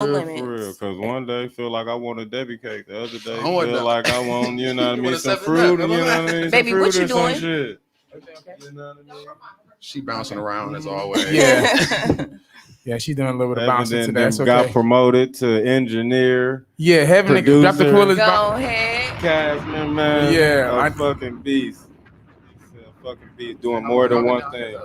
For real, because one day feel like I want a Debbie cake, the other day I want feel that. like I want, you know what I You mean, want a some 7-Up, fruit, you know come what on. I mean, Baby, some what fruit you or some doing? shit. You know what I mean? She bouncing around as always. Yeah. Yeah, she's doing a little bit of Evan bouncing then today. That's got okay. promoted to engineer, Yeah, Heaven producer, dropped the coolest Go bomb. ahead. Cashman, man, Yeah, a fucking beast. He's a fucking beast doing more than one thing.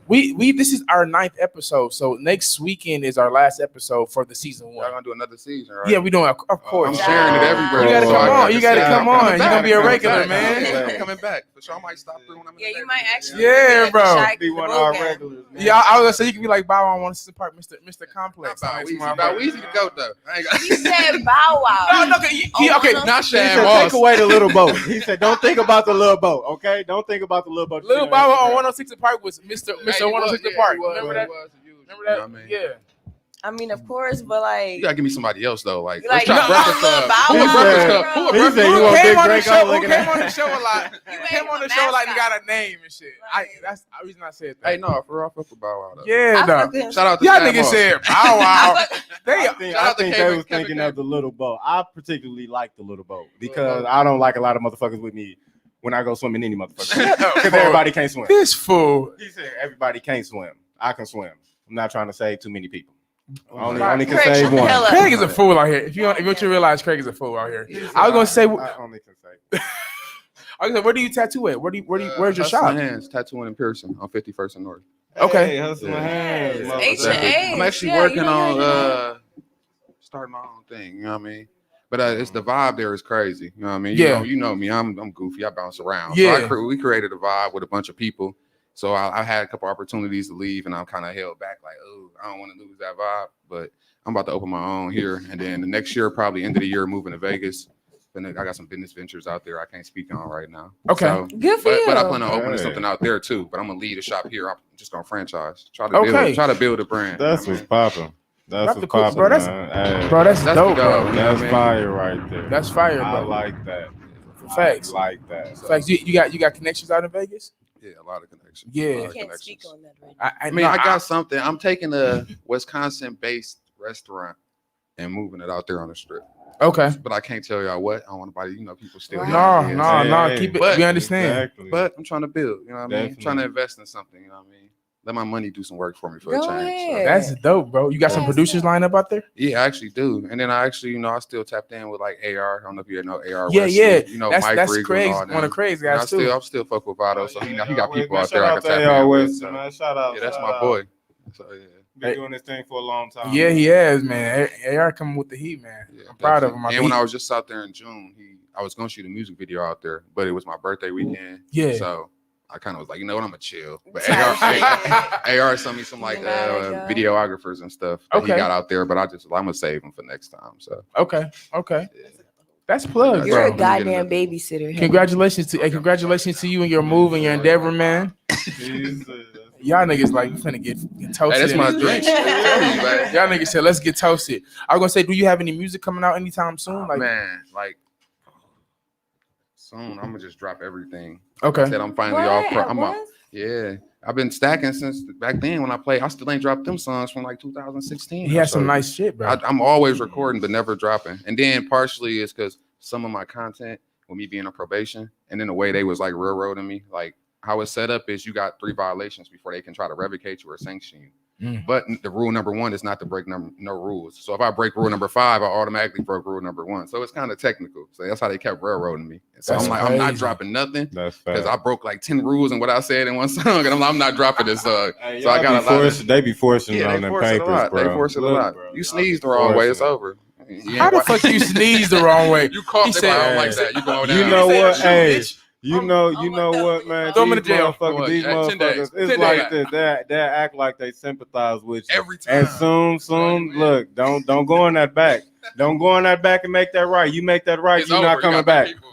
We this is our 9th episode, so next weekend is our last episode for the season Y'all 1. gonna do another season, right? Yeah, we doing, of course. I'm sharing it everywhere. You gotta so come I on. can You gotta say come I'm on. coming You gonna back. be a I'm coming regular, back. man. I'm coming back. For sure, I might stop through when I'm in Yeah, the you might actually. Yeah, be bro. at the Be Shy- one the of our Boot Camp. regulars, man. Yeah, I was gonna say you can be like Bow Wow on Sister Park, Mr. Complex. Bow Weezy to go though. I ain't got. He said Bow Wow. No, okay. Not He Shad said, Moss. take away the little boat. He said, don't think about the little boat, okay? Don't think about the little boat. Little Bow Wow on 106 Park was Mr. Hey, 106 Park. Remember that? Remember Remember that? You know what I mean? Yeah. I mean, of course, but like, You gotta give me somebody else though. Like, like, let's try you Breakfast love Club. Bow Who a Wow, Breakfast bro. Club? Who a He Breakfast said, you Who want came Big on the Drake show? looking Who came at- on the show a lot? You Who made came him on a the show like he mascot. got a name and shit. Right. That's the reason I said that. Hey, no, for real, I fuck with Bow Wow though. Yeah, I no. fuck with him. Shout out to Y'all Shad niggas Moss. said Bow Wow. They I Shout think out to they Kevin- was Kevin thinking of the little boat. I particularly like the little boat because I don't like a lot of motherfuckers with me when I go swimming any motherfucker. Because everybody can't swim. This fool. He said everybody can't swim. I can swim. I'm not trying to save too many people. Only Right. can Craig, save shut the one. hell up. Craig is a fool out here. If you want to realize Craig is a fool out here. I was gonna say, I only can say. where do you tattoo at? Where's your Hustle shop? and Hands, tattooing in Pearson on 51st and North. Okay. Hey, hustle my Yeah. hands. Yes, motherfucker. H&A. I'm actually Yeah, working you know on you're starting my own thing. You know what I mean? But it's the vibe there is crazy. You know what I mean? Yeah. You know me. I'm goofy. I bounce around. Yeah. So we created a vibe with a bunch of people. So I had a couple opportunities to leave, and I'm kind of held back. Like, oh, I don't want to lose that vibe. But I'm about to open my own here, and then the next year, probably end of the year, moving to Vegas. Then I got some business ventures out there I can't speak on right now. Okay. So, Good for you. but I plan on opening Hey. something out there too. But I'm gonna lead a shop here. I'm just gonna franchise. Try Okay. to build a brand. That's you know what's popping. That's Drop the what's cool- popping, bro, that's- man. Hey, Bro, that's That's dope, the bro. dog. that's You know what I mean? fire right there. That's fire, I bro. like that. Facts. I like that. Facts. You got connections out in Vegas? Yeah, a lot of connections. Yeah. A lot You of can't connections. speak on that right now. I mean, I got something. I'm taking a Wisconsin-based restaurant and moving it out there on the strip. Okay. But I can't tell y'all what. I don't want nobody, people still. Right. No. Hey, Keep it. but- We understand. Exactly. But I'm trying to build. You know what I mean? I'm Definitely. trying to invest in something. You know what I mean? Let my money do some work for me for Go a change. So. ahead. That's dope, bro. You got some Yes, producers sir. lined up out there? Yeah, I actually do. And then I actually, I still tapped in with like AR. I don't know if you know AR. Yeah, Wesley, yeah. Mike That's Regal Craig's and all one them. of Craig's And guys too. I'm still fuck with Vado, so he got people Man, out there I shout can out tap to AR in with. Weston, So. man. Shout out. Yeah, that's shout my out. boy. So yeah. Been doing this thing for a long time. Yeah, he has, man. AR coming with the heat, man. Yeah, I'm proud of definitely. him. I And think when I was just out there in June, I was gonna shoot a music video out there, but it was my birthday weekend. Yeah. So I kind of was like, you know what, I'm gonna chill. But Type AR sent me some like You know, like, videographers and stuff that Okay. he got out there, but I'm gonna save them for next time. So Okay. yeah. That's plugged, You're bro. a goddamn babysitter. Congratulations to you and your move and your endeavor, man. Jesus. Y'all niggas like we finna get toasted. Hey, that's my in this drink. bitch. Y'all niggas said let's get toasted. I was gonna say, do you have any music coming out anytime soon? Like, Man, like soon I'm gonna just drop everything. okay, I said I'm finally What? off. I'm What? off. Yeah, I've been stacking since back then when I played. I still ain't dropped them songs from like 2016. he has some So nice shit, bro. I'm always recording, but never dropping. And then partially it's because some of my content, with me being on probation, and then the way they was like railroading me, like how it's set up is you got 3 violations before they can try to revocate you or sanction you. But the rule number 1 is not to break no rules. So if I break rule number 5, I automatically broke rule number 1. So it's kind of technical. So that's how they kept railroading me. And so That's I'm like, I'm not crazy. dropping nothing That's because fact. I broke like 10 rules and what I said in one song, and I'm not dropping this song. Hey, So I y'all got be a lot of- forcing- They be forcing it Yeah, on they them force it a papers, lot. bro. They force it a Look, lot. bro, You y'all sneeze be the wrong way, forcing it's it. over. How the fuck you sneeze the wrong way? You coughed He if I said- don't like that. You going down. You know He what? said, Hey, "Bitch, you I'm- know I'm what, like, man? throw 'em in These the jail. motherfuckers, these 10 days. motherfuckers, 10 it's like days. this. They act like they sympathize with you. Every time. And soon, look, don't go on that back. Don't go on that back and make that right. You make that right, It's you're over. not You coming got back. people-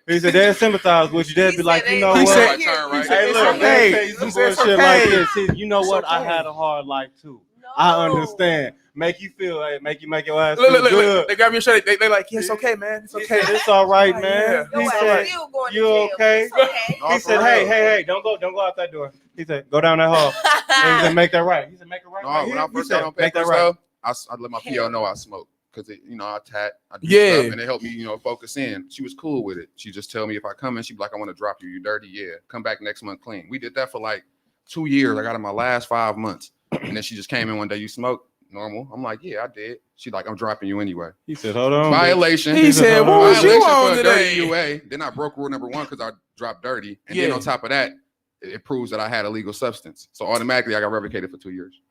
Hey, He said they'll sympathize with you. They'll He be like, said you they- know He what? said- turn, Hey, it's look, okay. they tell you He some said it's bullshit like okay. this. See, you know It's what? I okay. had a hard life too. No. I understand. Make you feel, hey, make your ass Look, feel look, good. look. They grab your shirt. They like, yeah, it's okay, man. It's He okay. said, it's all right, Yeah. man. Your He ass said, still going to you jail. okay? It's okay. No, he for said, real. hey, don't go out that door. He said, go down that hall. And he said, make that right. He said, make it right. No, right when here. I He first said, got on make that papers, right. though, I let my PO know I smoke because I tat, I do Yeah. stuff, and it helped me, focus in. She was cool with it. She just tell me if I come in, she'd be like, I want to drop you. You dirty, yeah. Come back next month clean. We did that for like 2 years. I got in my last 5 months, and then she just came in one day. You smoke? Normal. I'm like, yeah, I did. She like, I'm dropping you anyway. He said, hold on. Violation. He said, what was you Violation on for a dirty today? UA. Then I broke rule number 1 because I dropped dirty, and then on top of that, it proves that I had illegal substance. So automatically, I got revocated for 2 years.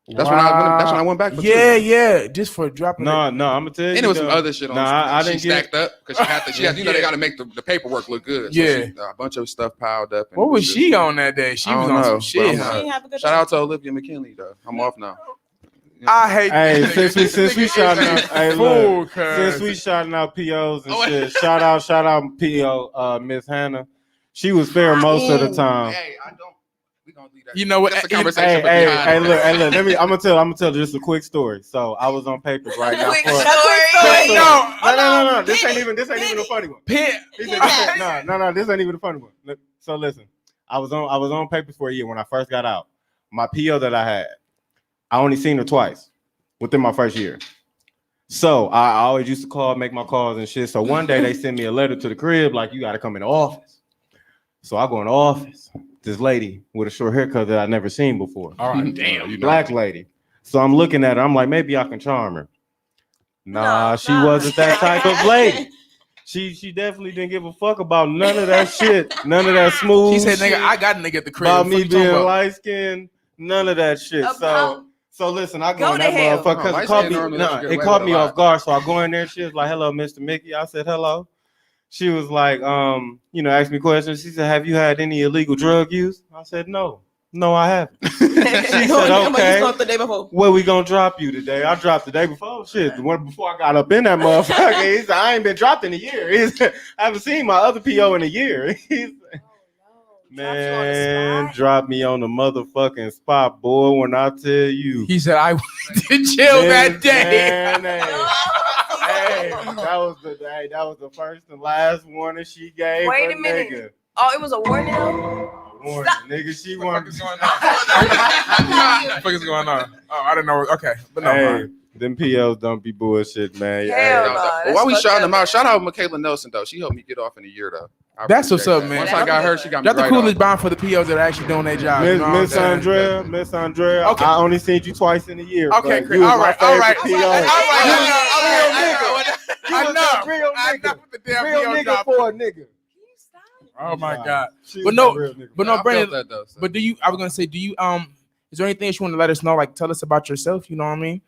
That's when I went back for 2. Yeah, just for dropping. No, I'm gonna tell you. And it was some other shit on. I she didn't stacked up because she had, they got to make the paperwork look good. So a bunch of stuff piled up. What was she on that day? She was on some shit. Shout out to Olivia McKinley though. I'm off now. I hate. Hey, since we shouting out, hey, look, since we we shouting out POs and shit, shout out PO, Miss Hannah. She was fair most of the time. Hey, I don't. We gonna leave that. You know what? That's a conversation. Hey, look. I'm gonna tell just a quick story. So I was on papers right now. No. This ain't even a funny one. No. This ain't even a funny one. Look, so listen, I was on papers for a year when I first got out. My PO that I had, I only seen her twice within my first year. So I always used to call, make my calls and shit. So one day they sent me a letter to the crib like, you got to come in the office. So I go in the office. This lady with a short haircut that I never seen before. All right, damn, black lady. So I'm looking at her. I'm like, maybe I can charm her. Nah, she wasn't that type of lady. She definitely didn't give a fuck about none of that shit. None of that smooth. She said, shit "Nigga, I got a nigga at the crib." about me being light skinned. None of that shit. So listen, I go in that motherfucker because it caught me off guard. So I go in there. She was like, "Hello, Mr. Mickey." I said, "Hello." She was like, asked me questions. She said, "Have you had any illegal drug use?" I said, "No, I haven't." She said, "Okay, where we gonna drop you today?" I dropped the day before. Shit, the one before I got up in that motherfucker. He said, "I ain't been dropped in a year." I haven't seen my other PO in a year. Man, drop me on the motherfucking spot, boy. When I tell you, he said, "I went to jail that day." Man, hey, that was the first and last warning she gave. Wait a minute. Nigga. Oh, it was a warning. Warning, nigga. She wanted. What the fuck is going on? Oh, I don't know. Okay, but no. Hey, them POs don't be bullshit, man. Hell no. Well, why we shouting them out? Shout out Michaela Nelson though. She helped me get off in a year though. That's what's up, man. Once I got her, she got me. That's the right coolest off. bond for the POs that are actually doing their job. Miss Andrea. Okay. I only seen you twice in a year. Okay, great. all right. Enough with the damn real nigga for a nigga. Oh my God. She But was no, a real nigga. but no, I Brandon. felt that, though, so. But I was gonna say, do you is there anything that you want to let us know? Like, tell us about yourself. You know what I mean?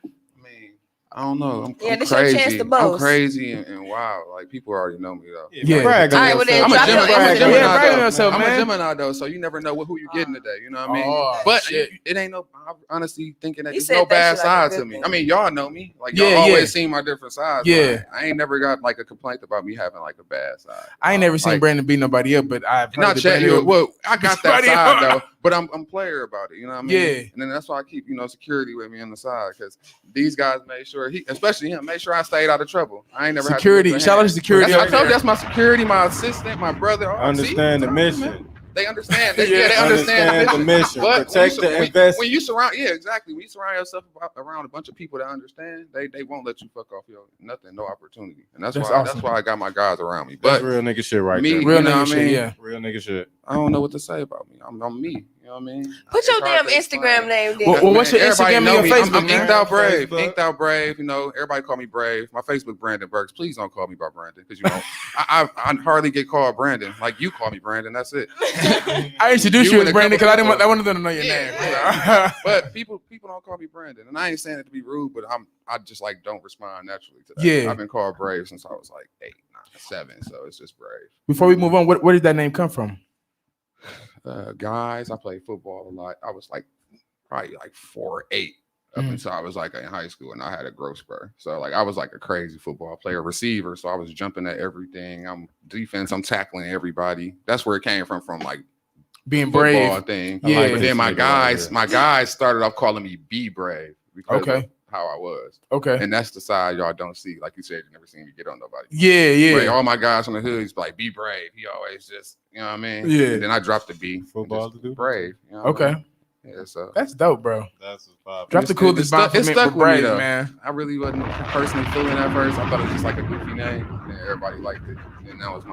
I don't know. I'm this crazy. your chance to I'm boast. crazy and wild. Like people already know me though. Yeah. Brag on All right, well, then, yourself. drop your Instagram. Yeah, brag on yourself, I'm man. a Gemini though, so you never know who you're getting today. You know what I mean? Oh, but shit. it ain't no. I'm honestly thinking that He there's said no that bad shit like a side good to me. thing. I mean, y'all know me. Like Yeah, y'all always yeah. seen my different sides. Yeah. I ain't never got like a complaint about me having like a bad side. I ain't never seen Like, Brandon beat nobody up, but I've heard not that chat Brandon- you. Well, I got that Somebody- side though, but I'm player about it. You know what I mean? Yeah. And then that's why I keep security with me on the side because these guys made sure especially him, made sure I stayed out of trouble. I ain't never Security. Had to Shout out to security. I out told you there. that's my security, my assistant, my brother. Oh, Understand see? the mission. They understand. Yeah, They understand the mission. But Protect the investment. when you surround, exactly. When you surround yourself around a bunch of people that understand, they won't let you fuck off your nothing, no opportunity. And that's why awesome. that's why I got my guys around me. That's But real nigga shit right me, there. Real you know nigga what I shit, mean? yeah. Real nigga shit. I don't know what to say about me. I'm me. You know what I mean? Put your It's hard damn to explain. Instagram name there. Well, what's your Everybody Instagram and know your me. Facebook, I'm man? Inked Out Brave. Facebook. Inked Out Brave. Everybody call me Brave. My Facebook, Brandon Burks. Please don't call me by Brandon because I hardly get called Brandon. Like you call me Brandon. That's it. I introduced You you and as a Brandon couple because I people. wanted them to know your Yeah, name. yeah. But people don't call me Brandon, and I ain't saying it to be rude, but I just like don't respond naturally to that. Yeah. I've been called Brave since I was like 8, 9, 7, so it's just Brave. Before we move on, where did that name come from? Guys, I played football a lot. I was like probably like 4'8" up until I was like in high school, and I had a growth spur. So like I was like a crazy football player, receiver. So I was jumping at everything. I'm defense. I'm tackling everybody. That's where it came from like Being football brave. thing. Yeah. But then my This nigga guys started off calling me Be Brave because Okay. of how I was. Okay. And that's the side y'all don't see. Like you said, you never seen me get on nobody. Yeah, But yeah. all my guys from the hood, he's like, be brave. He always just, you know what I mean? Yeah. And then I dropped the B. Football Just to do. brave. You know what I Okay. mean? Yeah, so That's dope, bro. That's what's poppin'. Drop the coolest bomb it stuck with me Brave, though, man. I really wasn't personally feeling it at first. I thought it was just like a goofy name, and everybody liked it. And that was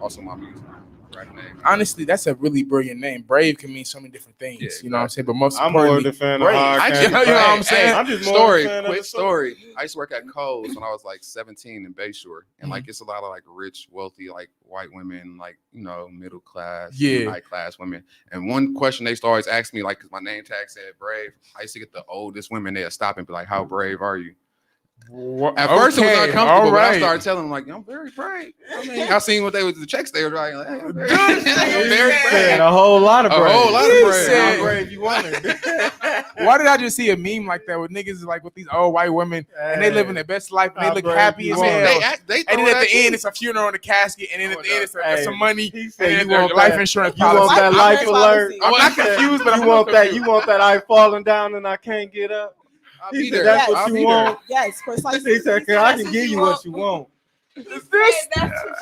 also my music rap name. Honestly, that's a really brilliant name. Brave can mean so many different things. Yeah, You know what I'm saying? But most I'm more importantly, the fan of Brave. hard You know candy. what I'm saying? I'm just more a fan of Quick the story. I used to work at Kohl's when I was like 17 in Bayshore, and like it's a lot of like rich, wealthy, like white women, like middle class, high class women. And one question they used to always ask me, like, because my name tag said Brave, I used to get the oldest women. They'd stop and be like, "How brave are you?" At first, it was uncomfortable, but I started telling them like, "I'm very brave." I mean, I seen what they was the checks they were writing. Like, hey, I'm very brave. A whole lot of brave. A whole lot of brave. How brave you wanted. Why did I just see a meme like that with niggas like with these old white women and they living their best life and they look happy as hell? And then at the end, it's a funeral in a casket, and then at the end, it's some money. He said, and then you life insurance You want policy. that life alert? I'm not confused, but you want that? You want that I falling down and I can't get up? He said, that's what you want. Yes, precisely. He said, I can give you what you want. That's what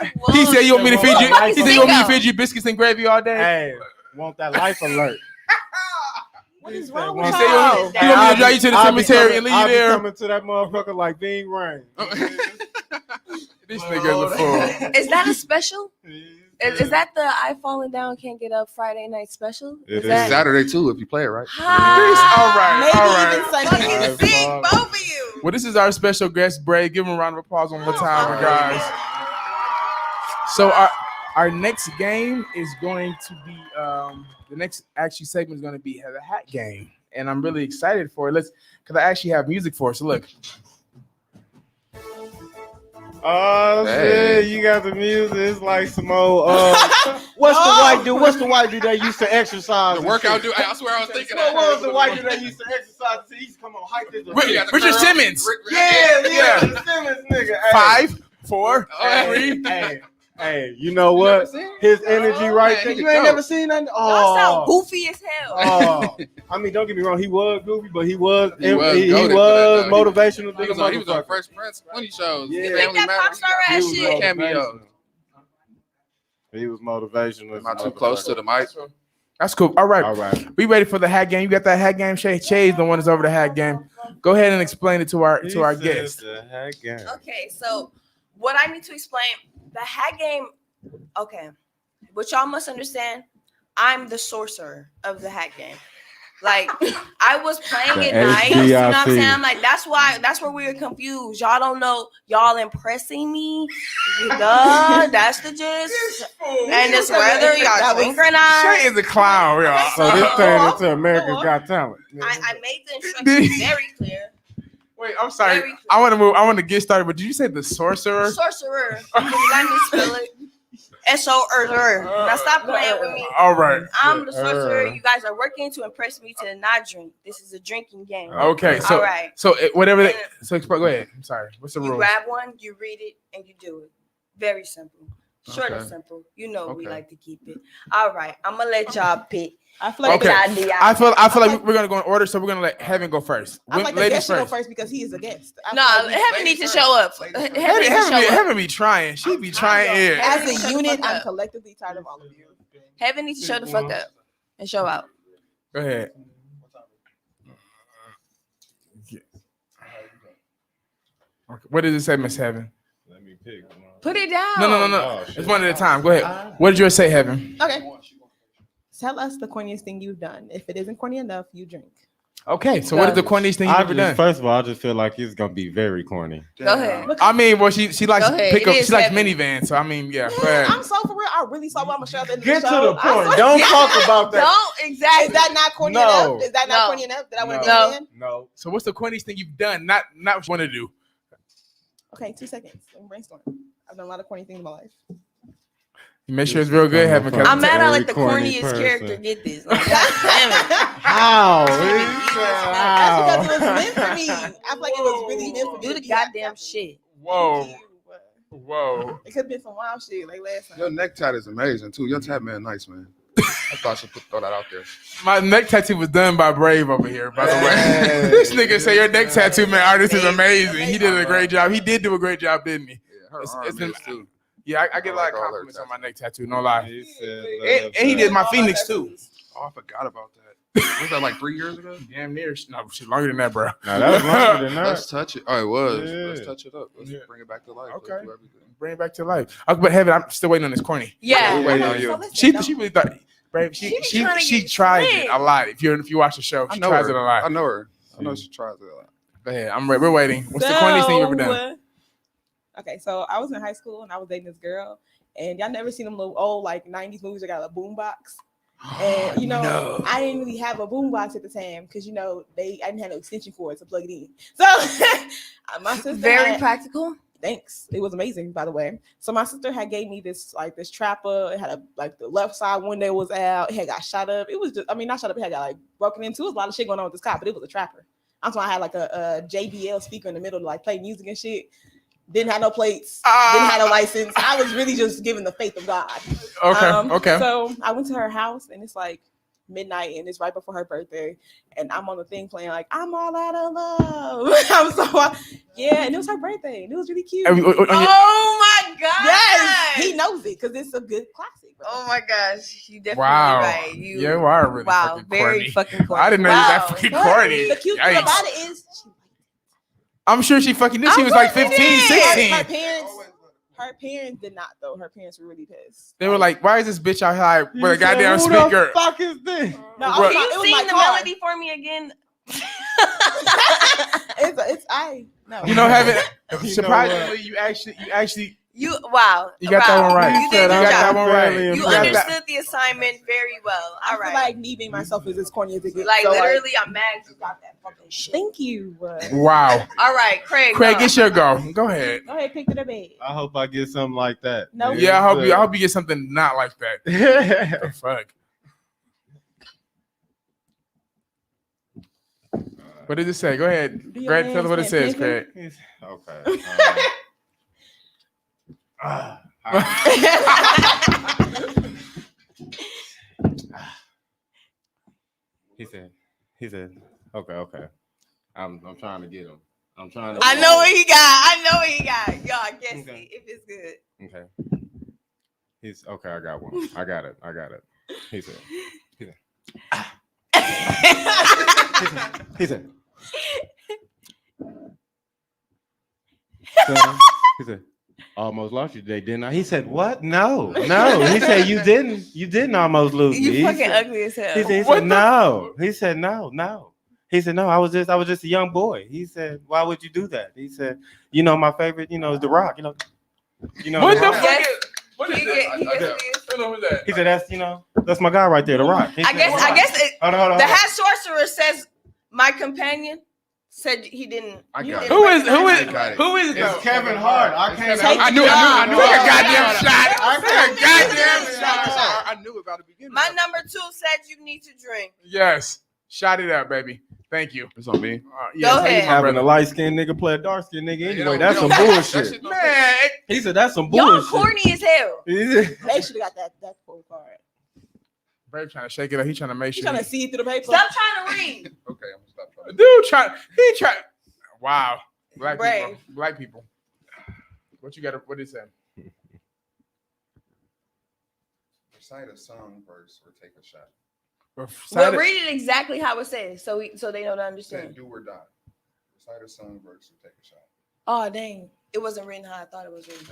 you want. He said, "You want me to feed you?" He said, "You want me to feed you biscuits and gravy all day?" Hey, want that life alert? What is wrong He with said, you? "You want me to drive you to the cemetery and leave you there?" I'll be coming to that motherfucker like Bean Rain. This nigga's a fool. Is that a special? Is that the I Falling Down Can't Get Up Friday night special? It is. Saturday too, if you play it right. All right. Maybe even Sunday. Both of you. Well, this is our special guest, Brave. Give him a round of applause one more time, guys. So our next game is going to be the next actually segment is going to be the hat game, and I'm really excited for it. Because I actually have music for it. So look. Oh shit! You got the music. It's like some old. What's the white dude? What's the white dude that used to exercise? The workout dude. I swear I was thinking that. What was the white dude that used to exercise? He used to come on hike this. Richard Simmons. Yeah. Richard Simmons, nigga. 5, 4, 3. Hey, you know what? His energy right there. You ain't never seen that? Y'all sound goofy as hell. I mean, don't get me wrong. He was goofy, but he was motivational. He was on Fresh Prince 20 shows. Yeah. Make that pop star ass shit. Cameo. He was motivational. Am I too close to the mic? That's cool. All right. We ready for the hat game? You got that hat game, Shay? Shay's the one that's over the hat game. Go ahead and explain it to our guest. The hat game. Okay, so what I need to explain, the hat game, okay, what y'all must understand, I'm the sorcerer of the hat game. Like, I was playing it nice, you know what I'm saying? I'm like, that's where we were confused. Y'all don't know, y'all impressing me. That's the gist. And it's whether y'all synchronize. Shay is a clown, y'all. So this turned into America's Got Talent. I made the instructions very clear. Wait, I'm sorry. I want to get started, but did you say the sorcerer? Sorcerer. Let me spell it. S-O-R-R. Now stop playing with me. All right. I'm the sorcerer. You guys are working to impress me to not drink. This is a drinking game. Okay. So, all right. So whatever. Go ahead. I'm sorry. What's the rule? You grab one, you read it, and you do it. Very simple. Short and simple. You know we like to keep it. All right. I'm gonna let y'all pick. I feel like I feel like we're gonna go in order, so we're gonna let Heaven go first. I like the guest to go first because he is a guest. No, Heaven needs to show up. Heaven be trying. She be trying. As a unit, I'm collectively tired of all of you. Heaven needs to show the fuck up and show out. Go ahead. What does it say, Miss Heaven? Let me pick. Put it down. No. Oh, it's one at a time. Go ahead. What did yours say, Heaven? Okay. Tell us the corniest thing you've done. If it isn't corny enough, you drink. Okay, so what is the corniest thing you've ever done? First of all, I just feel like it's gonna be very corny. Go ahead. I mean, well, she likes pickup. She likes minivans, so I mean, yeah. I'm so for real. I really saw what I'm gonna show at the end of Get the to show. the point. Don't talk about that. Don't exactly. Is that not corny enough? Is that not corny enough? That I want to do No. So what's the corniest thing you've done? Not what you want to do. Okay, 2 seconds. Let me brainstorm. I've done a lot of corny things in my life. You make sure it's real good, Heaven. I'm mad I let the corniest character get this. Like, damn it. How? That's because it was meant for me. I feel like it was really meant for me. Do the goddamn shit. Whoa. It could have been some wild shit like last time. Your neck tat is amazing too. Your tat man nice, man. I thought I should throw that out there. My neck tattoo was done by Brave over here, by the way. This nigga say your neck tattoo man artist is amazing. He did a great job. He did do a great job, didn't he? Yeah, her arm is too. Yeah, I get a lot of compliments on my neck tattoo, no lie. He said, And he did my Phoenix too. Oh, I forgot about that. Was that like 3 years ago? Damn near. No, shit, longer than that, bro. No, that was longer than that. Let's touch it. Oh, it was. Yeah. Let's touch it up. Let's bring it back to life. Okay. Let's do everything. Bring it back to life. Okay, but Heaven, I'm still waiting on this corny. Yeah. We're waiting on you. She really thought. Brave, she tries it a lot. If you watch the show, she tries it a lot. I know her. I know she tries it a lot. Go ahead. We're waiting. What's the corniest thing you ever done? Okay, so I was in high school and I was dating this girl, and y'all never seen them little old like 90s movies that got a boombox. And No. I didn't really have a boombox at the time because I didn't have no extension cord to plug it in. So my sister Very practical. Thanks. It was amazing, by the way. So my sister had gave me this trapper. It had the left side window was out. It had got shot up. It was just, not shot up. It had got like broken into. It was a lot of shit going on with this car, but it was a trapper. I'm talking. I had like a JBL speaker in the middle to like play music and shit. Didn't have no plates. Didn't have no license. I was really just giving the faith of God. Okay. So I went to her house and it's like midnight and it's right before her birthday, and I'm on the thing playing like I'm all out of love. And it was her birthday and it was really cute. Oh my god! Yes, he knows it because it's a good classic. Bro. Oh my gosh, you definitely right. You are really fucking very corny. fucking corny. I didn't know you were that fucking corny. The cute thing about it is I'm sure she fucking did. She was like 15, 16. Her parents did not though. Her parents were really pissed. They were like, "Why is this bitch out here with a goddamn Who speaker?" the fuck is this? No, Can you sing the melody for me again? No. Heaven. Surprisingly, you actually You got that one right. You did got that one right. You understood the assignment very well. All right. I feel like me being myself is as corny as it gets. Like so, literally, I'm mad you got that fucking shit. Thank you. Wow. All right, Craig. Craig, it's your go. Go ahead. Go ahead, pick to the bed. I hope I get something like that. No. Yeah, I hope you get something not like that. The fuck. What did it say? Go ahead. Greg, tell us what it says, Craig. Okay. He said, okay. I'm trying to get him. I'm trying to. I know what he got. Y'all guess Okay. if it's good. Okay. He's okay. I got one. I got it. He said. He said. He said, almost lost you today, didn't I? He said, what? No. He said, you didn't almost lose me. You fucking ugly as hell. He said, no. He said, no. He said, no, I was just a young boy. He said, why would you do that? He said, my favorite, is The Rock. What The the fuck? fuck? What is He this? get- I don't know who that. He said, that's my guy right there, The Rock. He I said, guess Hold on. the hat sorcerer says my companion said he didn't. I got it. Who is It's though? Kevin Hart. I can't. I knew I a goddamn shot. I knew about the beginning. My number 2 said you need to drink. Yes. Shot it up, baby. Thank you. It's on me. Go ahead. Having a light skinned nigga play a dark skinned nigga anyway. That's some That bullshit. shit don't- Man, He said, that's some Y'all bullshit. corny as hell. He said, They should have got that full card. Brave trying to shake it up. He trying to make You sure. trying to see through the paper? Stop trying to read. Okay, I'm gonna stop trying. Dude, he tried. Wow. Black Brave. people. What you got? What is that? Recite a song verse or take a shot. Well, read it exactly how it says, so they know to Said understand. do or die. Recite a song verse or take a shot. Oh dang, it wasn't written how I thought it was written.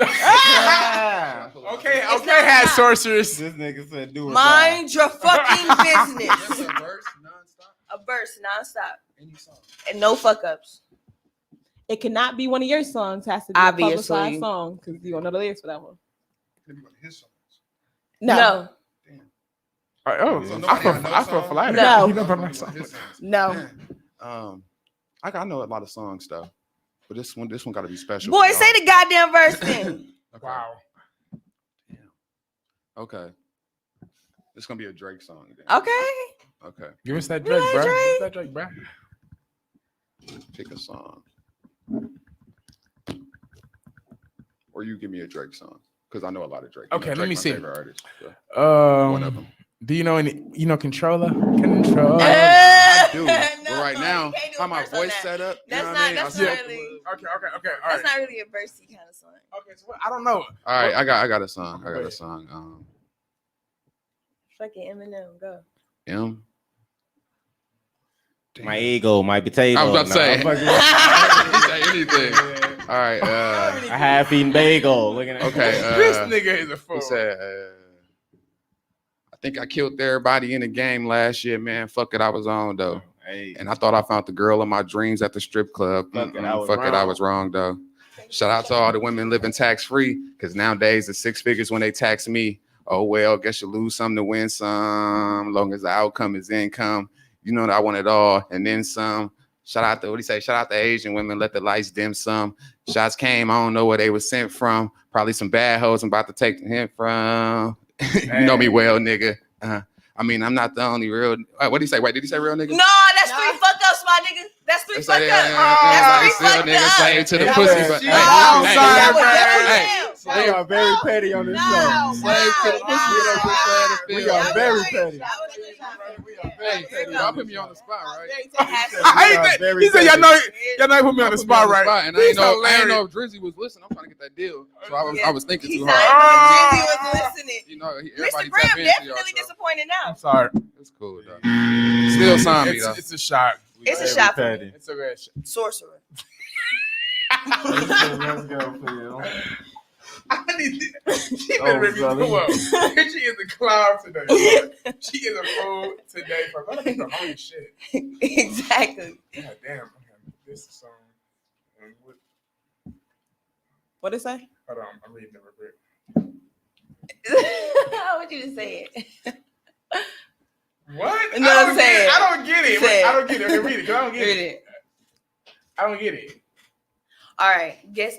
Okay, It's not hat stop. sorcerers. this nigga said, do it. Mind your fucking Just business. a verse, nonstop, A verse nonstop any song. and no fuck ups. It cannot be one of your songs. Has to be Obviously. a publicized song because you don't know the lyrics for that one. Could be one of his songs. No. So I feel flattered. No. You know about my song. His songs. No. I know a lot of songs though, but this one got to be special. Boy, for say y'all. the goddamn verse then. Okay. Wow. Okay. It's gonna be a Drake song. Then. Okay. Okay. Give us that We Drake, like bro. Drake. Give us that Drake, bro. Pick a song. Or you give me a Drake song. Because I know a lot of Drake. Okay, let Drake's me my see. favorite artist, so one of them. Do you know any? You know Controller? Controller. I do. No, But right no, now, you can't do how a my verse on voice that. set up. That's you know not- what I mean? that's I not see- really- Okay. All That's right. not really a versey kind of song. Okay, so I don't know. All right, I got a song. I got a song. Fucking Eminem, go. M. My ego, my potato. I was about to say. You say anything. All right. A half-eaten bagel. Looking at Okay. This nigga is a fool. He said, I think I killed everybody in the game last year, man. Fuck it, I was on though. Hey. And I thought I found the girl of my dreams at the strip club. Fuck it, I was wrong though. Shout out to all the women living tax-free, because nowadays it's 6 figures when they tax me. Oh well, guess you lose some to win some. Long as the outcome is income. You know that I want it all and then some. Shout out to Shout out to Asian women. Let the lights dim some. Shots came. I don't know where they were sent from. Probably some bad hoes I'm about to take the hint from. You know me well, nigga. I mean, I'm not the only real. What did he say? Wait, did he say real nigga? No, that's 3 fuck ups, my nigga. That's 3 fuck ups. That's 3 fuck ups. Slave to the pussy, but we are very petty on this show. Slave to the pussy. We are very petty. Y'all put me on the spot, right? He said, y'all know put me on the spot, right? And I didn't know if Drizzy was listening. I'm trying to get that deal. So I was thinking too hard. Drizzy was listening. You know, Mr. Graham definitely disappointed now. I'm sorry. It's cool, though. Still sign me, though. It's a shot. It's a shot for me. It's a red shot. Sorcerer. Let's go, Phil. She better make me go up. She is a clown today. She is a fool today. For a lot of people holy shit. Exactly. God damn. This song. What did it say? Hold on. I'm reading the report. I want you to say it. What? No, I don't say get it. it. I don't get it. Say I don't get it. Okay, read it. 'Cause I don't get Read it. it. I don't get it. All right. Guess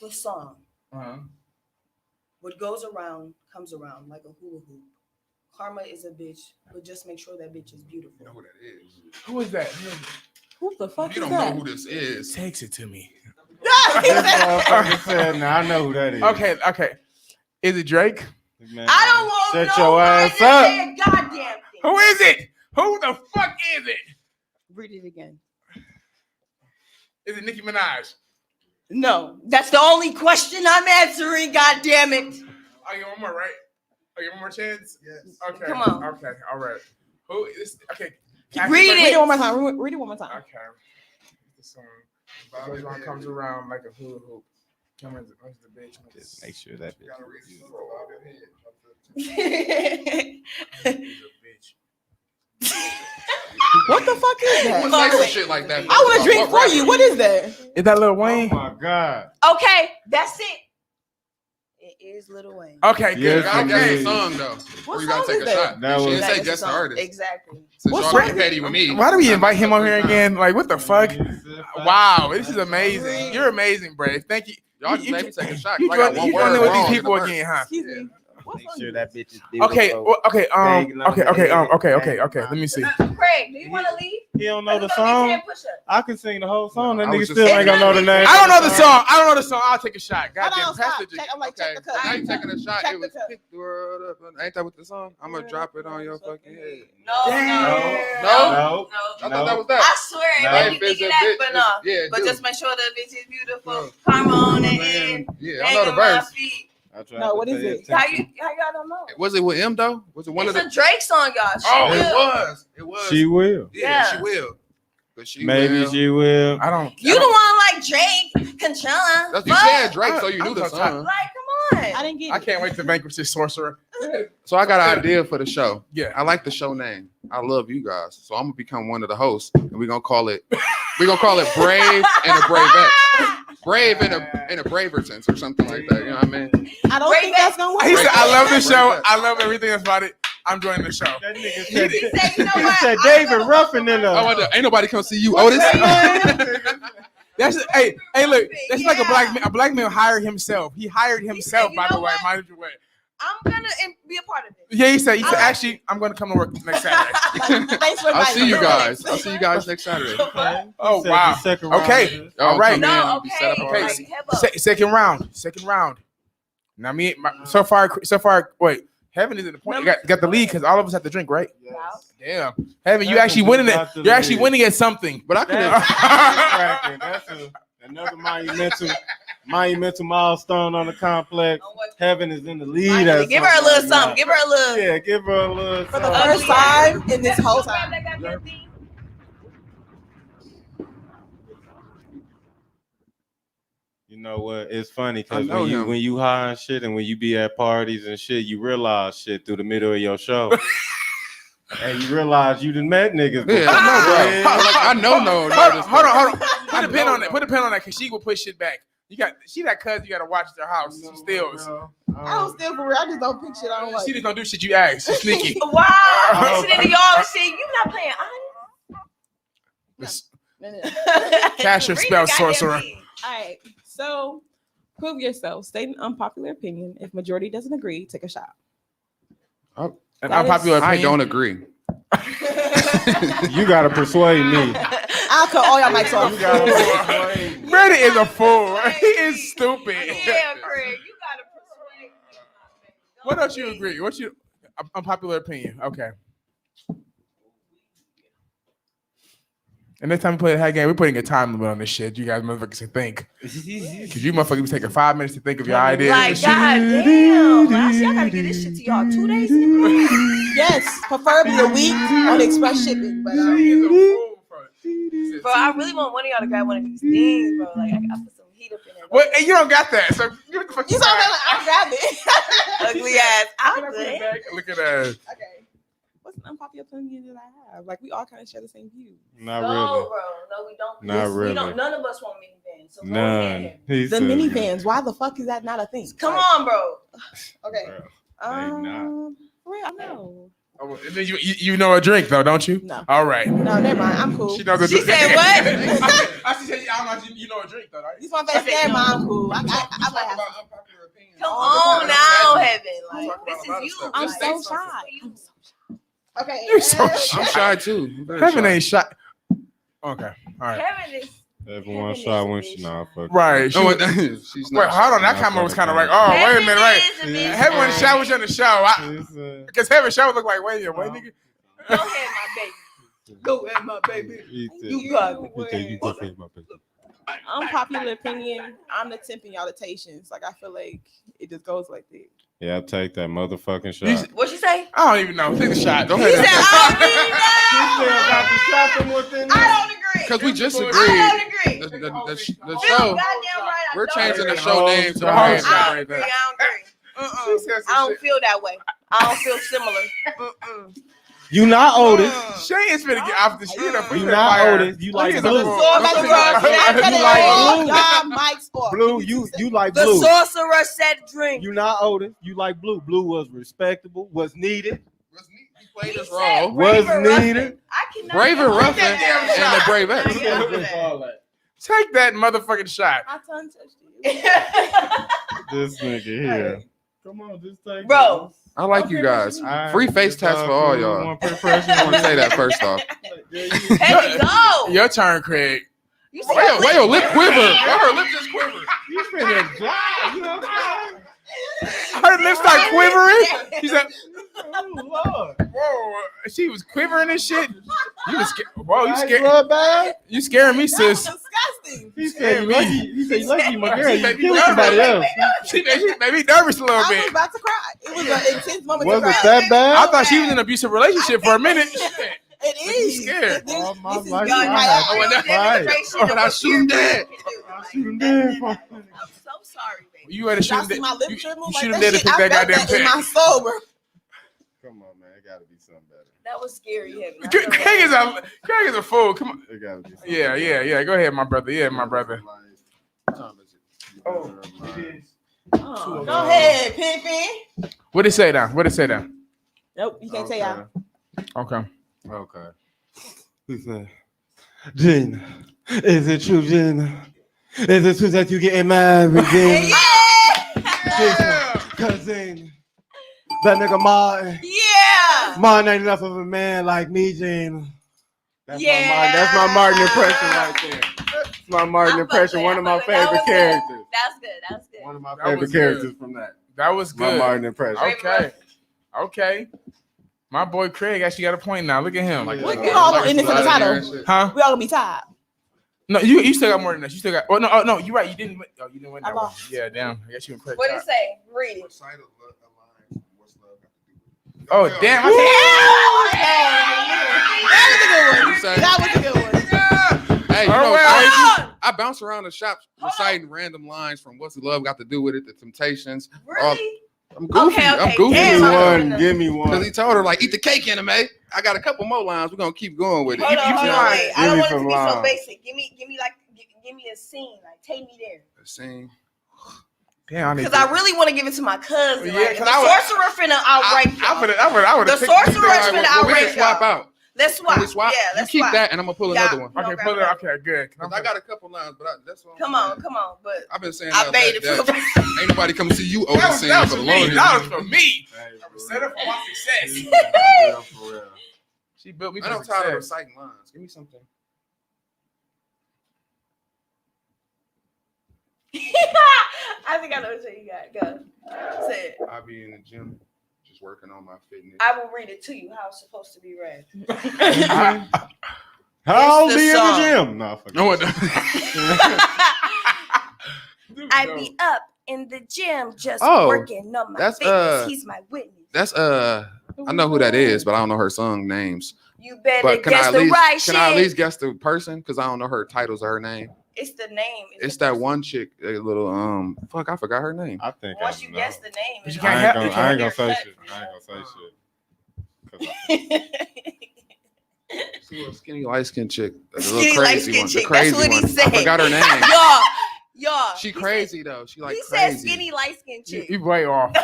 the song. Uh-huh. What goes around comes around like a hula hoop. Karma is a bitch, but just make sure that bitch is beautiful. You know who that is? Who is that? Who the fuck You is don't know that? who this is. Takes it to me. This motherfucker said, "Now I know who that is." Okay. Is it Drake? Man, I don't want shut your nobody ass to up. say a goddamn thing. Who is it? Who the fuck is it? Read it again. Is it Nicki Minaj? No, that's the only question I'm answering. God damn it! Oh, you want one more, right? Oh, you want one more chance? Yes. Okay. Come on. Okay. All right. Who is? Okay. Read Read it. it one more time. Read it one more time. Okay. The song. Goes on, comes around like a hula hoop. Come on, what's the bitch? Just make sure that bitch. What the fuck is Who that? say some shit like that? I want to drink for you. What is that? Is that Lil Oh Wayne? my god. Okay, that's it. It is Lil Wayne. Okay, good. Yes, I it guess is. the song though. What Or you gotta song take is a that? shot. That She was- didn't say That is guess the song. artist. Exactly. Since What's y'all wrong? getting petty with me. Why do we invite him on here again? Like, what the fuck? Wow, this is amazing. You're amazing, Brave. Thank you. Y'all just made me take a shot. You I got one word joining with wrong these in people the verse. again, huh? Excuse me. What Make song sure is that this? bitch is beautiful. Okay, okay. Let me see. Craig, do you want to leave? He don't know the We're gonna song. get 10 push-ups. I can sing the whole song. That I nigga was just still saying- ain't gonna know the name. I don't know the song. I don't know the song. I'll take a shot. Hold Goddamn, on, pass stop. the Check, I'm like, Okay, check the cup. now you taking a shot. Check It was the cup. pick the world up. Ain't that what the song? I'm gonna drop it on your fucking head. No. No. I thought that was that. I swear, No. it made me Life is think a of that, bitch. but no. Yeah, But dude. just make sure the bitch is beautiful. No. Karma on the end. Yeah, I know the Hanging my verse. feet. No, what is it? How y'all don't know? Was it with him though? Was it one It's of a the? Drake song, y'all. She Oh, will. it was. It was. She will. Yeah, Yeah. she will. But she Maybe will. she will. I don't. You the one like Drake, Conchella. That's you Fuck. said Drake, so you I'm knew the so tired. song. Like, come on. I didn't get it. I can't wait to vanquish this sorcerer. So I got an idea for the show. Yeah. I like the show name. I love you guys. So I'm gonna become one of the hosts, and we're gonna call it Brave and a Bravette. Brave and a Bravertons or something like that. You know what I mean? I don't Break think that. that's gonna work. He said, I love the show. Break that. I love everything about it. I'm joining the show. That nigga He said, said, you know he what? said I'm David gonna Ruffin in I the. wonder, ain't nobody come see you, Otis. That's hey, look. That's like Yeah. a black man hired himself. He hired himself, you by know the way. what? Mind you, way. I'm gonna be a part of it. Yeah, he said. I like Actually, I'm going to come to work next Saturday. Thanks for I'll see you inviting me. guys. I'll see you guys next Saturday. Oh, Said wow. the second round Okay. of this. Y'all All right. come in No, and be set up okay. already. Like, have a- Second round. Now so far. Wait, Heaven is in the point. Got the lead because all of us have to drink, right? Damn, Heaven, you actually winning it. You're actually winning at something. But I could That's have. cracking. That's another monumental milestone on the complex. Heaven is in the lead. at Give her a little right something. now. Give her a little. Yeah, give her a little For the something. first time in this whole Grab time. that goddamn thing. You know what? It's funny I because know him. when you high and shit, and when you be at parties and shit, you realize shit through the middle of your show. And you realize you done met niggas before. Yeah, I know, bro. Like, I know. Hold on. Put a pin on that. Put a pin on that, cause she will push shit back. She that cousin you gotta watch their house. She steals. I don't steal for real. I just don't pick shit I don't like. She just don't do shit you ask. She's sneaky. Wow, listening to y'all and shit. You not playing honest. Cash your spell, sorcerer. All right. So prove yourself. State an unpopular opinion. If majority doesn't agree, take a shot. An unpopular opinion. I don't agree. You gotta persuade me. I'll cut all y'all mics off. Brandon is a fool. He is stupid. Yeah, Craig, you gotta persuade me. What else you agree? What's your unpopular opinion? Okay. And next time we play the hat game, we're putting a time limit on this shit. You guys motherfuckers can think. Because you motherfuckers be taking 5 minutes to think of your ideas. Like, goddamn. Y'all gotta get this shit to y'all 2 days in advance. Yes, preferably a week on express shipping. But Bro, I really want one of y'all to grab one of these things, bro. Like, I put some heat up in there. Well, and you don't got that. So give it the fuck. you saw that? I'll grab it. Ugly ass out there. Look at that. Okay. What's an unpopular opinion that I have? Like, we all kind of share the same views. Not No, really. bro. No, we don't. Not really. None of us want minivans. So None. The minivans. Why the fuck is that not a thing? Come on, bro. Okay. not. For real, I know. Oh, and then you know a drink though, don't you? No. All right. No, never mind. I'm cool. She knows a She drink. said what? I said I don't know. You know a drink though, right? These my face never mind. I'm cool. I might have. Come on now, Heaven. Like, this is you. I'm Like, so this is shy. you. Okay. You're so shy. I'm shy too. Heaven ain't shy. Okay. All right. Heaven is. Everyone shot when she not fucking. Right. No, She's wait, hold on. That camera was kind of like, oh, wait a minute, wait. Heaven when the show was in the show. Because Heaven show look like, wait, nigga. Go ahead, my baby. Go ahead, my baby. You got it. Unpopular opinion. I'm the temp in y'all the Tations. Like, I feel like it just goes like this. Yeah, I'll take that motherfucking shot. What you say? I don't even know. Take the shot. Go He ahead. said, I don't agree. Because we just agreed. I don't agree. The You're show. goddamn right. We're changing the show name to The whole Ryan. shot. I don't agree. I don't feel that way. I don't feel similar. You not Otis. Shane is finna get off the street. You not Otis. You like blue. Blue. You like The blue. sorcerer said drink. You not Otis. You like blue. Blue was respectable. Was needed. He played his role. Was needed. I cannot. Brave and Ruffin and the Bravettes. Take that motherfucking shot. My tongue touched you. This nigga here. Come on, just take Bro. I like you guys. Free face tats for all y'all. I want to say that first off. Hey, go. Your turn, Craig. You Wait, her lip quiver. Her lip just quivered. You finna die. You know what I'm Her lips start quivering. She said, saying? Oh, Lord. "Whoa!" She was quivering and shit. You was scared. Whoa, you Nice scared? rub bag. You scaring me, sis? Disgusting. He said, you lucky. He said, you lucky, my girl. You She killed somebody else. She made me nervous a little I was bit. about to cry. It was an intense moment Was to it cry. that bad? I thought she was in an abusive relationship for a minute. Shit. It is. scared. This All my is life, God. I Demonstration I of shoot him dead. I'm Shoot him dead. so sorry, baby. You had to shoot Y'all him see dead. my lip You tremble? shoot him Like dead to shit, pick I that felt goddamn that in pick. my soul, bro. Come on, man. It gotta be something better. That was scary, Heaven. Craig is a fool. Come on. It gotta be something Yeah. Go ahead, my brother. Yeah, my brother. Oh, Go ahead, Pimpin. What did it say now? Nope, you can't say y'all. Okay. Okay. He said, Gina, is it true, Gina? Is it true that you getting married, Gina? Cousin, that nigga Martin. Yeah. Martin ain't enough of a man like me, Gina. That's my Martin impression right there. That's my Martin impression. One of my favorite characters. That's good. One of my That favorite was characters good. from that. That was My good. Martin impression. Okay. My boy Craig actually got a point now. Look at him. We all in it for the title. Huh? We all gonna be tied. No, you still got more than that. You still got. Oh no, you're right. You didn't win. Oh, you didn't win I that one. lost. Yeah, damn. I guess you and Craig. What did it say? Read it. Oh damn! That was a good one. Hey, you know, Oh, well. I I bounce around the shop reciting random lines from What's Love Got to Do with It, The Temptations. Really? I'm goofy. Okay. I'm goofy. Give me one. Because he told her, like, eat the cake, anime. I got a couple more lines. We're going to keep going with it. Hold on, wait. I don't want it to be so lines. basic. Give me a scene. Like, take me there. A scene. Damn, because I really want to give it to my cousin. Yeah, like, the sorcerer finna outright y'all. I would. The sorcerer finna outright We can swap out. Let's swap. Can we swap? Yeah, let's you keep swap. that, and I'm gonna pull another one. Okay, pull it. Okay, good. I got a couple lines, but that's what. Come on. But I've been saying I made it for ain't nobody come see you overseeing that was for for the me. longest. That was for me. I was set up for my success. For real. She built me I for don't tired of success. reciting lines. Give me something. I think I know what you got. Go. Say it. I be in the gym, just working on my fitness. I will read it to you how it's supposed to be read. How old It's are you the in the song. gym? No, fuck No, I be up in the gym just Oh, working on my that's, fitness. He's my witness. that's I know who that is, but I don't know her song names. You better But can guess I at the least right can I at shit. least guess the person? Because I don't know her titles or her name. It's the name. It's that one chick, a little fuck, I forgot her name. I think Once I you know. guess the name, But you it's can't I help- ain't you gonna can't say cut. shit. I ain't gonna say shit. She was a skinny light skinned chick. The little Skinny crazy light-skinned one. chick. The crazy That's what he one. said. I forgot her name. Y'all. She he crazy though. She like He crazy. said skinny light skinned chick. You way off. That's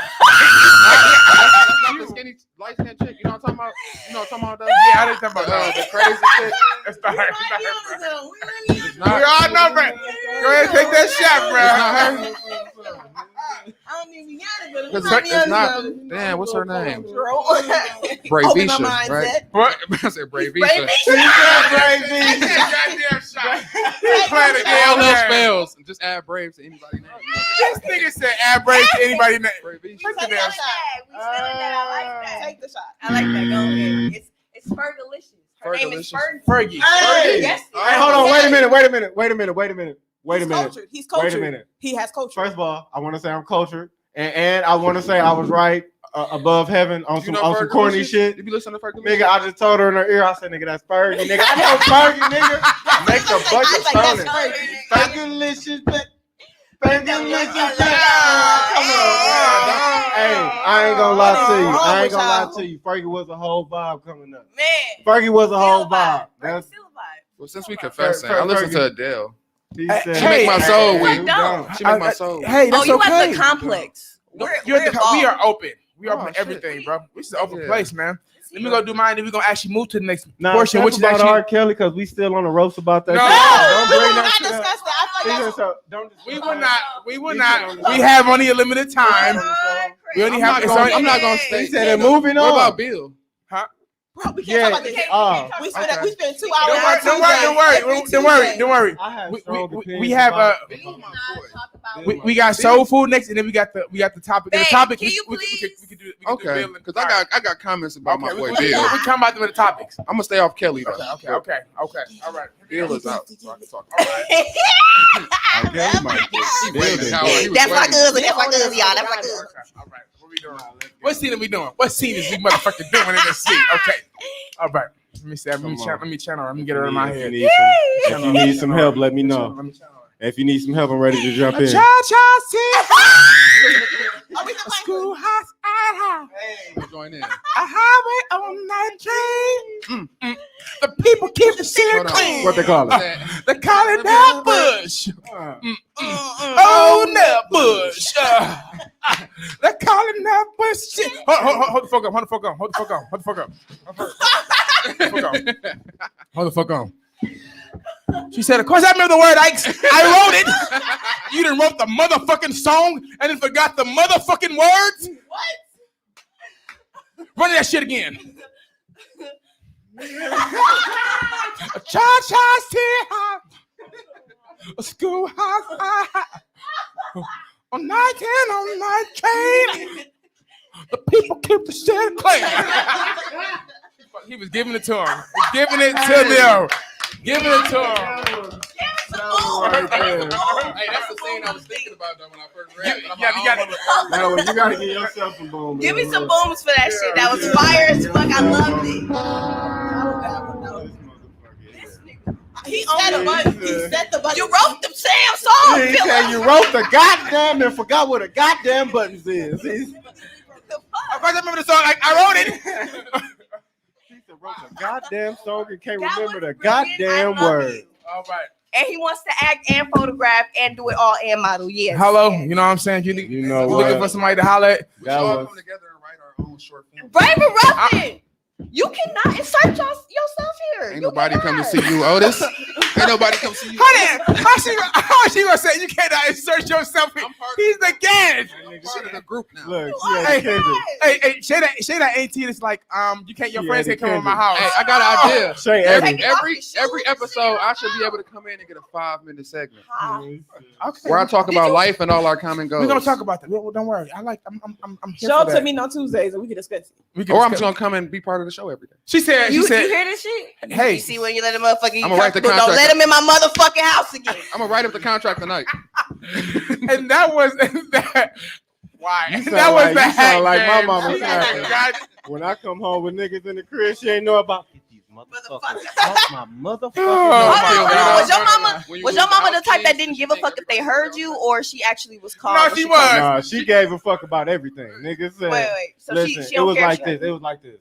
not the skinny light skinned chick. You know what I'm talking about? You know what I'm talking about? Though? Yeah, I didn't talk about that. The crazy chick. That's not her. We It's not her, might bro. be on to something. It's We not- all know, bro. Go ahead and take that shot, bro. It's not her. I don't even got it, but we It's, might be on not. something. Damn, what's her name? Open my Bravisha, mindset. right? What? I said Bravisha. Bravisha. Goddamn shot. He's playing the All damn else game. fails. Just add Braves to anybody's name. This nigga said add break to anybody name. Bravisha. We still in that. I like that. Take the shot. I like that. Go ahead. It's Fergalicious. Her name is Fergalicious. Fergie. Fergie. Yes. Hey, hold on. Wait a minute. He's cultured. Wait a minute. He has culture. First of all, I want to say I'm cultured, and I want to say I was right above heaven on You some know on some corny Fergalicious? shit. You be listening to Fergalicious? Nigga, I just told her in her ear. I said, "Nigga, that's Fergie, nigga." I know Fergie, nigga. Make a bunch of that's sounding. Fergie. Fergalicious, Fergalicious. Come on, hey, I ain't gonna lie to you. Fergie was a whole vibe coming up. Man. Fergie was a whole Still vibe. That's still a vibe. Well, since we confessing, I listen to Adele. He Hey, said, She make my soul Hey, weak. don't. She make my soul weak. Hey, Oh, that's you okay. at the complex. No, We're you're at the we involved. are open. We Oh, open to shit. everything, bro. This is an open Yeah. place, man. Let me go do mine, then we're gonna actually move to the next Nah, portion, which is about actually R. Kelly because we still on the roast about that. No. shit. Don't We bring will that not shit up. discuss that. I feel like that's Don't we will not. We have only a limited time. We only I'm have. not It's gonna- only. I'm not gonna He stay. said they're moving What on. about Bill? bro, we can't Yeah. talk about this. Oh, We okay. spent 2 Don't hours. worry, Don't worry. I have We strong opinions have about- we got soul food next, and then we got the topic. Babe, The topic. can you we please? can do Okay, Bill and- because I got comments about my Okay, boy we Bill. come about them with the topics. I'm gonna stay off Kelly though. Okay. All right. Bill is out, so I can talk. All right. I guess my He Bill waving did towel. good. He was That's my waving. cousin. That's my cousin, y'all. That's my cousin. Okay, all right. What we doing? What scene are we doing? What scene is we motherfucking doing in this scene? Okay. All right. Let me see. Let me channel. Let me get her in my If head. you need some help, let me know. Let me channel her. If you need some help, I'm ready to jump in. A schoolhouse at Hey, join in. a highway on night train. The people keep the city Hold on. clean. What they call it? They call it that bush. Oh, that bush. They call it that bush. Shit. Hold the fuck up. Hold the fuck on. She said, of course I remember the word Ike's. I wrote it. You done wrote the motherfucking song and then forgot the motherfucking words? What? Run that shit again. A cha-cha high. A schoolhouse high. On night train. The people keep the shit clean. He was giving it to him. Giving it to them. Giving it to him. Hey, that's the scene I was thinking about though when I first read it. You gotta give yourself some boom. Give me some booms for that shit. That was fire as fuck. I loved it. He set the button. He set the button. You wrote them Sam songs. He said you wrote the goddamn and forgot what the goddamn buttons is. I remember the song. I wrote it. He said wrote the goddamn song and can't That remember the was brilliant. goddamn I love word. you. All right. And he wants to act and photograph and do it all and model. Yes. Hello. Yes. You know what I'm saying? You know looking what? for somebody to holler at? We That should all was- come together and write our own short film. Brave and Ruffin. You cannot insert yourself here. Ain't You nobody come to cannot. see you, Otis. Ain't nobody come see you. Hold on. How she gonna say you cannot insert yourself in? He's the guest. Part of the group now. Look, You she are had Hey, Kendrick. Hey, say that 18 is like, you can't, your She friends had can't come to my Kendrick. house. Hey, I got an idea. Shay Take Evans. it off Every your shoes. episode, I should be able to come in and get a 5-minute segment Okay. where I talk about life and all our common goals. We're gonna talk about that. Well, don't worry. I'm here Show for up to that. me on Tuesdays and we can discuss it. We can Or I'm discuss- just gonna come and be part of the show every day. She said. You hear this shit? Hey. You see when you let a motherfucker I'ma write the don't contract. let him in my motherfucking house again. I'm gonna write up the contract tonight. And that was that. Why? You sound That was like- the you sound hack like my game. mama She snapping. got- When I come home with niggas in the crib, she ain't know about these motherfuckers. Off my motherfucking Oh, mouth. Hold on, no, was your no, mama When you was your lose mama the the type that house didn't keys, give a you fuck think if they everybody heard you, or she actually was calm? No, when she come was. home? Nah, she gave a fuck about everything. Nigga said, Wait. So listen, she it don't was care. like She this. It was like this.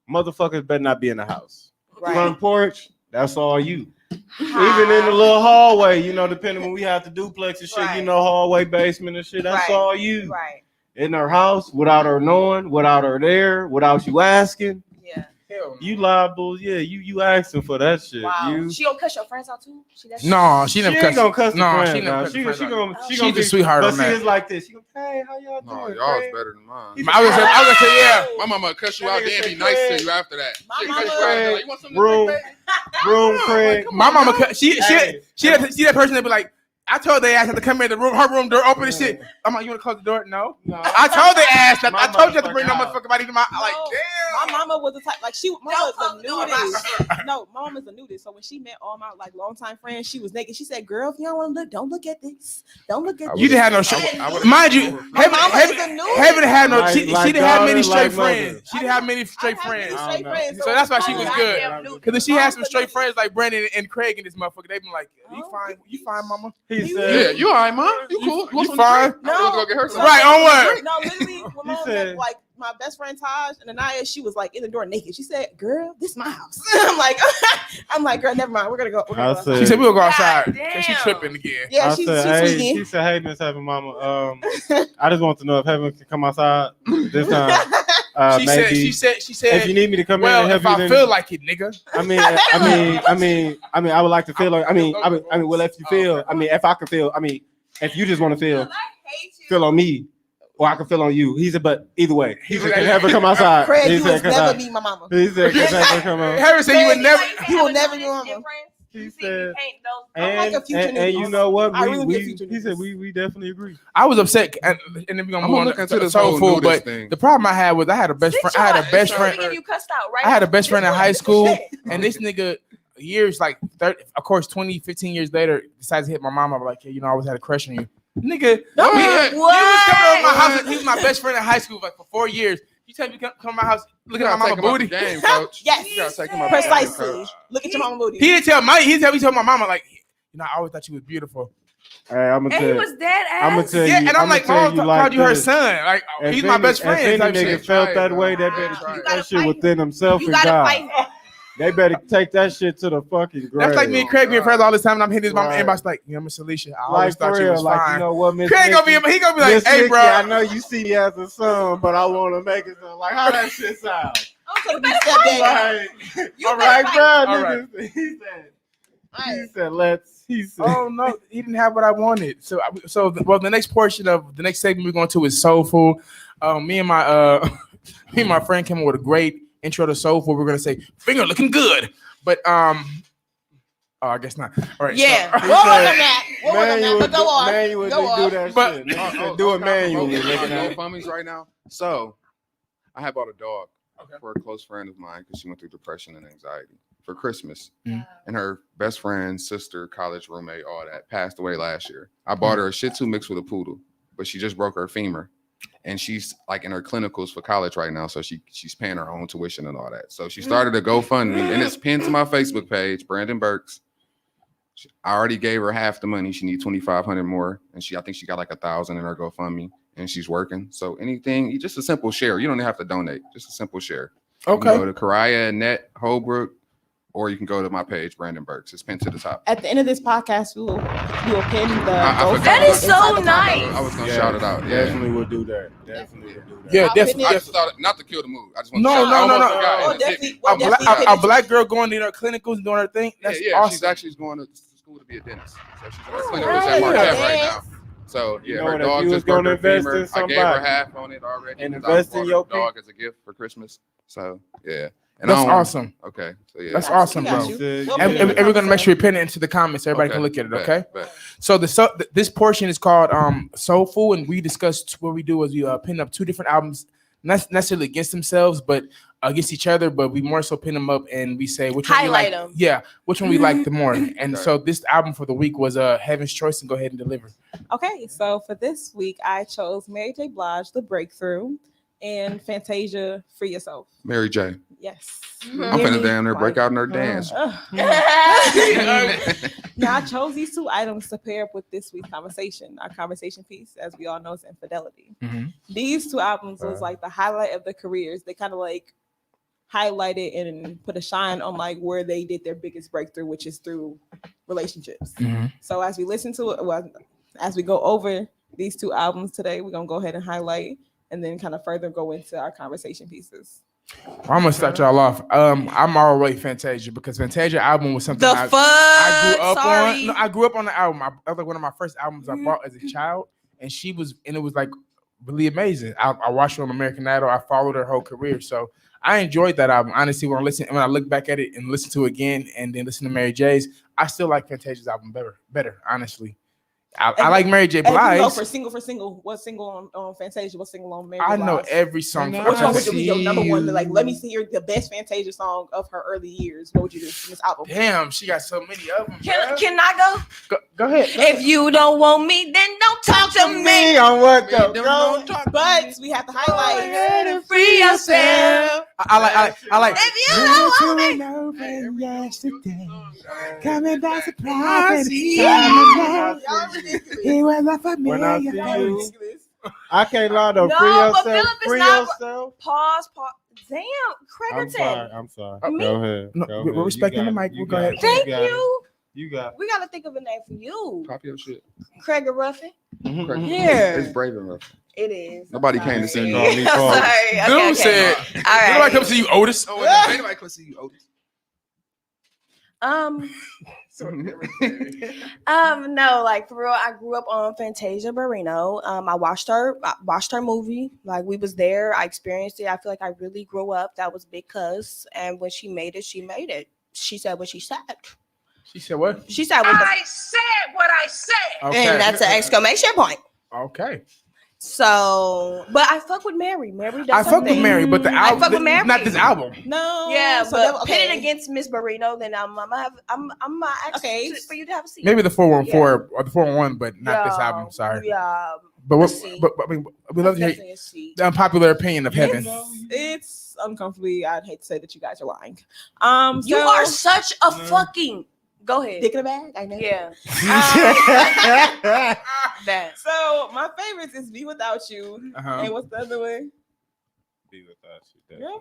Motherfuckers better not be in the house. Right. Front porch, that's all you. Ha. Even in the little hallway, you know, depending when we have to duplex and shit, Right. you know, hallway, basement and shit, that's Right. all you. Right. In her house, without her knowing, without her there, without you asking, Yeah. Hell no. you liable. Yeah, you asking for that shit. Wow. You, She don't cuss your friends out too. No, she she never ain't cussed. gonna cuss the No, friends she never out. cussed She the friends out. gonna She's be a sweetheart But on see, that. it's like this. She gonna, hey, how y'all No, doing? y'all's Craig? better than mine. I was gonna say, yeah. My mama cuss you That out nigga there and said, be nice to Craig, you after that. my She mama- cuss you out there like, you want something to Room, drink, baby? room, Craig. My mama, she Hey. that person that be like, I told their ass not to come in the room, her room door open and shit. I'm like, you wanna close the door? No. No. I told their ass that. My I told you not to bring no motherfucker motherfucking body to my. Like, No, damn. My mama was the type like my Don't mama's close a the door. nudist. No, my mama's a nudist. So when she met all my like longtime friends, she was naked. She said, "Girl, if you don't want to look, don't look at this. Don't look at You this." didn't have no I mind you. My mama is a nudist. Heaven had no. Like- She like didn't have many daughter, straight like mother. friends. She didn't have many straight I have many friends. I straight don't know. friends, So that's why she was good. Goddamn nude. Because if she had some Mom's straight a friends like Brandon and Craig and this motherfucker, they been like, you Oh, fine, mama. He Yeah, said, you all right, mom? You cool? You want some fine? drink? I want to go get her some. Right, on what? No, literally, when my mom said- met, like my best friend Taj and Anaya, she was like in the door naked. She said, "Girl, this is my house." I'm like, girl, never mind. We're gonna go. We're gonna I go said- She said we'll go outside. God And she damn. tripping again. yeah, I she's said, hey, tweaking. she said, hey, Miss Heaven Mama, I just want to know if Heaven can come outside this time. She Maybe. said, If you need me to come in well, and help if I you, feel like it, nigga. I would like to feel. Well, if you feel, if I can feel, if you just want to feel, I hate you. feel on me, or I can feel on you. He said, but either way, he said, can Heaven come outside? Craig, He you said, was can never I- meet my mama. He said, can Heaven come on? Harry said you would Craig, never. He will never be on them. He You see, said, you can't know. I'm like a future and nigga. you know what? I really get We future he said niggas. we definitely agree. I was upset, and then we're gonna I'm move gonna on look into to this soul whole food. nudist But thing. the problem I had was I had a best friend. I had a best friend. You cussed out, right? I had a best friend in high school, Shit. and this nigga, years like 30, of course, 20, 15 years later, decides to hit my mom. I'm like, hey, I always had a crush on you, nigga. What? He was coming over my house. What? He was my best friend in high school, like for 4 years. You tell me to come to my house, You looking at gotta my take mama him out the booty. game, coach. Yes. You gotta take him out the game, Precisely. coach. Look at your mama booty. He didn't tell my. He told my mama like, I always thought you was beautiful. Hey, I'm gonna And tell he you. was dead ass. I'm gonna tell Yeah, you. and I'm like, tell mom called you her this. son. Like, If he's my any- best friend. If type any shit. nigga felt Try it, that bro. way, they Try better it. keep You that gotta shit fight. within themselves You and gotta God. fight. They better take that shit to the fucking grave. That's like me and Craig being friends all this time, and I'm hitting his mama Right. inbox like, Miss Alicia, I Like always for thought you real, was like fine. you know what, Miss Craig Nikki, he gonna be like, Miss hey, Nikki, bro. I know you see me as a son, but I want to make it sound like how that shit sound. I'm gonna be stepdad. Like, You all better right, fight. bro. All right. Niggas, he Right. said, let's. He said, Oh no, he didn't have what I wanted. The next portion of the next segment we're going to is soul food. Me and my friend came up with a great intro to soul food. We're gonna say finger looking good, but I guess not. All right, Yeah. so- We'll work on that. We'll work on that. manually, But go on. manually Go do on. that But- shit. Nigga said, Oh, do it okay, manually. okay, Nigga, now. GoFundMe's right now. So, I had bought a dog Okay. for a close friend of mine because she went through depression and anxiety for Christmas. Mm. And her best friend, sister, college roommate, all that passed away last year. I bought her a Shih Tzu mixed with a poodle, but she just broke her femur. and she's like in her clinicals for college right now. So she's paying her own tuition and all that. So she started a GoFundMe, and it's pinned to my Facebook page, Brandon Burks. I already gave her half the money. She needs 2,500 more, and I think she got like 1,000 in her GoFundMe, and she's working. So anything, just a simple share. You don't have to donate. Just a simple share. Okay. You can go to Karaya Annette Holbrook, or you can go to my page, Brandon Burks. It's pinned to the top. At the end of this podcast, we will pin the. That is so nice. I was gonna shout it out. Yeah. Definitely will do that. Yeah, definitely. I just thought not to kill the mood. I just want a black girl going to her clinicals and doing her thing. That's awesome. She's actually going to school to be a dentist. So she's in her clinicals at Marquette right now. So yeah, her dog just broke her femur. I gave her half on it already. And invest in your dog as a gift for Christmas. So yeah. And that's awesome. Okay. So yeah. That's awesome, bro. And we're gonna make sure we pin it into the comments. Everybody can look at it. Okay. So this portion is called Soulful, and we discussed what we do is we pin up 2 different albums, not necessarily against themselves, but against each other. But we more so pin them up and we say which one highlight we like. them. Yeah, which one we like the more. And so this album for the week was Heaven's Choice, and go ahead and deliver. Okay, so for this week I chose Mary J. Blige, The Breakthrough, and Fantasia, Free Yourself. Mary J. Yes. I'm finna damn near break out in her dance. Now I chose these 2 items to pair up with this week's conversation. Our conversation piece, as we all know, is infidelity. These 2 albums was like the highlight of their careers. They kind of like highlighted and put a shine on like where they did their biggest breakthrough, which is through relationships. So as we listen to it, as we go over these 2 albums today, we're gonna go ahead and highlight and then kind of further go into our conversation pieces. I'm gonna start y'all off. I'm already Fantasia because Fantasia album was something I grew up on. No, I grew up on the album. That was like one of my first albums I bought as a child, and it was like really amazing. I watched her on American Idol. I followed her whole career, so I enjoyed that album. Honestly, when I look back at it and listen to it again, and then listen to Mary J's, I still like Fantasia's album better. Honestly. I like Mary J. Blige. You know, for single, what single on Fantasia, what single on Mary J. I Blige? know every song. Which one would be your number one? Like, let me hear the best Fantasia song of her early years. What would you do in this album? Damn, she got so many of them. Can I go ahead? If you don't want me, then don't talk to me. On what though? But we have to highlight. Free yourself. I like. If you don't want me, yesterday, coming back surprise. He was a familiar. I can't lie though. No, Free but yourself. Philip is Free not. yourself. Pause. Damn, Craigerton. I'm sorry. Me? Go ahead. No, Go we're ahead. respecting the mic. Go ahead. Thank you. You got. We gotta think of a name for you. Copy your shit. Craiger Ruffin. Here. It's Brave and Rough. It is. Nobody came to see you. I'm sorry. Dude said, all right. nobody come to see you, Otis. Nobody come to see you, Otis. No, like for real, I grew up on Fantasia Barrino. I watched her movie. Like we was there. I experienced it. I feel like I really grew up. That was big cuz. And when she made it, she made it. She said what she said. She said what? She said what I said what I said. Okay. And that's an exclamation point. Okay. So, but I fuck with Mary. Mary does I fuck with Mary, but the album, I fuck with Mary. not this album. No. Yeah, so but that, pit it against Miss Barrino, then I'm ask for you to have a seat. Maybe the 414 or the 411, but not this album. Sorry. Yeah. But I mean, we love to hear the unpopular opinion of Heaven. It's uncomfortably. I'd hate to say that you guys are lying. You are such a fucking. Go ahead. Dick in the bag. I know. Yeah. That. So my favorites is Be Without You. And what's the other one? Be Without You. Yeah,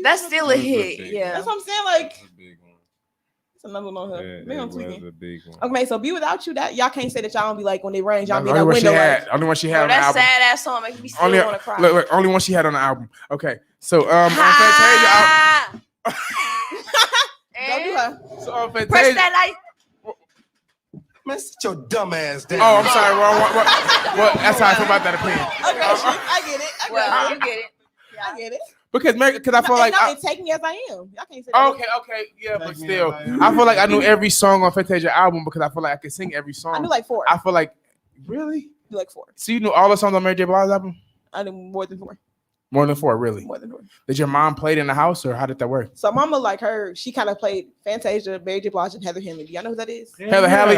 that's still a hit. Yeah. That's what I'm saying. Like, it's another one on her. Maybe I'm tweaking. Okay, so Be Without You. That y'all can't say that y'all don't be like when they rain. Y'all be in that window. Only one she had on the that album. sad ass song makes me still want to cry. Look, only one she had on the album. Okay, so Don't do her. So on Fantasia. Press that light. Man, sit your dumb ass down. Oh, I'm sorry. Well, that's how I feel about that opinion. Okay, I get it. You get it. Yeah. I get it. Because I feel like take me as I am. Y'all can't say that. Okay, yeah, but still, I feel like I knew every song on Fantasia album because I feel like I could sing every song. I knew like 4. I feel like really, you like 4. So you knew all the songs on Mary J. Blige's album? I knew more than 4. More than 4, really? More than 4. Did your mom play it in the house, or how did that work? So mama, like her, she kind of played Fantasia, Mary J. Blige, and Heather Henley. Do y'all know who that is? Heather Henley,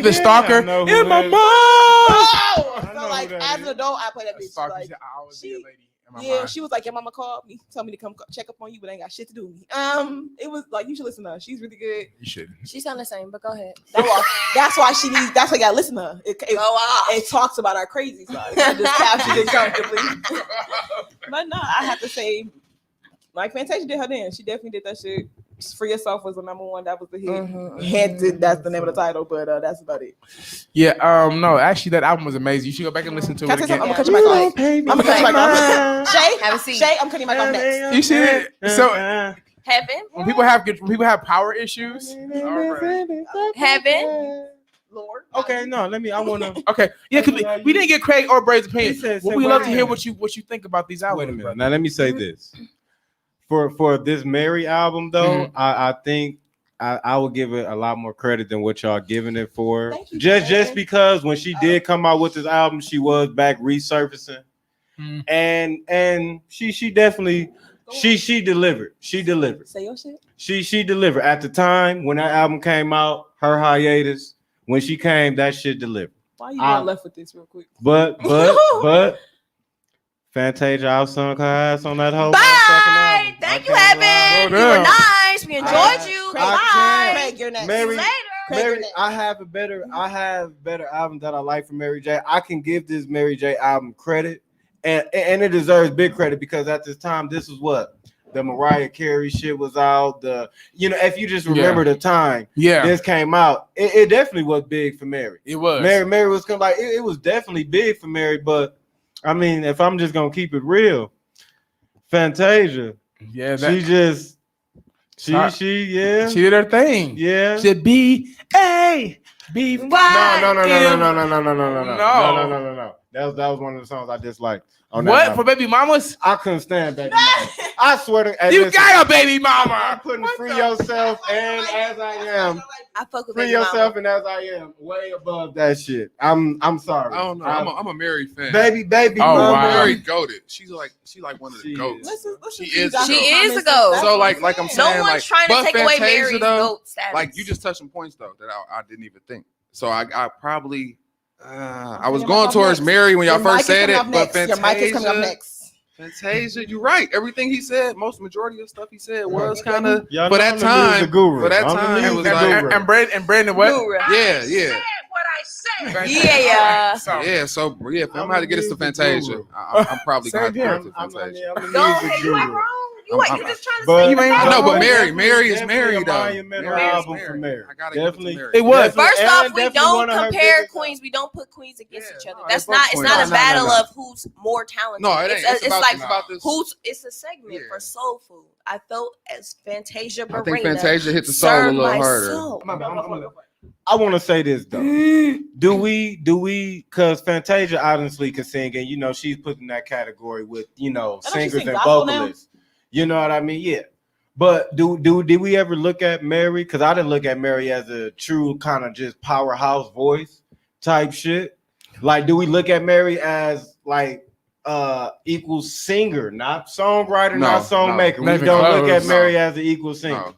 the stalker. In my mom. Oh! So like as an adult, I play that bitch. Stalker, Like, I always be a lady. she was like, your mama called me, told me to come check up on you, but ain't got shit to do with me. It was like, you should listen to her. She's really good. You should. She sound the same, but go ahead. That's why you gotta listen to her. It talks about our crazy side. Just captured it comfortably. But no, I have to say, like Fantasia did her dance. She definitely did that shit. Free Yourself was the number one. That was the hit. That's the name of the title, but that's about it. Yeah. No, actually, that album was amazing. You should go back and listen to it again. I'm gonna cut your mic off. I'm gonna cut your mic off. Shay, have a seat. Shay, I'm cutting your mic off next. You should. So Heaven. when people have power issues. Heaven. Lord. Okay, no, I wanna. Okay, yeah, because we didn't get Craig or Bray's opinion. We love to hear what you think about these albums. Wait a minute. Now let me say this. For this Mary album though, I think I would give it a lot more credit than what y'all giving it for. Just because when she did come out with this album, she was back resurfacing, and she definitely she delivered. She delivered. Say your shit. She delivered at the time when that album came out. Her hiatus when she came, that shit delivered. Why you got left with this real quick? But Fantasia outsung her ass on that whole. Bye. Thank you, Heaven. You were nice. We enjoyed you. Bye. Craig, you're next. Mary, Later. I have better albums that I like from Mary J. I can give this Mary J album credit, and it deserves big credit because at this time, this is what the Mariah Carey shit was out. If you just remember the time, this came out. It definitely was big for Mary. It was. Mary was kind of like it was definitely big for Mary, but. I mean, if I'm just gonna keep it real, Fantasia, she did her thing. Yeah, she said B-A-B-Y. No. That was one of the songs I disliked. What for Baby Mamas? I couldn't stand Baby Mama. I swear to you got a baby mama. I'm putting Free Yourself and As I Am. I fuck with Free Yourself and As I Am way above that shit. I'm sorry. I don't know. I'm a Mary fan. Baby oh, mama. Wow. Mary goated. She's like one of the goats. She is a goat. So like I'm saying, no one's trying to take away Mary's goat status. Like you just touched some points though that I didn't even think. So I probably I was going towards Mary when y'all first said it, but Your mic is coming up next. Fantasia, you're right. Everything he said, majority of stuff he said was kind of for that time. For that time, it was like and Brandon what? Yeah. What I said. Yeah. So I'm gonna have to get us to Fantasia. I'm probably gonna have to get us to Fantasia. You ain't wrong. You just trying to But say I know, but Mary is Mary though. Monumental album for Mary. I gotta Definitely. Mary. It was. First off, we definitely don't one of her compare biggest queens. We don't put queens against each other. no, That's they're not. both It's queens. not a battle of who's more talented. No, it ain't. It's like about this. It's a segment for soul food. I felt as Fantasia Barrina. I think Fantasia hit the soul a little harder. I want to say this though. Do we? Because Fantasia honestly can sing, and she's put in that category with singers and vocalists. You know what I mean? Yeah. But did we ever look at Mary? Because I didn't look at Mary as a true kind of just powerhouse voice type shit. Like, do we look at Mary as like equal singer, not songwriter, not songmaker? We don't look at Mary as an equal singer.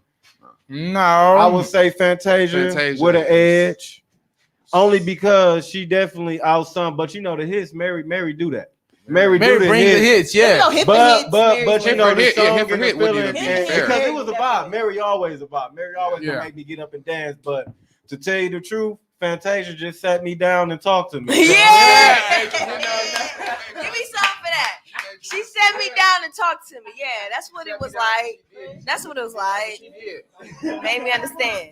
No. I would say Fantasia with an edge. Only because she definitely outsung. But the hits, Mary do that. Mary do the brings the hits, yeah. But the song hit and for the hit feeling, would be because fair. it was a vibe. Mary always gonna make me get up and dance. But to tell you the truth, Fantasia just sat me down and talked to me. Yeah. Give me something for that. She sat me down and talked to me. Yeah, that's what it was like. Made me understand.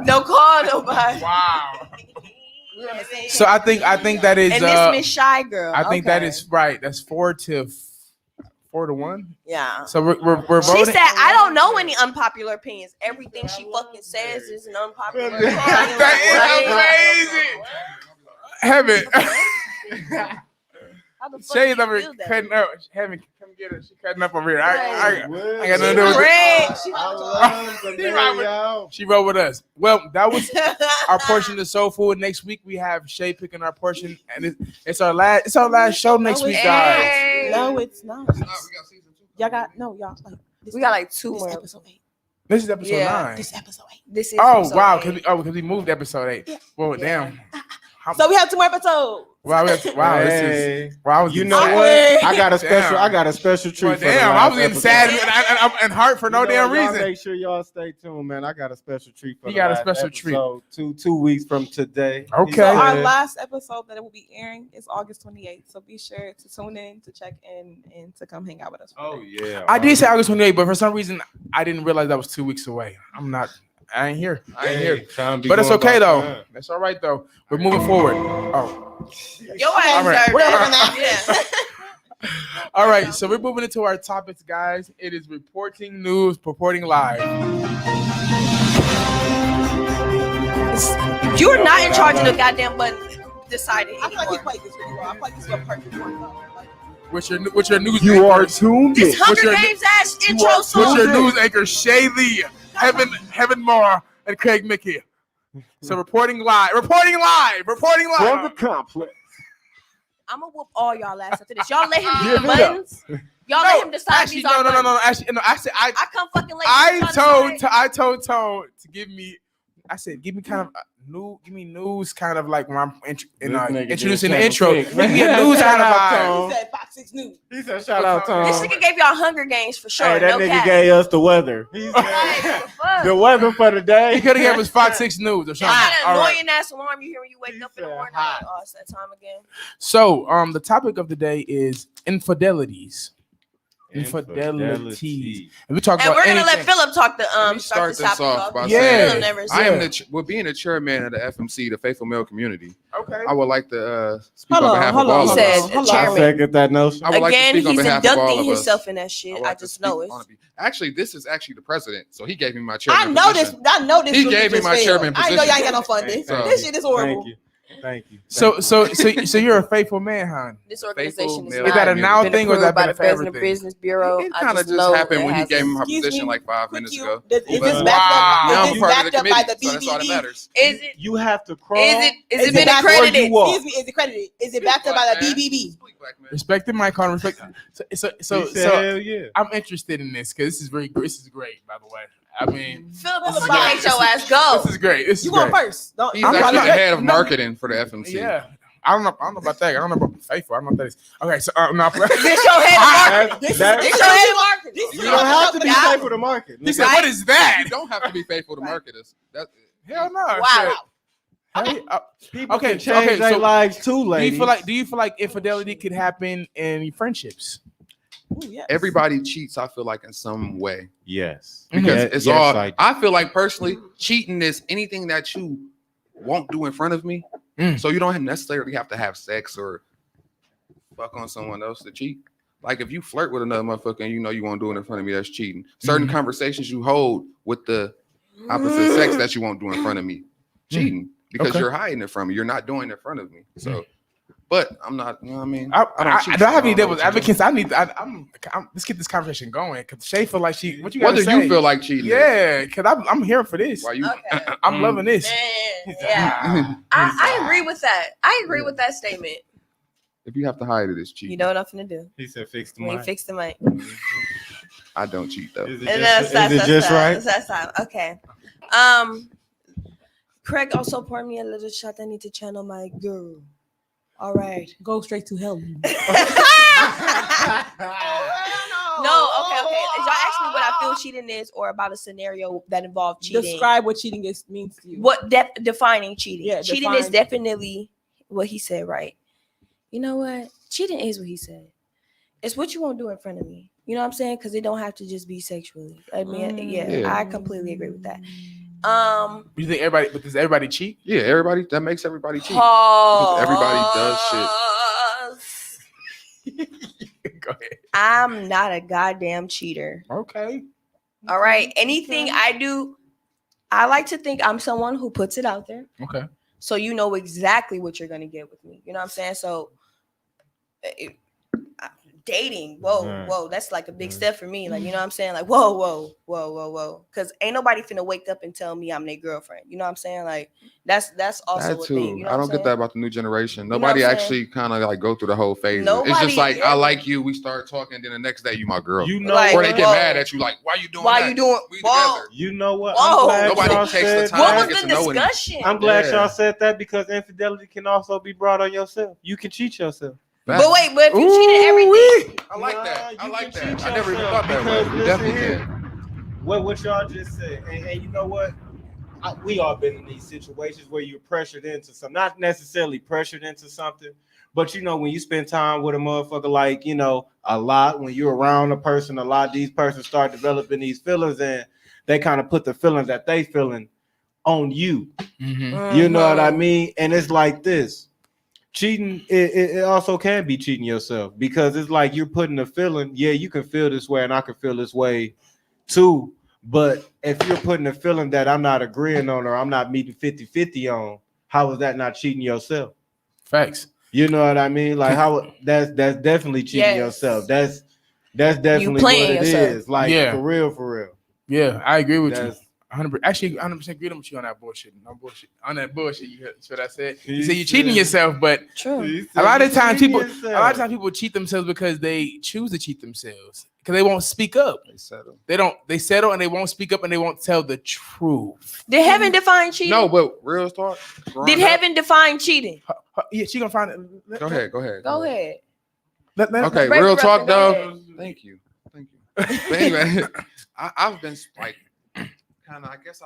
Don't call nobody. Wow. So I think that is and this Miss Shy Girl. I think that is right. That's 4-1. Yeah. So we're voting. She said, "I don't know any unpopular opinions. Everything she fucking says is an unpopular opinion." That is amazing. Heaven. Shay's over here cutting up. Heaven, come get her. She cutting up over here. I got nothing to do with it. She rode with us. Well, that was our portion of Soul Food. Next week we have Shay picking our portion, and it's our last show next week, guys. No, it's not. Y'all we got like 2 more. Episode 8. This is episode 9. This episode 8. This is wow, because we moved episode 8. Yeah. Well, damn. So we have 2 more episodes. Wow, wow, Hey. this is wow. You know sad. what? I got a special. Damn. I got a special treat. Well, for the damn, I last was getting episode. sad and hurt for no You know, damn y'all reason. Make sure y'all stay tuned, man. I got a special treat for You the got a last special treat. episode. 2 weeks from today. Okay. So our Yeah. last episode that it will be airing is August 28th. So be sure to tune in, to check in, and to come hang out with us. Oh yeah. I did say August 28th, but for some reason I didn't realize that was 2 weeks away. I ain't here. But it's okay though. That's all right though. We're moving forward. Oh. Your ass All right. deserved We're that. Yeah. All right, so we're moving into our topics, guys. It is reporting news, reporting live. You're not in charge of the goddamn button deciding I feel like he anymore. played this really well. I feel like this is a perfect one though. Like, What's your news? You are anchors? tuned in. It's Hunger your- Games ass intro What's song. your news anchor? Shay Lee, Heaven Moore, and Craig Mickey. So reporting live. From the complex. I'm gonna whoop all y'all ass after this. Y'all let him Give hit the it up. buttons. Y'all let him decide Actually, these are no. buttons. Actually, no. I said I come fucking late. I told Tone to give me. I said, give me kind of give me news, kind of like when I'm introducing the intro. Give me a news kind of vibe. he said Fox 6 News. He said, "Shout out, Tom." This nigga gave y'all Hunger Games for sure. Hey, that no nigga cap. gave us the weather. He Like, said, the fuck? the weather for the day. He could have gave us Fox 6 News or Y'all something. got an All right. annoying ass alarm you hear when you wake He up in the said morning. hot. Oh, it's that time again. So, the topic of the day is infidelities. Infidelity. And we talk And about we're gonna anything. let Philip talk the Let me start start the this topic off off. by Yeah. saying Philip never I am said. being the chairman of the FMC, the Faithful Male Community. Okay. I would like to speak Hold on on, behalf hold of on, all He of said, us. Hold on. I chairman. second that notion. I would like to Again, speak on he's behalf of all inducting of us. himself in that shit. would I like to just speak know it. on it. Actually, this is actually the president, so he gave me my I chairman know this. position. I know this. He group gave me just my failed. chairman I know y'all ain't got no position. funding. So- This shit is horrible. Thank you. So you're a faithful man, hon. This organization is male Is that a not now been thing or is approved that by been the for President everything? Business Bureau. It I kind of just know happened it when he hasn't. gave me my Excuse position me, like 5 Quick minutes you. ago. Is Wow. this backed Now up? I'm Is this part of backed the up by committee, the so that's all that BBB? matters. Is it? You have to crawl. Is it? Is it it been backed up? accredited? you walk. Excuse me, is it credited? Is it backed up by the BBB? Speak, black man. Respect the mic, hon. Respect. So He said, hell yeah. I'm interested in this because this is very. This is great, by the way. I mean, Philip, This this is fucking great. make your ass go. this is great. This is You great. going first? Don't. He's I'm actually not- the head of no. marketing for the FMC. Yeah. I don't know about that. I don't know about faithful. I don't know what that is. Okay, so no. This your head of marketing. This is That- This your head of marketing. This You is don't have to be Yeah. safe for the market. He said, "What is that?" You don't have to be faithful to market us. That, Hell no. Wow. Hey, People Okay, can change okay, their so lives too, do ladies. you feel like infidelity could happen in friendships? Ooh, yes. everybody cheats, I feel like, in some way. Yes. Because Yeah, it's yes, all, I- I feel like personally, cheating is anything that you won't do in front of me. Mm. So you don't necessarily have to have sex or fuck on someone else to cheat. Like if you flirt with another motherfucker and you know you won't do it in front of me, that's cheating. Certain conversations you hold with the opposite sex that you won't do in front of me, cheating. Because Okay. you're hiding it from me. You're not doing it in front of me. So, but I'm not, you know what I mean? I don't cheat. don't have any I don't know devil's what you advocates. I'm let's get this conversation going because Shay feel like she. What you What gotta do say? you feel like cheating? is? Yeah, because I'm here for this. Why you? Okay. I'm loving this. Man, yeah. I agree with that. I agree with that statement. If you have to hide it, it's cheating. You know what I'm finna do? He said fix the When you mic. fix the mic. I don't cheat though. Is it And just, is it just right? That's time. Okay. Craig also poured me a little shot. I need to channel my girl. All right. Go straight to hell. No, okay. Y'all asked me what I feel cheating is, or about a scenario that involved cheating. Describe what cheating means to you. What defining cheating? Yeah, cheating is define. definitely what he said. Right? You know what? Cheating is what he said. It's what you won't do in front of me. You know what I'm saying? Because it don't have to just be sexually. I mean, Yeah. I completely agree with that. You think everybody? But does everybody cheat? Yeah, everybody. That makes everybody cheat. Pause. Everybody does Go ahead. I'm not a goddamn cheater. Okay. All right. Anything I do, I like to think I'm someone who puts it out there. Okay. So you know exactly what you're gonna get with me. You know what I'm saying? So dating. Whoa, that's like a big step for me. Like, you know what I'm saying? Like, whoa. Because ain't nobody finna wake up and tell me I'm their girlfriend. You know what I'm saying? Like, that's also That a too. thing. You know I don't get that about the new generation. Nobody actually kind of like go through the whole phase. It's just like, I like you. We start talking, then the next day you my girl. You know, like, or they get mad at you, like, why you doing why that? you doing? We Whoa. together. You know what? Whoa. I'm glad y'all said that. What was the discussion? I'm glad y'all said that because infidelity can also be brought on yourself. You can cheat yourself. But if you cheated everything, I like that. I like that. I I never even thought that way. You definitely can. What y'all just said, and you know what? We all been in these situations where you're pressured into something, not necessarily pressured into something, but you know, when you spend time with a motherfucker, like, you know, a lot, when you're around a person a lot, these persons start developing these feelings and they kind of put the feelings that they feeling on you. Mm-hmm. You know what I mean? And it's like this. Cheating, it also can be cheating yourself because it's like you're putting a feeling, yeah, you can feel this way and I can feel this way too. But if you're putting a feeling that I'm not agreeing on or I'm not meeting 50-50 on, how is that not cheating yourself? Facts. You know what I mean? Like how that's definitely cheating yourself. That's definitely what it is. Like for real. Yeah, I agree with you. 100%. Actually, 100% agree with you on that bullshit. No bullshit. On that bullshit, you heard what I said. You say you're cheating yourself, but a lot of times people cheat themselves because they choose to cheat themselves because they won't speak up. They settle and they won't speak up and they won't tell the truth. Did heaven define cheating? No, but real talk. Did heaven define cheating? Yeah, she gonna find it. Go ahead. Okay, real talk though. Thank you. But anyway, I've been like kind of, I guess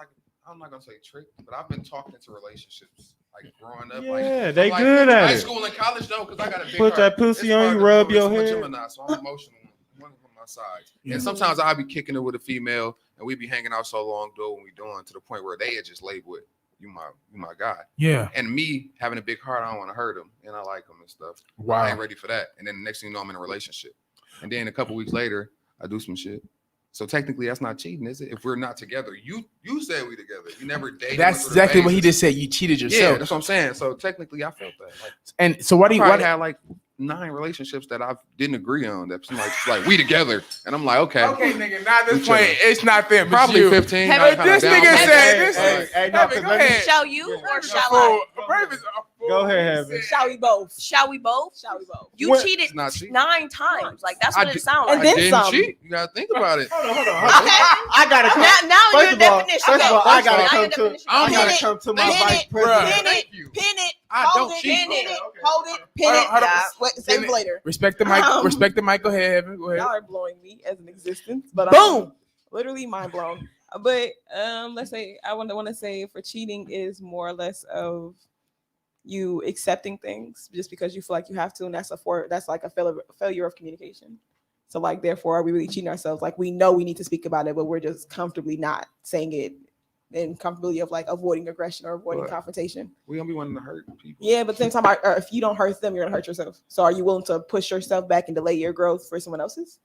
I'm not gonna say tricked, but I've been talking into relationships like growing up. Yeah, they good at high it. school and college though, because I got a big put heart. That pussy on you, rub your head. Gemini, so I'm emotional. One of my sides, and sometimes I'll be kicking it with a female, and we be hanging out so long, doing what we doing to the point where they had just labeled it, you my guy. Yeah. And me having a big heart, I don't want to hurt him, and I like him and stuff. Wow. I ain't ready for that. And then the next thing you know, I'm in a relationship, and then a couple weeks later, I do some shit. So technically, that's not cheating, is it? If we're not together, you said we together. You never dated. That's exactly what he just said. You cheated yourself. Yeah, that's what I'm saying. So technically, I felt that. Like, and so what do you? I had like 9 relationships that I didn't agree on. That's like we together, and I'm like, okay, nigga. Not this point. It's not them. Probably you. 15. This nigga said, "Hey, no, go ahead. Shall you or shall I?" Go ahead, Heaven. Shall we both? You cheated 9 times. Like that's what it sounds like. And then some. Cheat. You gotta think about it. Hold on. I gotta come. Now your definition. First of all, I gotta come to my vice president. Pin it. I don't cheat. Hold it. Pin it. Save it later. Respect the mic. Respect the mic. Go ahead, Heaven. Go ahead. Y'all are blowing me as an existence, but boom, literally mind blown. But let's say I want to say for cheating is more or less of you accepting things just because you feel like you have to, and that's like a failure of communication. So like, therefore, are we really cheating ourselves? Like, we know we need to speak about it, but we're just comfortably not saying it, and comfortability of like avoiding aggression or avoiding confrontation. We don't be wanting to hurt people. Yeah, but then if you don't hurt them, you're gonna hurt yourself. So are you willing to push yourself back and delay your growth for someone else's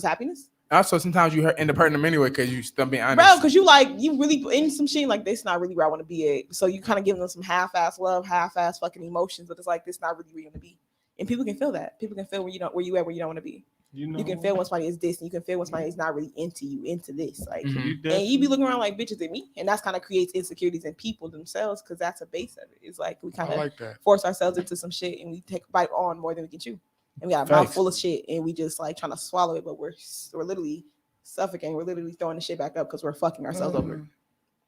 happiness? Also, sometimes you end up hurting them anyway because you still being honest. Bro, because you really in some shit like this, not really where I want to be at. So you kind of giving them some half-ass love, half-ass fucking emotions, but it's like this not really where you want to be. And people can feel that. People can feel where you don't want to be. You can feel when somebody is this, and you can feel when somebody is not really into this. Like, and you be looking around like bitches at me, and that's kind of creates insecurities in people themselves because that's a base of it. It's like we kind of force ourselves into some shit, and we take a bite on more than we can chew, and we got a mouth full of shit, and we just like trying to swallow it, but we're literally suffocating. We're literally throwing the shit back up because we're fucking ourselves over.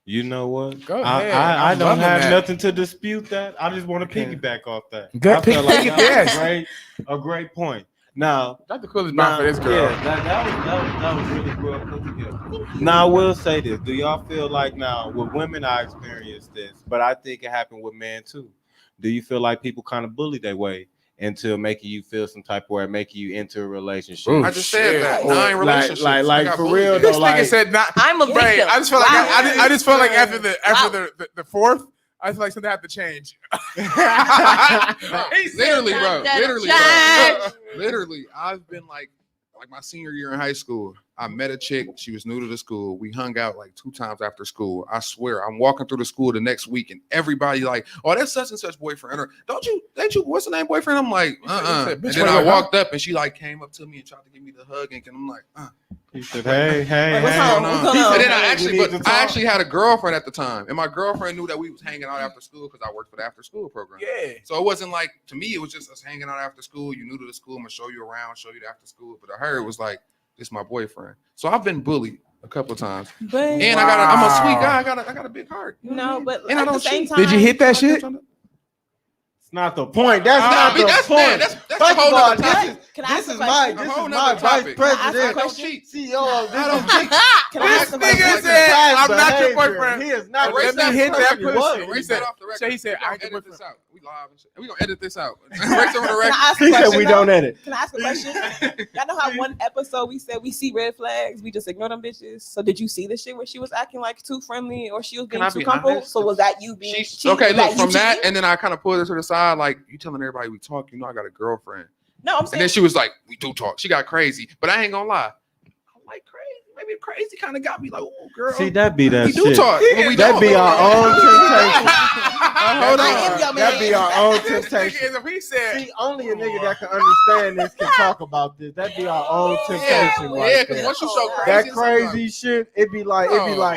You know what? Go ahead. I don't have nothing to dispute that. I just want to piggyback off that. Good. I feel like that was a great point. Now, Dr. Cool is bound for this girl. Yeah, that was really well put together. Now, I will say this. Do y'all feel like now, with women, I experienced this, but I think it happened with men too. Do you feel like people kind of bully their way into making you feel some type of way, making you into a relationship? I just said that. 9 relationships. Like for real This though. nigga said not. I'm a victim. I just felt like I just felt like after the fourth, I feel like something had to change. Literally, bro. Literally, I've been like my senior year in high school. I met a chick. She was new to the school. We hung out like 2 times after school. I swear, I'm walking through the school the next week, and everybody like, "Oh, that's such and such boyfriend." Or, "Don't you? What's the name, boyfriend?" I'm like, And then I walked up, and she like came up to me and tried to give me the hug, and I'm like, He said, "Hey, What's hey." on? And then I actually had a girlfriend at the time, and my girlfriend knew that we was hanging out after school because I worked for the after school program. Yeah. So it wasn't like, to me, it was just us hanging out after school. You new to the school, I'm gonna show you around, show you the after school. But to her, it was like, this my boyfriend. So I've been bullied a couple of times. But And I'm a sweet guy. I got a big heart. no, but and at I the don't same cheat. time, Did you hit that shit? It's not the point. That's not the point. Man, that's First a of whole all, nother topic. Can I this ask is a my question? A this whole is nother my vice topic. president, I don't cheat. CEO of I don't this. cheat. Can I ask a Nigga question? said, "I'm not your Behavior. boyfriend." He is not. Erase Let me hit that He was. pussy. Erase that off the record. So he said, We gonna "I can edit put this out. We live and shit. We gonna edit this out. Erase it on the Can I record. ask a He question? said we though? don't edit. Can I ask a question? Y'all know how one episode we said we see red flags, we just ignore them bitches. So did you see the shit where she was acting like too friendly or she was being Can I too be comfortable? honest? So was that you being She's cheating? okay. Was that Look, you from that, cheating? and then I kind of pulled her to the side, like, you telling everybody we talk. You know, I got a girlfriend. No, I'm And saying then she was like, "We do talk." She got crazy, but I ain't gonna lie. I'm like crazy. Maybe crazy kind of got me like, "Oh, girl." See, that be that we shit. do talk. But we That don't. be our own temptation. Hold I am on. your That be our own This temptation. nigga, if he said, See, only a nigga that can understand this can talk about this. That be our own temptation, Yeah, right because there. once you show crazy, That it's like, crazy shit, it be like, No. bitch, I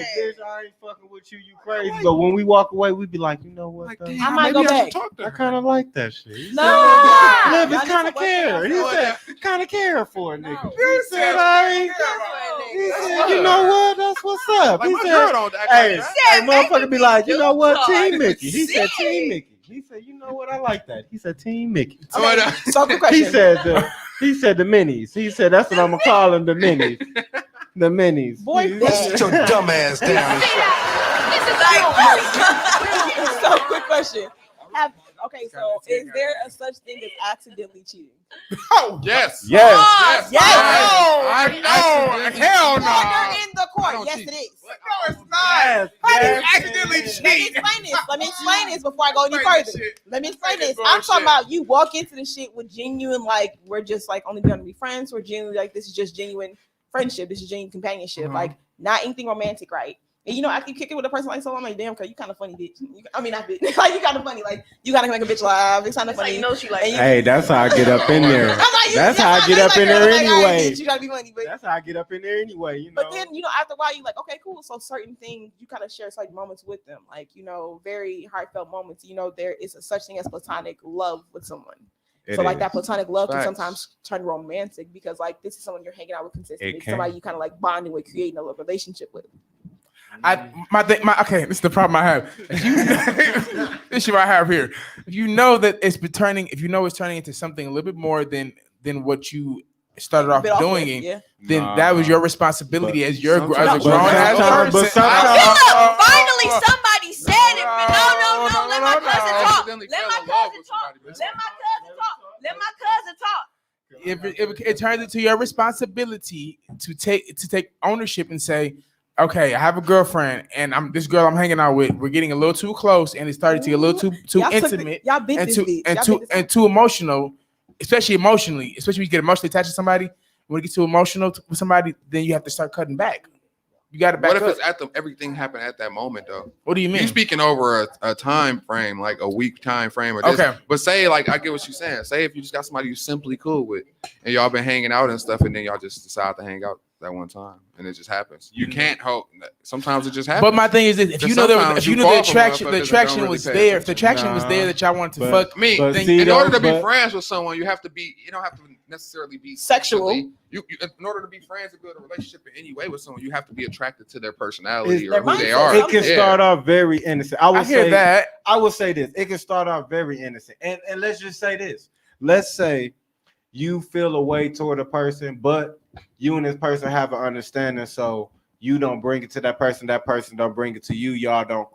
ain't fucking with you, you crazy. But when we walk away, we be like, you know what? like, though? damn, I might maybe go I should back. talk to I her. kind of like that shit. He No. said, Liv Y'all is need kind to of work care. it He out. said, kind of care for a nigga. No. He said, I ain't. He said, you know what? That's what's up. Like, He my said, girl don't act hey, like that. hey, motherfucker be like, you know what? Team talk. Mickey. He said, Team Mickey. He said, you know what? I like that. He said, Team Mickey. Okay, so good He question. said the minis. He said that's what I'm gonna call them, the minis. The minis. Boy, Sit your dumb ass down. So quick question. So is there a such thing as accidentally cheating? Yes. Yes. Yes. I no, hell Order no. in the I court. don't Yes, cheat. it is. No, it's not. Yes. How do you Yes. accidentally Let me cheat? explain this. Let me explain this before I go any Explain further. this shit. Let me explain Explain this. this I'm talking bullshit. about you walk into the shit with genuine, like, we're just like only gonna be friends. We're genuinely like, this is just genuine friendship. This is genuine companionship. Mhm. Like, not anything romantic, right? And you know, I can kick it with a person like, so I'm like, damn, cuz you kind of funny, bitch. I mean, not bitch. Like, you kind of funny. Like, you gotta make a bitch laugh. It's kind of It's like, funny. you know she like And you- Hey, that's how I get up in there. I'm like, That's how I get up in there Like, all right, anyway. bitch, you gotta be funny, but That's how I get up in there anyway. You know. But then, you know, after a while, you're like, okay, cool. So certain things you kind of share like moments with them, like, you know, very heartfelt moments. You know, there is a such thing as platonic love with someone. So like that platonic love can Facts. sometimes turn romantic because like this is someone you're hanging out with consistently, It can. somebody you kind of like bonding with, creating a relationship with. Okay, this is the problem I have. This is what I have here. If you know that it's turning into something a little bit more than what you started off Bit off doing, with, yeah. then that was your responsibility as your sometimes- as a grown ass sometimes- person. but sometimes- Look, finally somebody said it. No, let my cousin talk. accidentally Let fell my in love cousin with talk. somebody, but Let my cousin talk. Let my cousin talk. If it turns into your responsibility to take ownership and say, okay, I have a girlfriend and this girl I'm hanging out with, we're getting a little too close and it's starting to get a little too Y'all took intimate y'all bit and this too bitch. and Y'all too bit this and too emotional, especially when you get emotionally attached to somebody. When you get too emotional with somebody, then you have to start cutting back. You got to back What if up. it's at everything happened at that moment though? What do you mean? You speaking over a time frame, like a week time frame or this. Okay. But say, like, I get what you're saying. Say if you just got somebody you're simply cool with and y'all been hanging out and stuff, and then y'all just decide to hang out that one time and it just happens. You can't hope. Sometimes it just happens. But my thing is this: if you know Sometimes if you you knew fall the for attraction motherfuckers that don't really was pay there, if the attention. attraction was there that y'all wanted to But- fuck, me, but then see, in order to be but- friends with someone, you have to be. You don't have to necessarily be Sexual. sexually- You in order to be friends and build a relationship in any way with someone, you have to be attracted to their personality It's or who they their are. mindset. It can Yeah. start off very innocent. I hear that. I would say this. It can start off very innocent. And let's just say this. Let's say you feel a way toward a person, but you and this person have an understanding. So you don't bring it to that person don't bring it to you. Y'all don't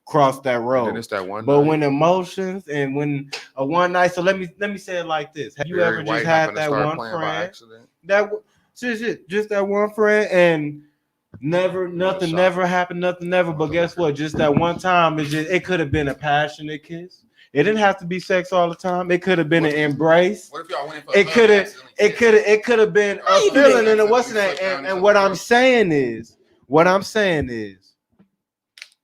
cross that And road. then it's that one. But night. when emotions and when a one night, so let me say it like this. Have you Barry ever White just had happened to that start one playing by friend? accident. Just that one friend and nothing shot. never happened, nothing never. But guess what? Just that one time, it could have been a passionate kiss. It didn't have to be sex all the time. It could have been an embrace. What if y'all went in for It could have been a feeling and what's that? And what I'm saying is,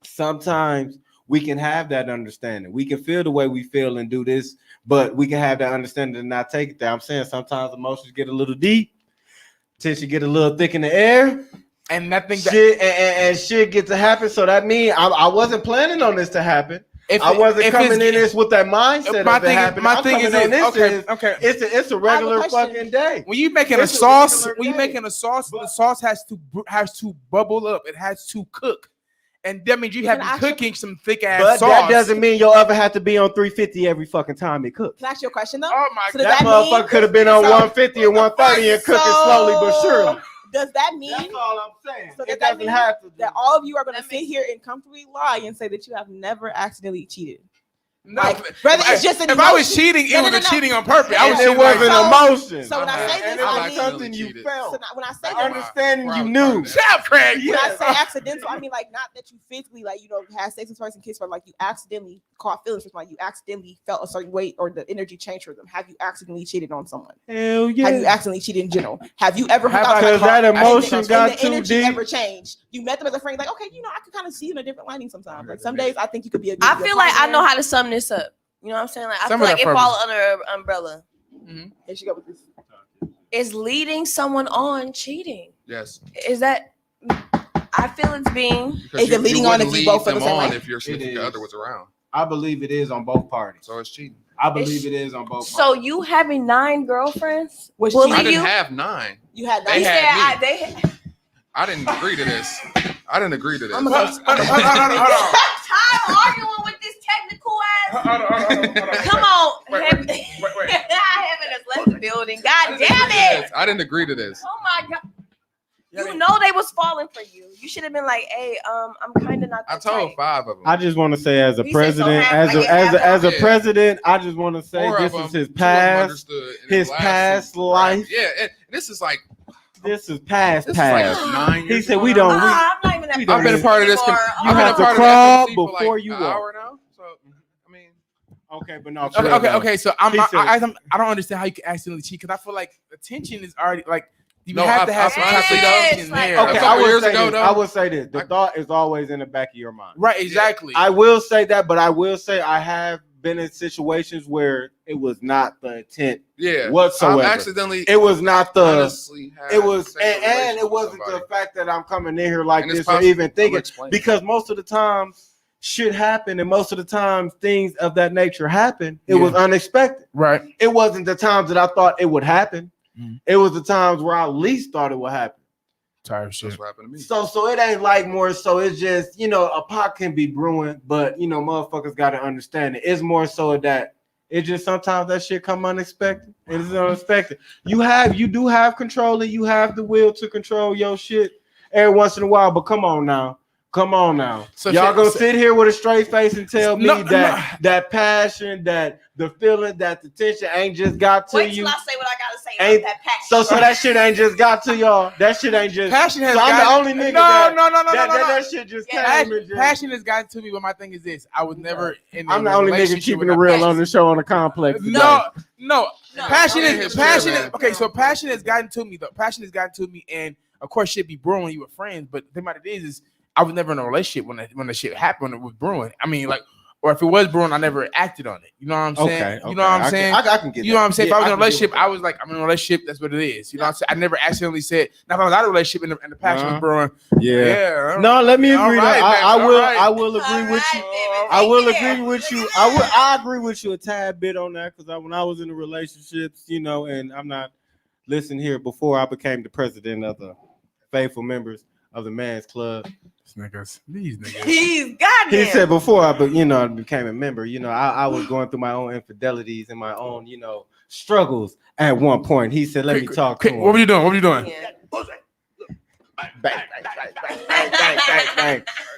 sometimes we can have that understanding. We can feel the way we feel and do this, but we can have that understanding and not take it there. I'm saying sometimes emotions get a little deep, tension get a little thick in the air, and nothing and shit get to happen. So that means I wasn't planning on this to happen. I wasn't coming in this with that mindset. My thing is okay. It's a regular fucking day. When you making a sauce, the sauce has to bubble up. It has to cook. And that means you have to be cooking some thick ass sauce. But that doesn't mean your oven have to be on 350 every fucking time it cooks. Can I ask you a question though? Oh my so God. That motherfucker could have been on 150 and 130 and cooking slowly but surely. Does that mean? That's all I'm saying. So it doesn't have to. That all of you are going to sit here and comfortably lie and say that you have never accidentally cheated. No, like, whether it's just an if emotion, I was cheating, it was cheating on purpose. It wasn't emotion. So when I say this, I mean something you felt. So when I say understanding you knew. Shut up, Craig. When I say accidental, I mean like not that you physically had sex with this person, kiss, but like you accidentally caught feelings for someone, you accidentally felt a certain way or the energy changed for them. Have you accidentally cheated on someone? Hell yeah. Have you accidentally cheated in general? Have you ever because that emotion got too energy deep? Ever changed? You met them as a friend, like okay, I can kind of see you in a different lighting sometimes. Like some days I think you could be a good. I feel like I know how to sum this up. You know what I'm saying? Like I feel like it falls under an umbrella. Here she go with this. Is leading someone on cheating? Yes. Is that? I feel it's being. Is it leading on if you both feel the same way? If your significant other was around? I believe it is on both parties. So it's cheating. I believe it is on both parties. So you having 9 girlfriends? I didn't have 9. You had 9. They had me. They. I didn't agree to this. I'm tired of arguing with this technical ass. Come on. Heaven has left the building. God damn it. I didn't agree to this. Oh my God. You know they was falling for you. You should have been like, "Hey, I'm kind of not." I told 5 of them. I just want to say, as a president, as a president, I just want to say this is his past life. Yeah, and this is like. This is past. Like 9 years. He said we don't. I'm not even I've been a part of this. You have to crawl before you walk. Hour now. So I mean, okay, but no. Okay. So I don't understand how you can accidentally cheat because I feel like the tension is already like you have to have some type of tension there. Okay, I will say this. The thought is always in the back of your mind. Right. Exactly. I will say that, but I will say I have been in situations where it was not the intent whatsoever. It was not it wasn't the fact that I'm coming in here like this or even thinking, because most of the time shit happened and most of the time things of that nature happen. It was unexpected. Right. It wasn't the times that I thought it would happen. It was the times where I least thought it would happen. Tired shit. That's what happened to me. So it ain't like more so it's just, a pot can be brewing, but motherfuckers gotta understand it. It's more so that it just sometimes that shit come unexpected. It is unexpected. You do have control and you have the will to control your shit every once in a while, but come on now. So y'all gonna sit here with a straight face and tell me that passion, that the feeling, that the tension ain't just got to Wait you. Till I say what I gotta say about that passion. So that shit ain't just got to y'all. That shit ain't just passion has. So I'm the only nigga. That shit just came. Passion has gotten to me, but my thing is this: I was never in. I'm the only nigga keeping it real on the show on the complex. No. Passion is. Okay, so passion has gotten to me. The passion has gotten to me, and of course, shit be brewing when you were friends. But the thing about it is I was never in a relationship when the shit happened. When it was brewing. I mean, like, or if it was brewing, I never acted on it. You know what I'm saying? Okay. You know what I'm saying? I can get. You know what I'm saying? If I was in a relationship, I was like, I'm in a relationship. That's what it is. You know what I'm saying? I never accidentally said. Now, if I was out of a relationship and the passion was brewing. Yeah. No, let me agree. Right, I will agree with you. I will agree with you. I agree with you a tad bit on that because when I was in the relationships, and I'm not. Listen here. Before I became the president of the faithful members of the Man's Club. These niggas. He's goddamn. He said before I became a member, I was going through my own infidelities and my own, struggles at one point. He said, let me talk to him. What were you doing? Yeah. Bang.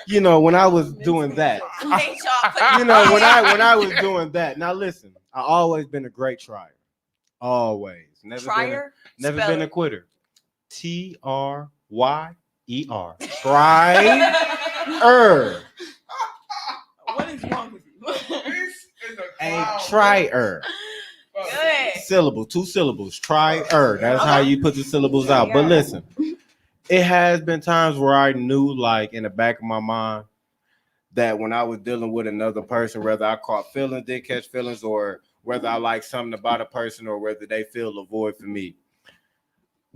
When I was doing that. When I was doing that. Now listen, I always been a great trier. Always. Never been a quitter. TRYER. Trier. What is wrong with you? This is a Try-er. Good. Syllable, 2 syllables. Try-er. That's how you put the syllables out. But listen, it has been times where I knew, like, in the back of my mind, that when I was dealing with another person, whether I caught feelings, did catch feelings, or whether I like something about a person, or whether they feel a void for me,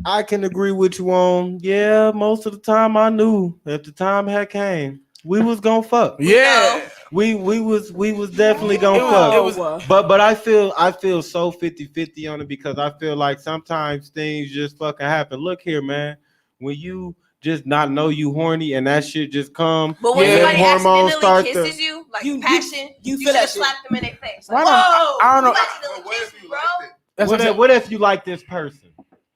I can agree with you on, yeah, most of the time I knew if the time had came, we was gonna fuck. Yeah. We was definitely gonna fuck. But I feel so 50-50 on it, because I feel like sometimes things just fucking happen. Look here, man. When you just not know you horny and that shit just come, but when somebody hormones accidentally kisses you, like passion, you feel that slap them in their face. Like, whoa, I don't know. What if you like this person?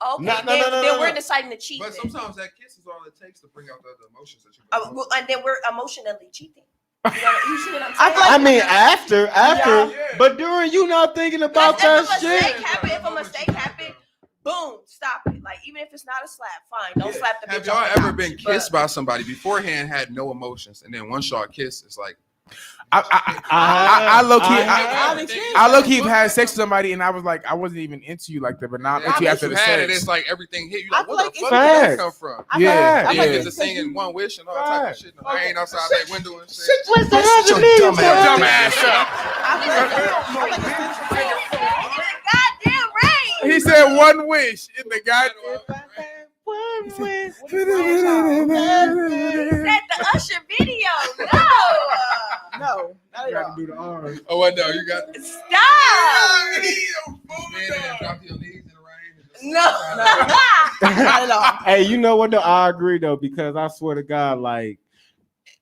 Okay, then we're deciding to cheat. But sometimes that kiss is all it takes to bring out the emotions that you. And then we're emotionally cheating. You see what I'm saying? I mean, after, but during, you not thinking about that shit. If a mistake happened, boom, stop it. Like, even if it's not a slap, fine, don't slap the bitch. Have y'all ever been kissed by somebody beforehand, had no emotions, and then once y'all kiss, it's like, I low key had sex with somebody and I was like, I wasn't even into you like that, but now I'm into you after the sex. It's like everything hit you. Like, where the fuck did that come from? Yeah, yeah. It's a singing One Wish and all type of shit. I ain't outside that window and shit. What's the dumbass Goddamn right. He said one wish in the goddamn. Said the Usher video. No, You got to do the arms. Oh, I know. You got. Stop. Drop your knees in the rain. No. not at all. Hey, you know what though? I agree though, because I swear to God, like,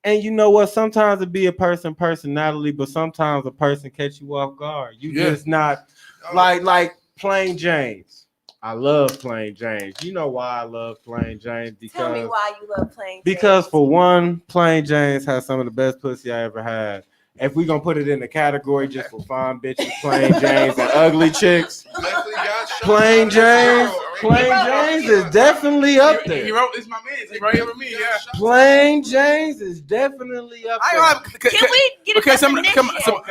and you know what? Sometimes it be a personality, but sometimes a person catch you off guard. You just not like Plain James. I love Plain James. You know why I love Plain James? Because, tell me why you love Plain James. Because for one, Plain James has some of the best pussy I ever had. If we gonna put it in the category just for fine bitches, Plain James and ugly chicks, Plain James is definitely up there. He wrote, it's my man. He's right over me. Yeah. Plain James is definitely up there. Can we get a definition? Give me some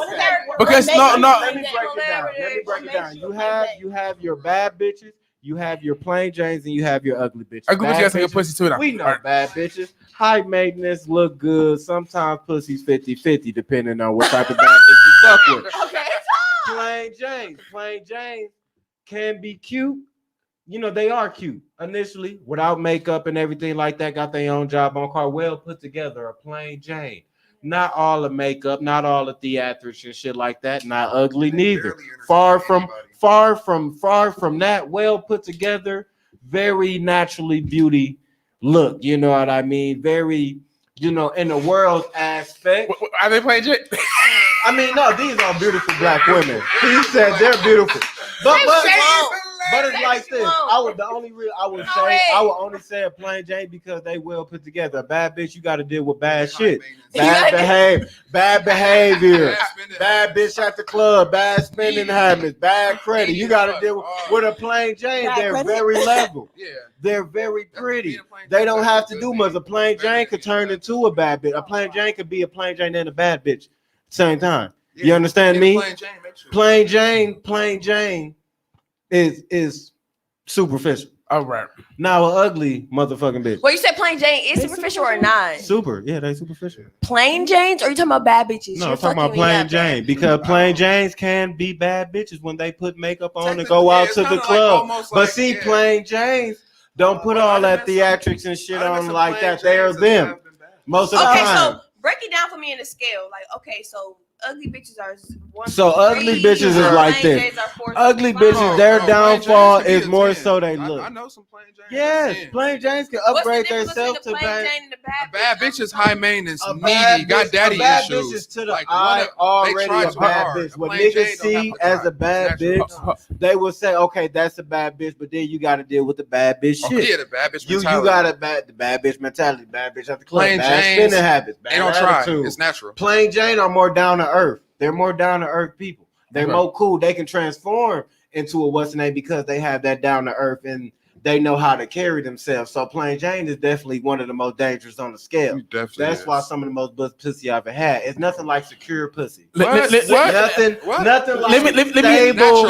character. Because no. Let me break it down. You have your bad bitches, you have your Plain James, and you have your ugly bitches. Ugly bitches got some good pussy too. Now. We know bad bitches. High maintenance, look good. Sometimes pussy's 50-50 depending on what type of bad bitch you fuck with. Okay. Plain James can be cute. You know, they are cute initially without makeup and everything like that. Got their own job on car. Well put together, a Plain Jane. Not all the makeup, not all the theatrics and shit like that. Not ugly neither. Far from that. Well put together, very naturally beauty look. You know what I mean? Very, in the world aspect. Are they Plain Jane? I mean, no, these are beautiful black women. He said they're beautiful. But it's like this. I would only say a Plain Jane because they well put together. A bad bitch, you got to deal with bad shit, bad behavior, bad bitch at the club, bad spending habits, bad credit. You got to deal with a Plain Jane. They're very level. They're very pretty. They don't have to do much. A Plain Jane could turn into a bad bitch. A Plain Jane could be a Plain Jane and a bad bitch at the same time. You understand me? Plain Jane is superficial. All right. Now an ugly motherfucking bitch. Well, you said Plain Jane is superficial or not? Super. Yeah, they superficial. Plain Janes, or are you talking about bad bitches? No, I'm talking about Plain Jane, because Plain Janes can be bad bitches when they put makeup on and go out to the club. But see, Plain Janes don't put all that theatrics and shit on like that. They're them most of the time. Okay, so break it down for me in a scale. Like, okay, so ugly bitches are 1. So ugly bitches is like this. Ugly bitches, their downfall is more so they look. I know some Plain Janes. Yes, Plain Janes can upgrade themselves to bad. A bad bitch is high maintenance, needy, got daddy issues. To the eye already a bad bitch. What niggas see as a bad bitch, they will say, okay, that's a bad bitch, but then you got to deal with the bad bitch shit. Yeah, the bad bitch mentality. You got the bad bitch mentality, bad bitch at the club, bad spending habits, bad they don't attitude. Try. It's natural. Plain Jane are more down to earth. They're more down to earth people. They're more cool. They can transform into a what's the name because they have that down to earth and they know how to carry themselves. So Plain Jane is definitely one of the most dangerous on the scale. That's why some of the most pussy I've ever had. It's nothing like secure pussy. What? Nothing like stable.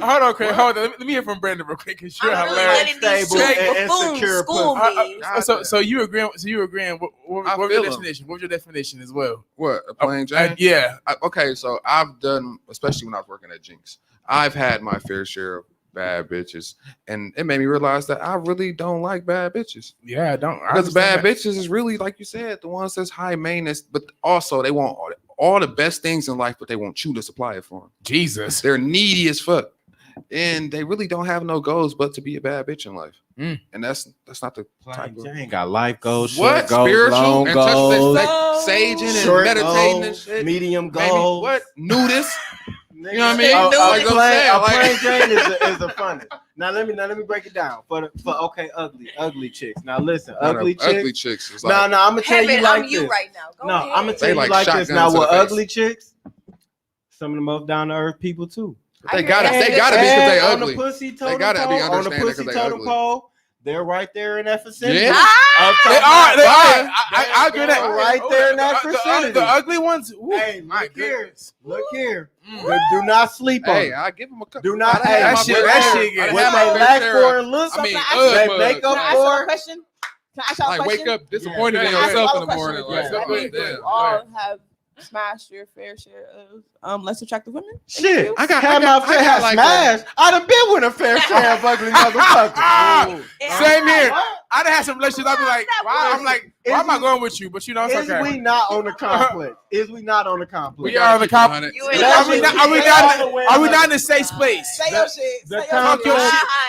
Hold on, Craig. Hold on. Let me hear from Brandon real quick because you're hilarious. Stable and secure pussy. So you agreeing? What was your definition? What was your definition as well? What, a Plain Jane? Yeah. Okay, so I've done, especially when I was working at Jinx, I've had my fair share of bad bitches, and it made me realize that I really don't like bad bitches. Yeah, I don't. Because bad bitches is really, like you said, the ones that's high maintenance, but also they want all the best things in life, but they want you to supply it for them. Jesus, they're needy as fuck, and they really don't have no goals but to be a bad bitch in life. And that's not the type of. Ain't got life goals, what short spiritual goals, long goals, saging short and meditating goals, and shit. Medium goals. Maybe, what nudist? You know what I mean? Plain Jane is a funny. Now let me break it down for ugly chicks. Now listen, ugly chicks. Is like, no, I'm gonna tell you like you this. right now. Go ahead. I'm gonna tell you like this. Now with ugly chicks, some of the most down to earth people too. They gotta be because they ugly. On the pussy they gotta be understanding because they ugly. Pole, they're right there in that vicinity. Yeah. They are. I agree that right there in that vicinity. The ugly ones. Ooh, hey, look here. Do not sleep on. Hey, I give them a couple. Do not. That shit. What they lack for and look. I mean, they make up for. Question. Can I ask y'all a like question? Wake up disappointed in yourself in the morning. You all have smashed your fair share of less attractive women. Shit, I got smashed. I done been with a fair share of ugly motherfuckers. Same here. I done had some relationships. I be like, wow. I'm like, why am I going with you? But you know, it's okay. Is we not on the complex? We are on the complex. Are we not in the safe place? Say your shit.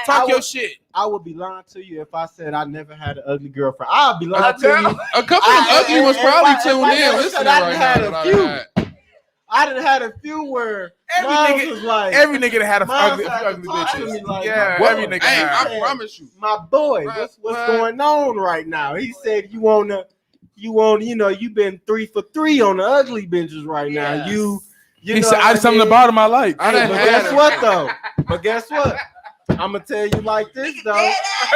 Talk your shit. I would be lying to you if I said I never had an ugly girlfriend. I'd be lying to you. A couple of ugly ones probably tuned in listening right now. I done had a few where every nigga that had a ugly bitches. Like, yeah, every nigga. Hey, I promise you, my boy, what's going on right now? He said you you've been 3 for 3 on the ugly bitches right now. He said I something about him I like. But guess what? I'm gonna tell you like this though.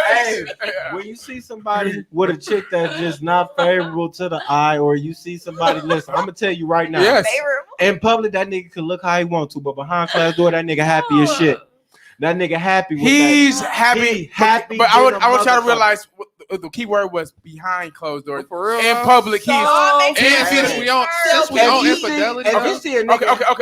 Hey, when you see somebody with a chick that's just not favorable to the eye, or you see somebody, listen, I'm gonna tell you right now. Yes. In public, that nigga can look how he wants to, but behind closed door, that nigga happy as shit. That nigga happy with He's that. happy. But I want y'all to realize the key word was behind closed doors. For real, in public, since we on infidelity.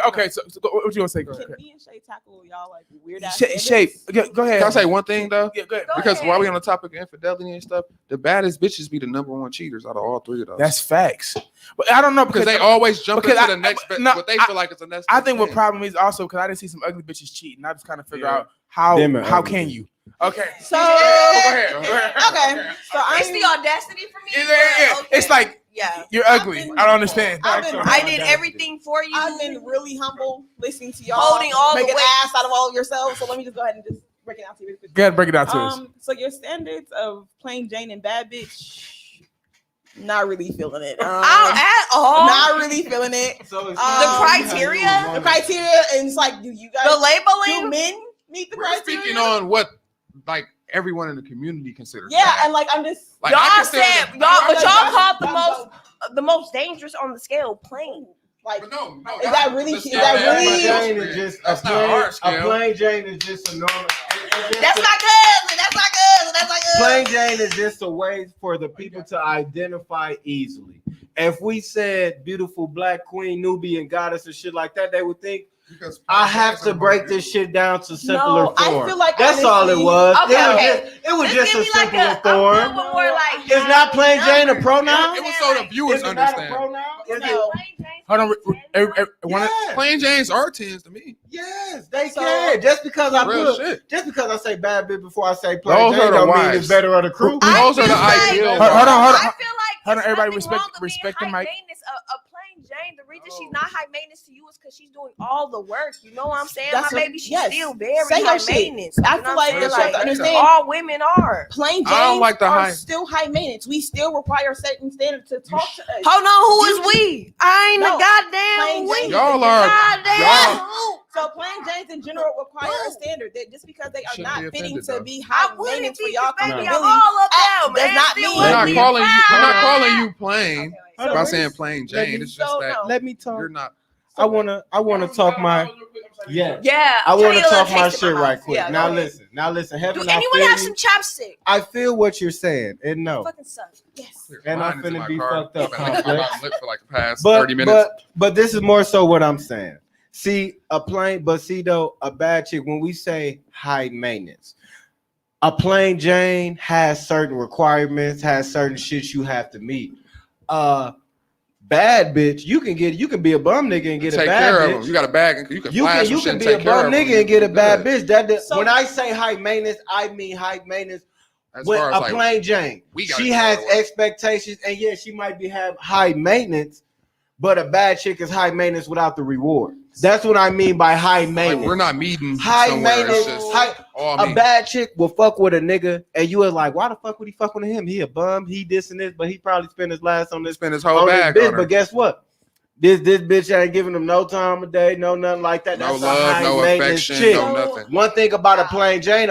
Okay. So what you gonna say? Can me and Shay tackle y'all like weird ass? Shay, go ahead. Can I say one thing though? Yeah, go ahead. Because while we on the topic of infidelity and stuff, the baddest bitches be the #1 cheaters out of all 3 of those. That's facts. But I don't know because they always jump into the next. What they feel like is the next. I think what problem is also because I didn't see some ugly bitches cheating. I just kind of figure out how can you? Okay. So go ahead. Okay. So it's the audacity for me. Yeah. It's like you're ugly. I don't understand. I did everything for you. I've been really humble listening to y'all. Holding all make the an ass out of all of yourselves. So let me just go ahead and just break it down to you. Go ahead, break it down to us. So your standards of Plain Jane and bad bitch. Not really feeling it. At all. Not really feeling it. So the criteria, and it's like, do you guys the labeling? Do men meet the criteria? Speaking on what like everyone in the community considers. Yeah, and like I'm just like, y'all said y'all called the most dangerous on the scale plain. Like, no, is that really? Jane is just that's not our scale. A Plain Jane is just a normal. That's not good. Plain Jane is just a way for the people to identify easily. If we said beautiful black queen, Nubian goddess, and shit like that, they would think I have to break this shit down to simpler form. I feel like that's all it was. It was just a simpler form. Is not Plain Jane a pronoun? It was so the viewers understand. Hold on, Plain Jane's are 10s to me. Yes, they can. Just because I say bad bitch before I say Plain Jane, don't mean it's better of the crew. Those are the ideal. Hold on. I feel like hold on, everybody respect the mic. A Plain Jane, the reason she's not high maintenance to you is because she's doing all the work. You know what I'm saying? My baby, she's still very high maintenance. I feel like you have to understand. All women are. Plain Jane are still high maintenance. We still require certain standards to talk to us. Hold on, who is we? I ain't the goddamn we. Y'all are. So So plain Janes in general require a standard that just because they are Shouldn't not be fitting offended, to though. be high maintenance for y'all baby, I'm comfortability all of them. does not And mean- still We're not be calling you. We're not found. calling you plain. Okay, I'm So not saying plain Jane. It's just so that no. Let me talk. you're not. I wanna talk my yeah. Yeah, I want to Taylor talk my tasted shit my right mouth. quick. Yeah, Now go ahead. listen. Do Heaven, I anyone feel have you. some chapstick? I feel what you're saying, and no, Fucking sucks. Yes. and I'm Mine is in finna my be car. fucked up. I've been licking my Complex. bottom lip for like the past 30 minutes. But this is more so what I'm saying. See, a bad chick. When we say high maintenance, a plain Jane has certain requirements, has certain shit you have to meet. Bad bitch, you can be a bum nigga and get Take a bad care bitch. of them. You got a bag and you can flash You some shit can and be a take care bum of them. nigga and get a bad Good. bitch. So- When I say high maintenance, I mean high maintenance. As With far a as like, plain Jane, we gotta she do has all the work. expectations, and yeah, she might have high maintenance, but a bad chick is high maintenance without the reward. That's what I mean by high maintenance. like we're not meeting high somewhere. maintenance. It's just all A me. bad chick will fuck with a nigga, and you was like, why the fuck would he fuck with him? He a bum. He this and this, but he probably spent his last on this. Spend his whole on this bag bitch. on her. But guess what? This bitch ain't giving him no time of day, no nothing like that. No That's a love, high no maintenance affection, chick. no nothing. One thing about a plain Jane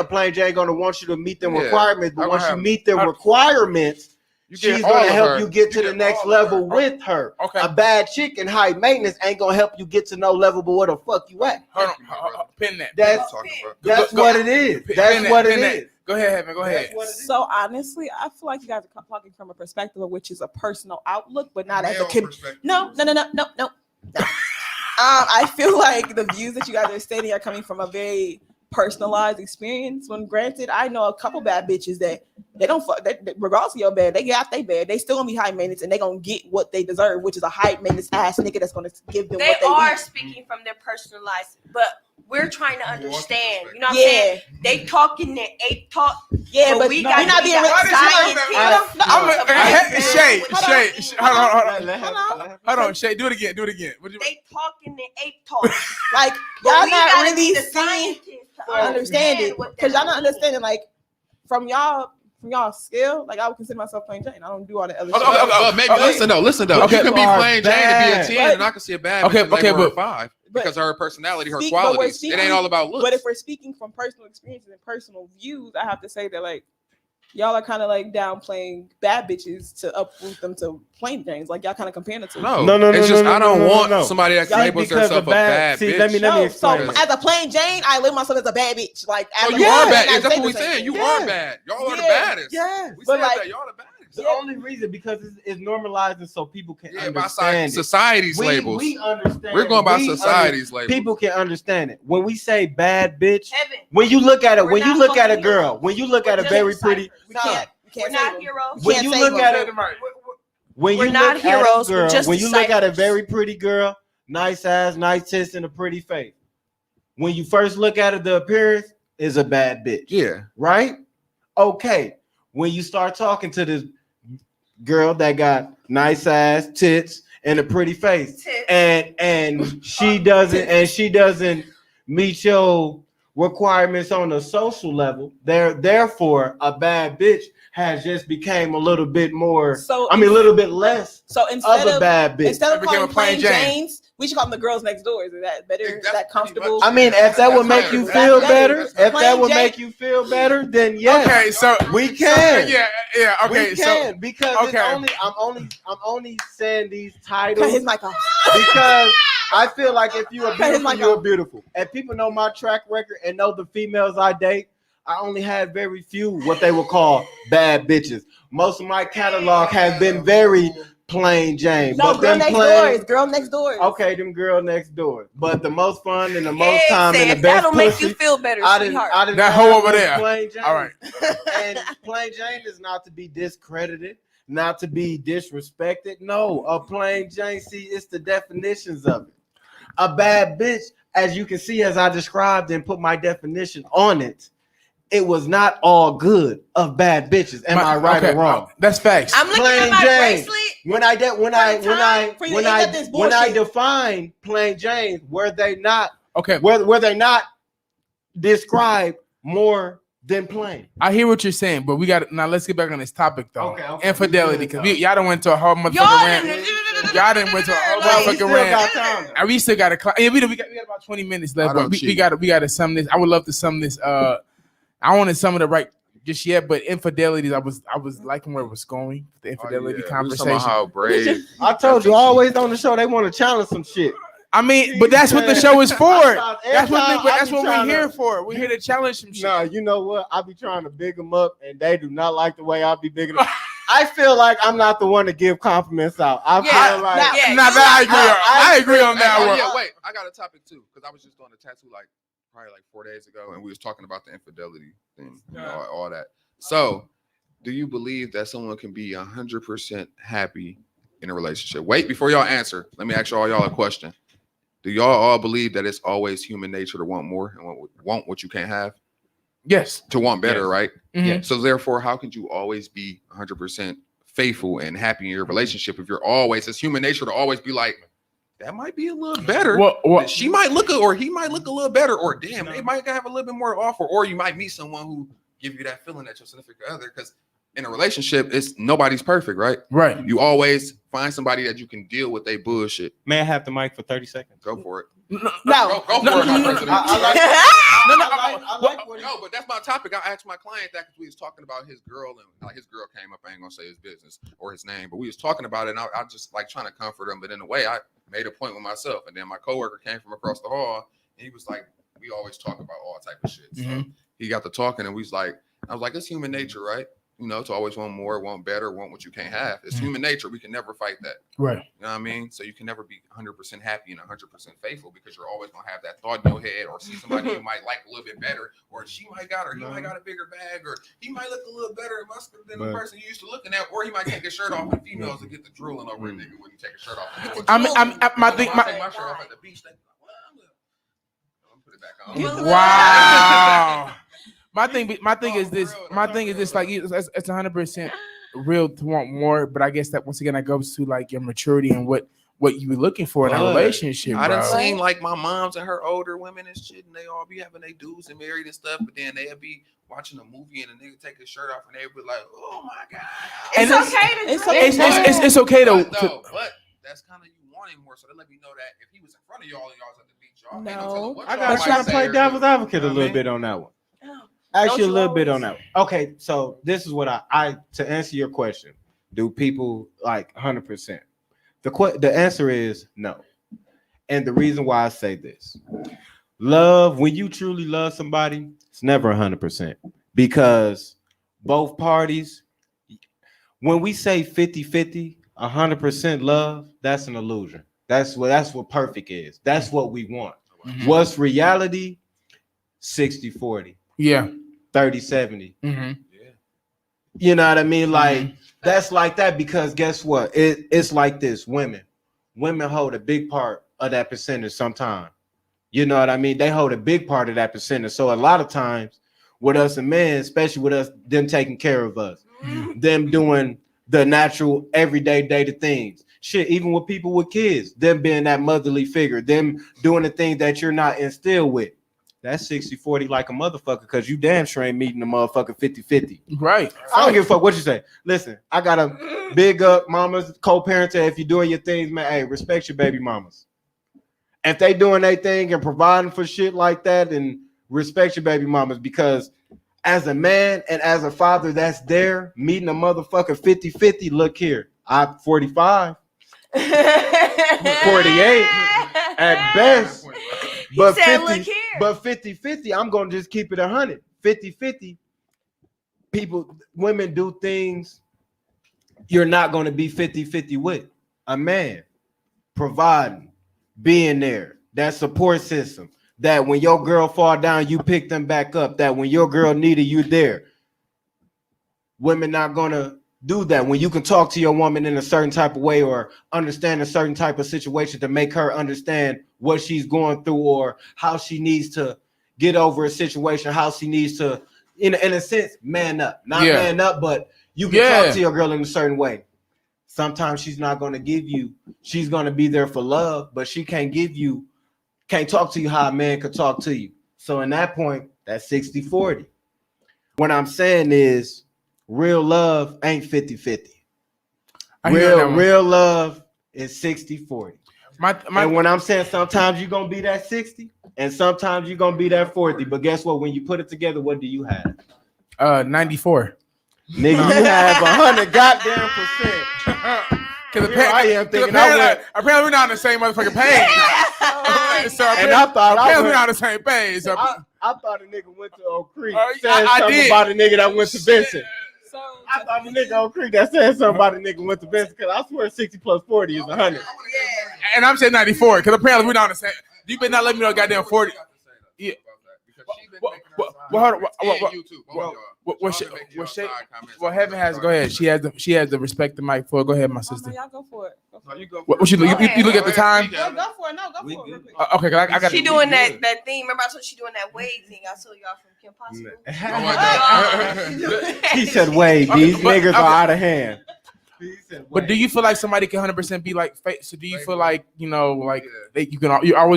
gonna want you to meet them Yeah. requirements, but I once you have- meet them requirements, You get she's all gonna of help her. you get to You the get next all of level her. with her. Okay. A bad chick in high maintenance ain't gonna help you get to no level, but where the fuck you at? Hold on. Pin that. That's Talking about. that's Go- what it is. Pin That's that, what it pin that. is. Go ahead, Heaven. Go ahead. That's what it is. So honestly, I feel like you guys are talking from a perspective of which is a personal outlook, but not as a Male perspective. No. I feel like the views that you guys are stating are coming from a very personalized experience. When granted, I know a couple bad bitches that they don't fuck. Regardless of your bed, they get out they bed. They still gonna be high maintenance and they gonna get what they deserve, which is a high maintenance ass nigga that's gonna give them They what they are need. speaking from their personal lives, but we're trying to understand. You know what I'm Yeah, saying? They talking their ape talk. yeah, but we we're got not being Why did you science. like that? Shay. Hold Hold on, Shay. Do it again. What'd you- They talking their ape talk. like But y'all we not gotta really be the seeing, scientists to understand it, what because that y'all not means. understanding like from y'all scale. Like I would consider myself plain Jane. I don't do all the other Okay, shit. okay, But maybe okay. listen though. Okay, You can be are plain Jane and be a bad. 10, and I can see a bad Okay, bitch and okay, label her a but- 5 because of her personality, her Speak- but we're qualities. It speaking- ain't all about looks. But if we're speaking from personal experiences and personal views, I have to say that like y'all are kind of like downplaying bad bitches to uproot them to plain Janes. Like y'all kind of comparing the two. No, it's just I don't want no. somebody that Y'all- labels because herself a a bad see, bitch. let me So explain. it. as a plain Jane, I label myself as a bad bitch. Like as So a you are man, bad. I That's say what we the same saying. You thing. are bad. Y'all are the Yeah. baddest. Yes. We But said like- that. Y'all the baddest. The only reason because it's normalizing so people can Yeah, by understand it. society's labels. We understand. We're going by We society's labels. People can understand it. When we say bad bitch, Heaven. when you look at it, We're when you not look at a fucking girl, heroes. when you look We're at a just very ciphers. pretty, We can't We're not heroes. when Can't you save look them. at Say it, it right. when We're you not look at a heroes, we're girl, just when you look at a disciples. very pretty girl, nice ass, nice tits, and a pretty face, when you first look at it, the appearance is a bad bitch. Yeah. Right? Okay. When you start talking to this girl that got nice ass, tits, and a pretty face, Tits. and she doesn't meet your requirements on a social level, therefore a bad bitch has just became a little bit more, So a little bit less So of instead a of bad bitch. instead of It became calling a plain plain Jane. Janes, we should call them the girls next door. Is that better? Is That's that pretty comfortable? much- I mean, if that would make you That's feel better. better, if that Plain would Jane. make you feel better, then yes, Okay, so we can. yeah. Okay, we so can because okay. I'm only saying these Cut his titles mic off. because I feel like if you are Cut his beautiful, mic you're off. beautiful. And people know my track record and know the females I date. I only had very few what they would call bad bitches. Most of my catalog has been very plain Jane. No, but girl them next plain, door is girl next door. okay, them girl next door. But the most fun and the most Yeah, time and say, the if best that'll make pussy, you feel better, I didn't sweetheart. That have hoe over was there. Plain Jane. All right. And plain Jane is not to be discredited, not to be disrespected. No, a plain Jane, see, it's the definitions of it. A bad bitch, as you can see, as I described and put my definition on it, it was not all good of bad bitches. Am I right or wrong? That's facts. I'm looking Plain at my Jane. bracelet. When I define plain Jane, were they not Okay, were they not described more than plain? I hear what you're saying, but we got now. Let's get back on this topic though. Okay. Infidelity, because We good, y'all don't went to a whole motherfucking Y'all rant. didn't- Y'all done went to a whole motherfucking rant. And we still got to. Yeah, we got about 20 minutes left. But we got to sum this. I would love to sum this. I want to sum it up right just yet. But infidelities, I was liking where it was going. The infidelity conversation. How brave. I told you always on the show they want to challenge some shit. I mean, but that's what the show is for. That's what we're here for. We're here to challenge some shit. Nah, you know what? I be trying to big them up, and they do not like the way I be bigging them. I feel like I'm not the one to give compliments out. I agree on that one. Yeah, wait. I got a topic too, because I was just doing a tattoo probably 4 days ago, and we was talking about the infidelity thing, all that. So, do you believe that someone can be 100% happy in a relationship? Wait, before y'all answer, let me ask y'all a question. Do y'all all believe that it's always human nature to want more and want what you can't have? Yes. To want better, right? Mm-hmm. So therefore, how could you always be 100% faithful and happy in your relationship if you're always, it's human nature to always be like, that might be a little better. She might look, or he might look a little better, or damn, they might have a little bit more offer, or you might meet someone who give you that feeling that your significant other, because in a relationship, nobody's perfect, right? Right. You always find somebody that you can deal with their bullshit. May I have the mic for 30 seconds? Go for it. No. Go for it, my president. No, but that's my topic. I asked my client that because we was talking about his girl, and his girl came up. I ain't gonna say his business or his name, but we was talking about it, and I just like trying to comfort him. But in a way, I made a point with myself, and then my coworker came from across the hall, and he was like, "We always talk about all type of shit." So he got to talking, and I was like, "It's human nature, right? You know, to always want more, want better, want what you can't have. It's human nature. We can never fight that. Right. You know what I mean? So you can never be 100% happy and 100% faithful because you're always going to have that thought in your head or see somebody you might like a little bit better, or she might got, or he might got a bigger bag, or he might look a little better and muscular than the person you used to looking at, or he might take his shirt off, and females will get the drooling over a nigga when you take his shirt off. My take my shirt off at the beach. I'm put it back on. Wow. My thing is this. Like it's 100% real to want more, but I guess that once again that goes to like your maturity and what you were looking for in a relationship. I done seen like my mom's and her older women and shit, and they all be having their dudes and married and stuff, but then they'll be watching a movie and a nigga take his shirt off and they be like, "Oh my god!" It's okay though. But that's kind of you wanting more, so they let me know that if he was in front of y'all and y'all was at the beach, y'all ain't gonna tell him what y'all I gotta play devil's advocate a little bit on that one. Actually, a little bit on that. Okay, so this is what I to answer your question. Do people like 100%? The answer is no. And the reason why I say this, love, when you truly love somebody, it's never 100% because both parties, when we say 50-50, 100% love, that's an illusion. That's what perfect is. That's what we want. Mm-hmm. What's reality? 60-40. Yeah. 30-70. Mm-hmm. Yeah. You know what I mean? Like that's like that because guess what? It's like this. Women hold a big part of that percentage sometimes. You know what I mean? They hold a big part of that percentage. So a lot of times with us and men, especially with us, them taking care of us, them doing the natural everyday data things. Shit, even with people with kids, them being that motherly figure, them doing the things that you're not instilled with. That's 60-40 like a motherfucker because you damn sure ain't meeting a motherfucker 50-50. Right. I don't give a fuck what you say. Listen, I got to big up mamas, co-parenting. If you're doing your things, man, hey, respect your baby mamas. If they doing their thing and providing for shit like that, then respect your baby mamas because as a man and as a father that's there, meeting a motherfucker 50-50, look here, I'm 45, 48 at best. But said, 50, but 50-50, I'm gonna just keep it 100. 50-50, women do things you're not gonna be 50-50 with. A man providing, being there, that support system, that when your girl fall down, you pick them back up, that when your girl needed you there. Women not gonna do that when you can talk to your woman in a certain type of way or understand a certain type of situation to make her understand what she's going through or how she needs to get over a situation, how she needs to, in a sense, man up. Not man up, but you can talk to your girl in a certain way. Sometimes she's not going to give you, she's going to be there for love, but she can't talk to you how a man could talk to you. So in that point, that's 60-40. What I'm saying is, real love ain't 50-50. Real love is 60-40. And when I'm saying sometimes you're gonna be that 60 and sometimes you're gonna be that 40, but guess what? When you put it together, what do you have? 94. Nigga, you have 100 goddamn percent. Because apparently we're not on the same motherfucking page. And I thought we're not on the same page. So I thought a nigga went to Oak Creek. Said I something did. about a nigga that went to Benson. I thought the nigga Oak Creek that said something about a nigga went to Benson, because I swear 60 plus 40 is 100. And I'm saying 94 because apparently we're not on the same. You better not let me know goddamn 40. Yeah. Well, Heaven has. Go ahead. She has to respect the mic for. Go ahead, my sister. Y'all go for it. Go for it. What you look at the time? Go for it. No, go for it. Okay, I got. She doing that thing. Remember, I told she doing that wave thing. I told y'all from Kim Possible. He said, "Wait, these niggas are out of hand." But do you feel like somebody can 100% be like fake? So do you feel like you're always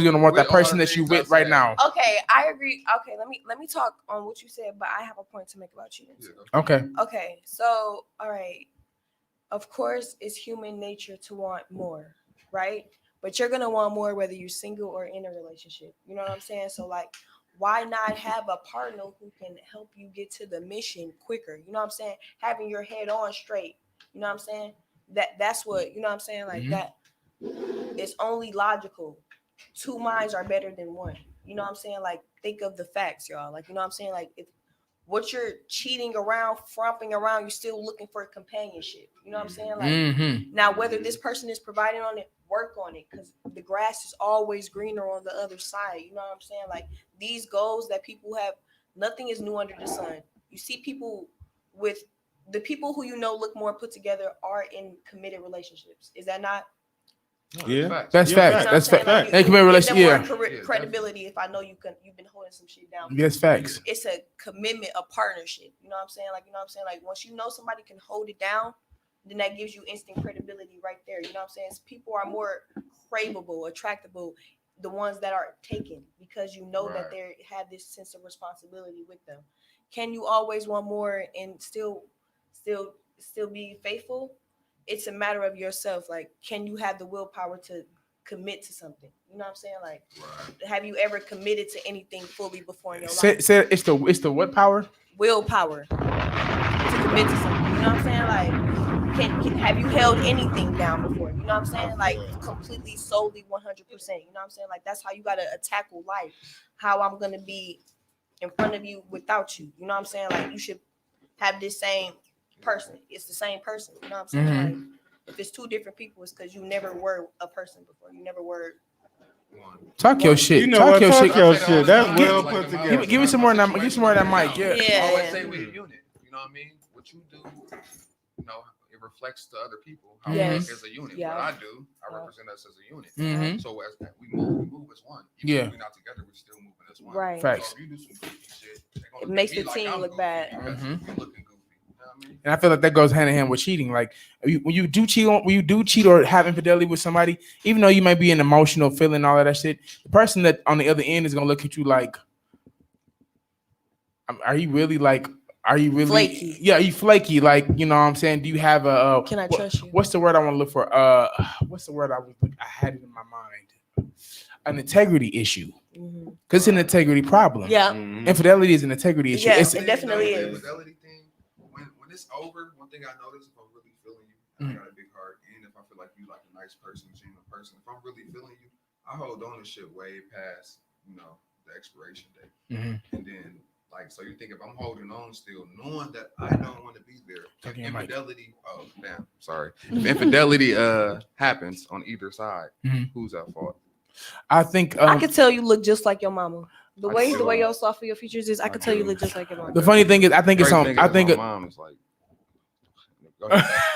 gonna want that person that you with right now? Okay, I agree. Okay, let me talk on what you said, but I have a point to make about cheating too. Okay, so all right, of course it's human nature to want more, right? But you're gonna want more whether you're single or in a relationship. You know what I'm saying? So like, why not have a partner who can help you get to the mission quicker? You know what I'm saying? Having your head on straight. You know what I'm saying? That's what, you know what I'm saying? Like that, it's only logical. Two minds are better than one. You know what I'm saying? Like, think of the facts, y'all. Like, you know what I'm saying? Like, if what you're cheating around, fromping around, you're still looking for companionship. You know what I'm saying? Like, now whether this person is providing on it, work on it, because the grass is always greener on the other side. You know what I'm saying? Like, these goals that people have, nothing is new under the sun. You see people with the people who look more put together are in committed relationships. Is that not? Yeah, that's facts. That's facts. Like, they committed relationship. Credibility. If I know you've been holding some shit down. Yes, facts. It's a commitment, a partnership. You know what I'm saying? Like, you know what I'm saying? Like, once you know somebody can hold it down, then that gives you instant credibility right there. You know what I'm saying? People are more craveable, attractable, the ones that are taken, because you know that they have this sense of responsibility with them. Can you always want more and still be faithful? It's a matter of yourself. Like, can you have the willpower to commit to something? You know what I'm saying? Like, have you ever committed to anything fully before in your life? Say it's the what power? Willpower to commit to something. You know what I'm saying? Like, can have you held anything down before? You know what I'm saying? Like, completely, solely, 100%. You know what I'm saying? Like, that's how you gotta tackle life. How I'm gonna be in front of you without you. You know what I'm saying? Like, you should have this same person. It's the same person. You know what I'm saying? Like, if it's two different people, it's because you never were a person before. You never were. Talk your shit. You know Talk what? your Talk shit. your shit. That's well put together. Give me some more of that. Give me some more of that mic. I always say we're a unit. You know what I mean? What you do, it reflects to other people how we work as a unit. Yeah. What I do, I represent us as a unit. So as we move as one. Even if we're not together, we're still moving as one. Right. Facts. So if you do some goofy shit, It makes the team look bad. You're looking goofy. You know what I mean? And I feel like that goes hand in hand with cheating. Like, when you do cheat or have infidelity with somebody, even though you might be an emotional feeling, all of that shit, the person that on the other end is gonna look at you like, are you really flaky? Yeah, are you flaky? Like, you know what I'm saying? Do you have a Can I trust you? What's the word I want to look for? What's the word I had it in my mind? An integrity issue. Because it's an integrity problem. Yeah. Infidelity is an integrity issue. Yeah, it definitely is. Infidelity thing, when it's over, one thing I notice, if I'm really feeling you, and I got a big heart, and if I feel like you like a nice person, genuine person, if I'm really feeling you, I hold on to shit way past, the expiration date. And then, like, so you think if I'm holding on still, knowing that I don't want to be there, if infidelity, if infidelity happens on either side, who's at fault? I think I could tell you look just like your mama. The way your soft for your features is, I could tell you look just like your mama. The funny thing is, I think it's on. I think my mom is like. That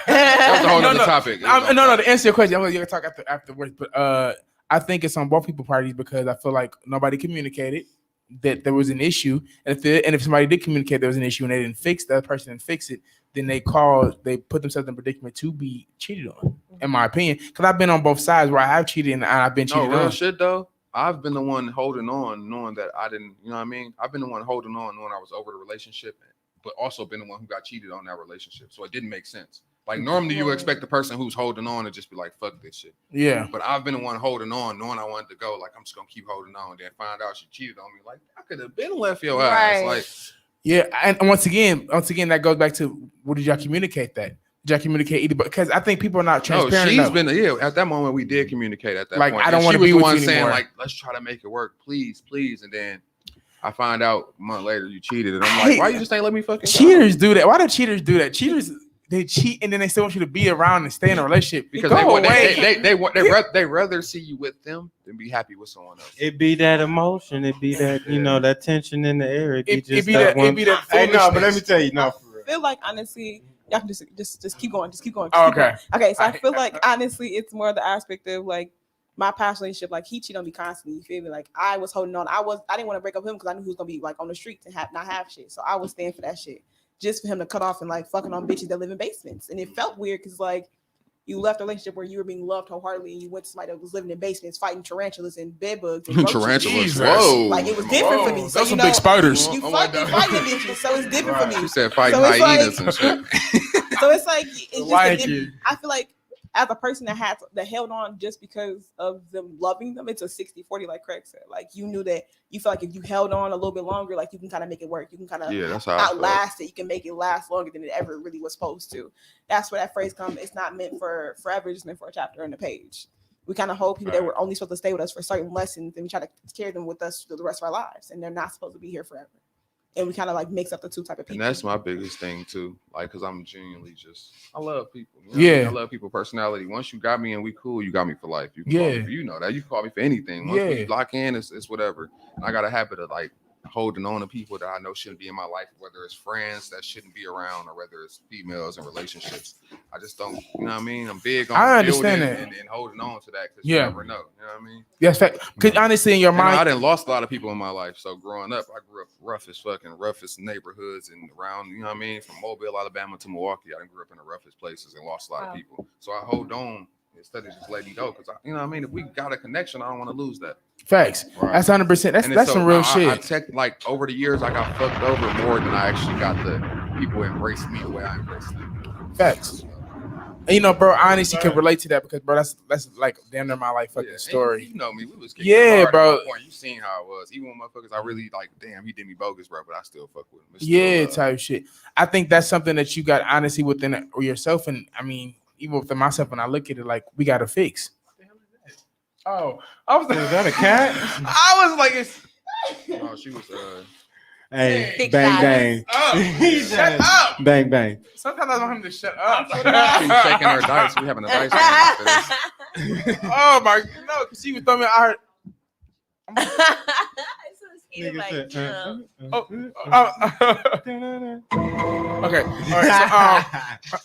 was a whole other topic. No. To answer your question, I'm gonna talk afterwards. But I think it's on both people's parties because I feel like nobody communicated that there was an issue, and if somebody did communicate there was an issue and they didn't fix that person and fix it, then they put themselves in a predicament to be cheated on. In my opinion, because I've been on both sides where I have cheated and I've been cheated on. Real shit though. I've been the one holding on, knowing that I didn't. You know what I mean? I've been the one holding on, knowing I was over the relationship, but also been the one who got cheated on that relationship. So it didn't make sense. Like normally you expect the person who's holding on to just be like, fuck this shit. Yeah. But I've been the one holding on, knowing I wanted to go. Like, I'm just gonna keep holding on. Then find out she cheated on me. Like, I could have been left your ass. Like, yeah. And once again, that goes back to, what did y'all communicate that? Did y'all communicate either? Because I think people are not transparent. No, at that moment we did communicate at that point. I don't want to be with you anymore. Saying like, let's try to make it work, please. And then I find out a month later you cheated, and I'm like, why you just ain't let me fucking? Cheaters do that. Why do cheaters do that? Cheaters, they cheat and then they still want you to be around and stay in a relationship because they rather see you with them than be happy with someone else. It be that emotion. It be that that tension in the air. It be that. Hey, no, but let me tell you, I feel like honestly, y'all can just keep going. Just keep going. Oh, okay. Okay. So I feel like honestly, it's more the aspect of like my past relationship. Like he cheated on me constantly. You feel me? Like I was holding on. I didn't want to break up with him because I knew he was gonna be like on the streets and not have shit. So I was staying for that shit. Just for him to cut off and like fucking on bitches that live in basements. And it felt weird because like you left a relationship where you were being loved wholeheartedly and you went to somebody that was living in basements fighting tarantulas and bedbugs. And tarantulas, whoa. Like it was different for me. So those some big spiders. You fighting bitches, so it's different for me. You said fighting hyenas and shit. So it's like it's just I feel like as a person that held on just because of them loving them, it's a 60-40, like Craig said. Like you knew that you felt like if you held on a little bit longer, like you can kind of make it work. You can kind of outlast it. You can make it last longer than it ever really was supposed to. That's where that phrase comes. It's not meant for forever, it's meant for a chapter on the page. We kind of hold people that were only supposed to stay with us for certain lessons, and we try to carry them with us for the rest of our lives, and they're not supposed to be here forever. And we kind of like mix up the two type of people. And that's my biggest thing too. Like, cause I'm genuinely I love people. I love people personality. Once you got me and we cool, you got me for life. You can call me, you know that. You can call me for anything. Once we lock in, it's whatever. And I got a habit of like holding on to people that I know shouldn't be in my life, whether it's friends that shouldn't be around or whether it's females in relationships. I just don't, you know what I mean? I'm big on building and holding on to that because you never know. You know what I mean? Yes, because honestly, in your mind, I done lost a lot of people in my life. So growing up, I grew up roughest neighborhoods and around, you know what I mean? From Mobile, Alabama to Milwaukee, I grew up in the roughest places and lost a lot of people. So I hold on instead of just letting you go because, you know what I mean? If we got a connection, I don't want to lose that. Facts. Right. That's 100%. That's some real shit. Like over the years, I got fucked over more than I actually got the people embrace me the way I embrace them. Facts. And bro, I honestly can relate to that because, bro, that's like damn near my life fucking story. You know me, we was getting hard bro. At you seen how it was. Even when motherfuckers, I really like, damn, he did me bogus, bro, but I still fuck with him. Type shit. I think that's something that you got honestly within yourself, and I mean, even within myself, when I look at it, like we got to fix. Oh, I was like, is that a cat? I was like, it's. Oh, she was. Hey, bang, bang. Shut up. Bang, bang. Sometimes I want him to shut up. She's shaking her dice. We having a dice game after this. Oh my, no, because she was throwing me. I heard. Okay. All right. So,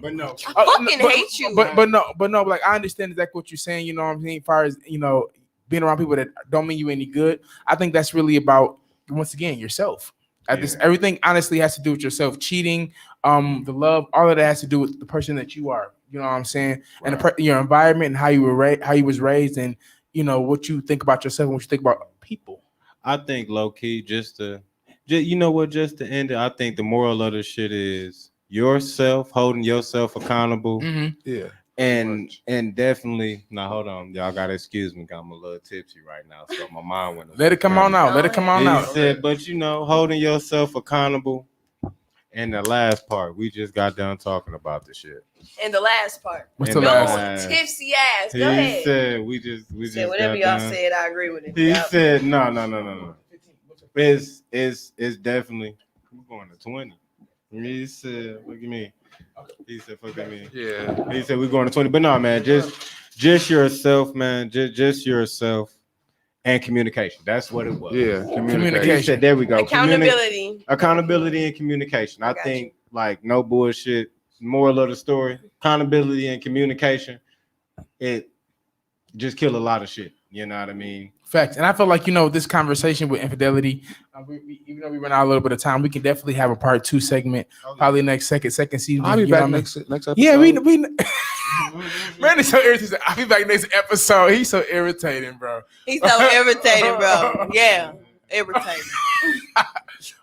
but no, I fucking hate you. But no. Like I understand exactly what you're saying. You know what I'm saying? As far as being around people that don't mean you any good. I think that's really about once again yourself. Everything honestly has to do with yourself. Cheating, the love, all of that has to do with the person that you are. You know what I'm saying? Right. And your environment and how you were how you was raised, and what you think about yourself and what you think about people. I think low key, just to end it. I think the moral of the shit is yourself, holding yourself accountable. Mm-hmm. Yeah. And definitely now hold on, y'all gotta excuse me, I'm a little tipsy right now, so my mind went. Let it come on out. He said, but holding yourself accountable. And the last part, we just got done talking about the shit. And the last part, what's the last? Tipsy ass. Go ahead. He said we just whatever y'all said. I agree with it. He said no. It's definitely we're going to 20. He said, look at me. He said, fuck at me. Yeah. He said we're going to 20. But no, man, just yourself, man. Just yourself and communication. That's what it was. Yeah, communication. He said, there we go. Accountability and communication. I think like no bullshit. Moral of the story, accountability and communication. It just kill a lot of shit. You know what I mean? Facts. And I feel like, this conversation with infidelity, even though we run out a little bit of time, we can definitely have a part 2 segment, probably next second season. I'll be back next episode. Yeah, we Randy's so irritated. I'll be back next episode. He's so irritating, bro. He's so irritating, bro. Yeah. irritating.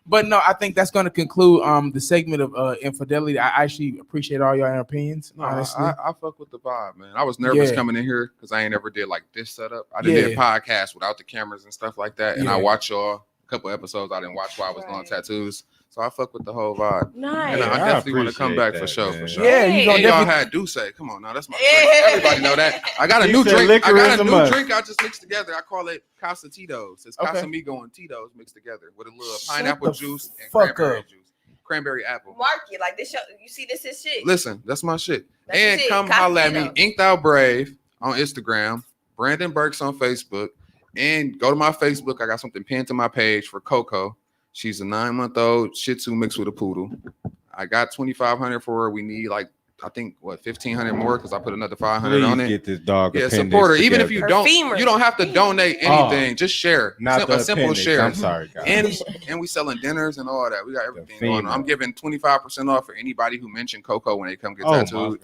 But no, I think that's going to conclude the segment of infidelity. I actually appreciate all your opinions. No, honestly, I fuck with the vibe, man. I was nervous coming in here because I ain't ever did like this setup. I did a podcast without the cameras and stuff like that, and I watched y'all a couple episodes I didn't watch while I was doing tattoos. So I fuck with the whole vibe. Nice. And I definitely want to come back for sure, for sure. Yeah, you and y'all had Douce. Come on, now that's my drink. Everybody know that. I got a new drink. I got a new drink I just mixed together. I call it Casa Tito's. It's Casamigo and Tito's mixed together with a little pineapple juice and cranberry juice. Cranberry apple. Mark it like this. You see, this is shit. Listen, that's my shit. That's and shit. come holla at me, Inked Out Brave on Instagram, Brandon Burks on Facebook, and go to my Facebook. I got something pinned to my page for Coco. She's a 9-month-old Shih Tzu mixed with a poodle. I got $2,500 for her. We need like I think $1,500 more because I put another $500 on it. Get this dog. Yeah, support her. Even if you don't, femur. you don't have to donate anything. Just share. Not a simple appendix. share. I'm sorry, guys. And we selling dinners and all that. We got everything going on. I'm giving 25% off for anybody who mentioned Coco when they come get tattooed.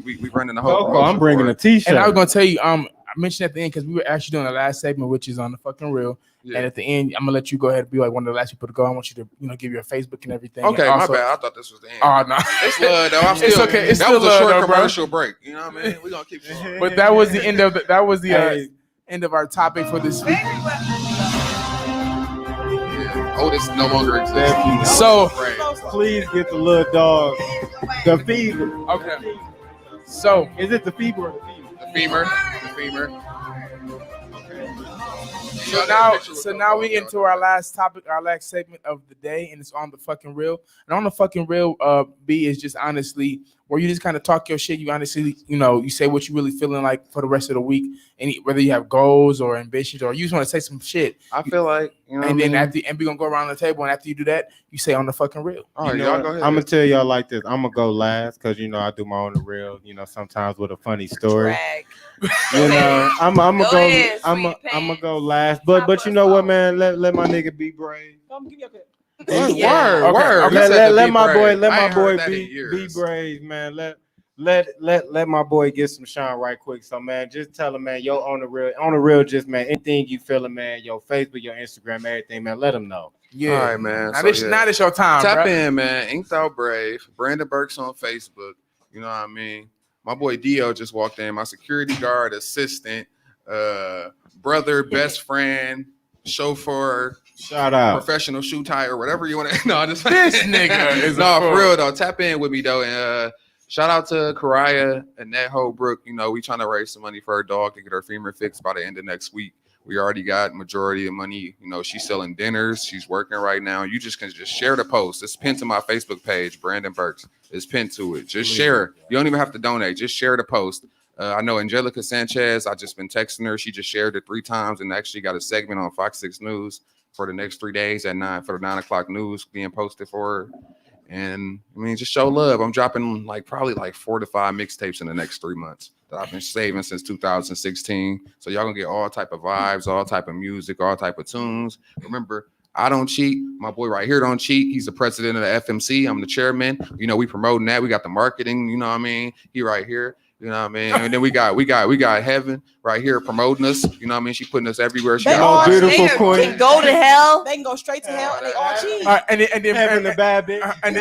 We running the whole. Coco, I'm bringing a T-shirt. And I was gonna tell you, I mentioned at the end because we were actually doing the last segment, which is on the fucking real. Yeah. And at the end, I'm gonna let you go ahead and be like one of the last people to go. I want you to give your Facebook and everything. Okay, and also, my bad. I thought this was the end. Oh no, it's love though. It's okay. It's that still was a short love, commercial break. You know what I mean? We're gonna keep going. But that was the end of end of our topic for this week. Otis no longer exists. So please get the little dog the fever. Okay. So is it the fever or the femur? The femur. So now we into our last topic, our last segment of the day, and it's on the fucking real. And on the fucking real, B is just honestly where you just kind of talk your shit. You honestly, you say what you really feeling like for the rest of the week, and whether you have goals or ambitions or you just want to say some shit. I feel like, and then after we gonna go around the table, and after you do that, you say on the fucking real. All right, y'all go ahead. I'm gonna tell y'all like this. I'm gonna go last because I do my own the real. Sometimes with a funny story. I'm gonna go last. But you know what, man? Let my nigga be brave. Give you a clip. Word. Let my boy be brave, man. Let my boy get some shine right quick. So man, just tell him, man, yo, on the real, just man, anything you feeling, man, your Facebook, your Instagram, everything, man, let them know. Yeah, all right, man. Now this your time. Tap in, man. Inked Out Brave, Brandon Burks on Facebook. You know what I mean? My boy Dio just walked in. My security guard, assistant, brother, best friend, chauffeur, shout out, professional shoe tire, whatever you want to. No, just this nigga is for real though. Tap in with me though, and shout out to Karaya and that whole Brooke. We trying to raise some money for her dog to get her femur fixed by the end of next week. We already got majority of money. She's selling dinners. She's working right now. You can share the post. It's pinned to my Facebook page, Brandon Burks. It's pinned to it. Just share. You don't even have to donate. Just share the post. I know Angelica Sanchez. I just been texting her. She just shared it 3 times and actually got a segment on Fox 6 News for the next 3 days at 9 for the 9 o'clock news being posted for her. And just show love. I'm dropping probably 4 to 5 mixtapes in the next 3 months that I've been saving since 2016. So y'all gonna get all type of vibes, all type of music, all type of tunes. Remember, I don't cheat. My boy right here don't cheat. He's the president of the FMC. I'm the chairman. We promoting that. We got the marketing. You know what I mean? He right here. You know what I mean? And then we got Heaven right here promoting us. You know what I mean? She putting us everywhere. She got beautiful queen. Can go to hell. They can go straight to hell, and they all cheat. And then Heaven the bad bitch. And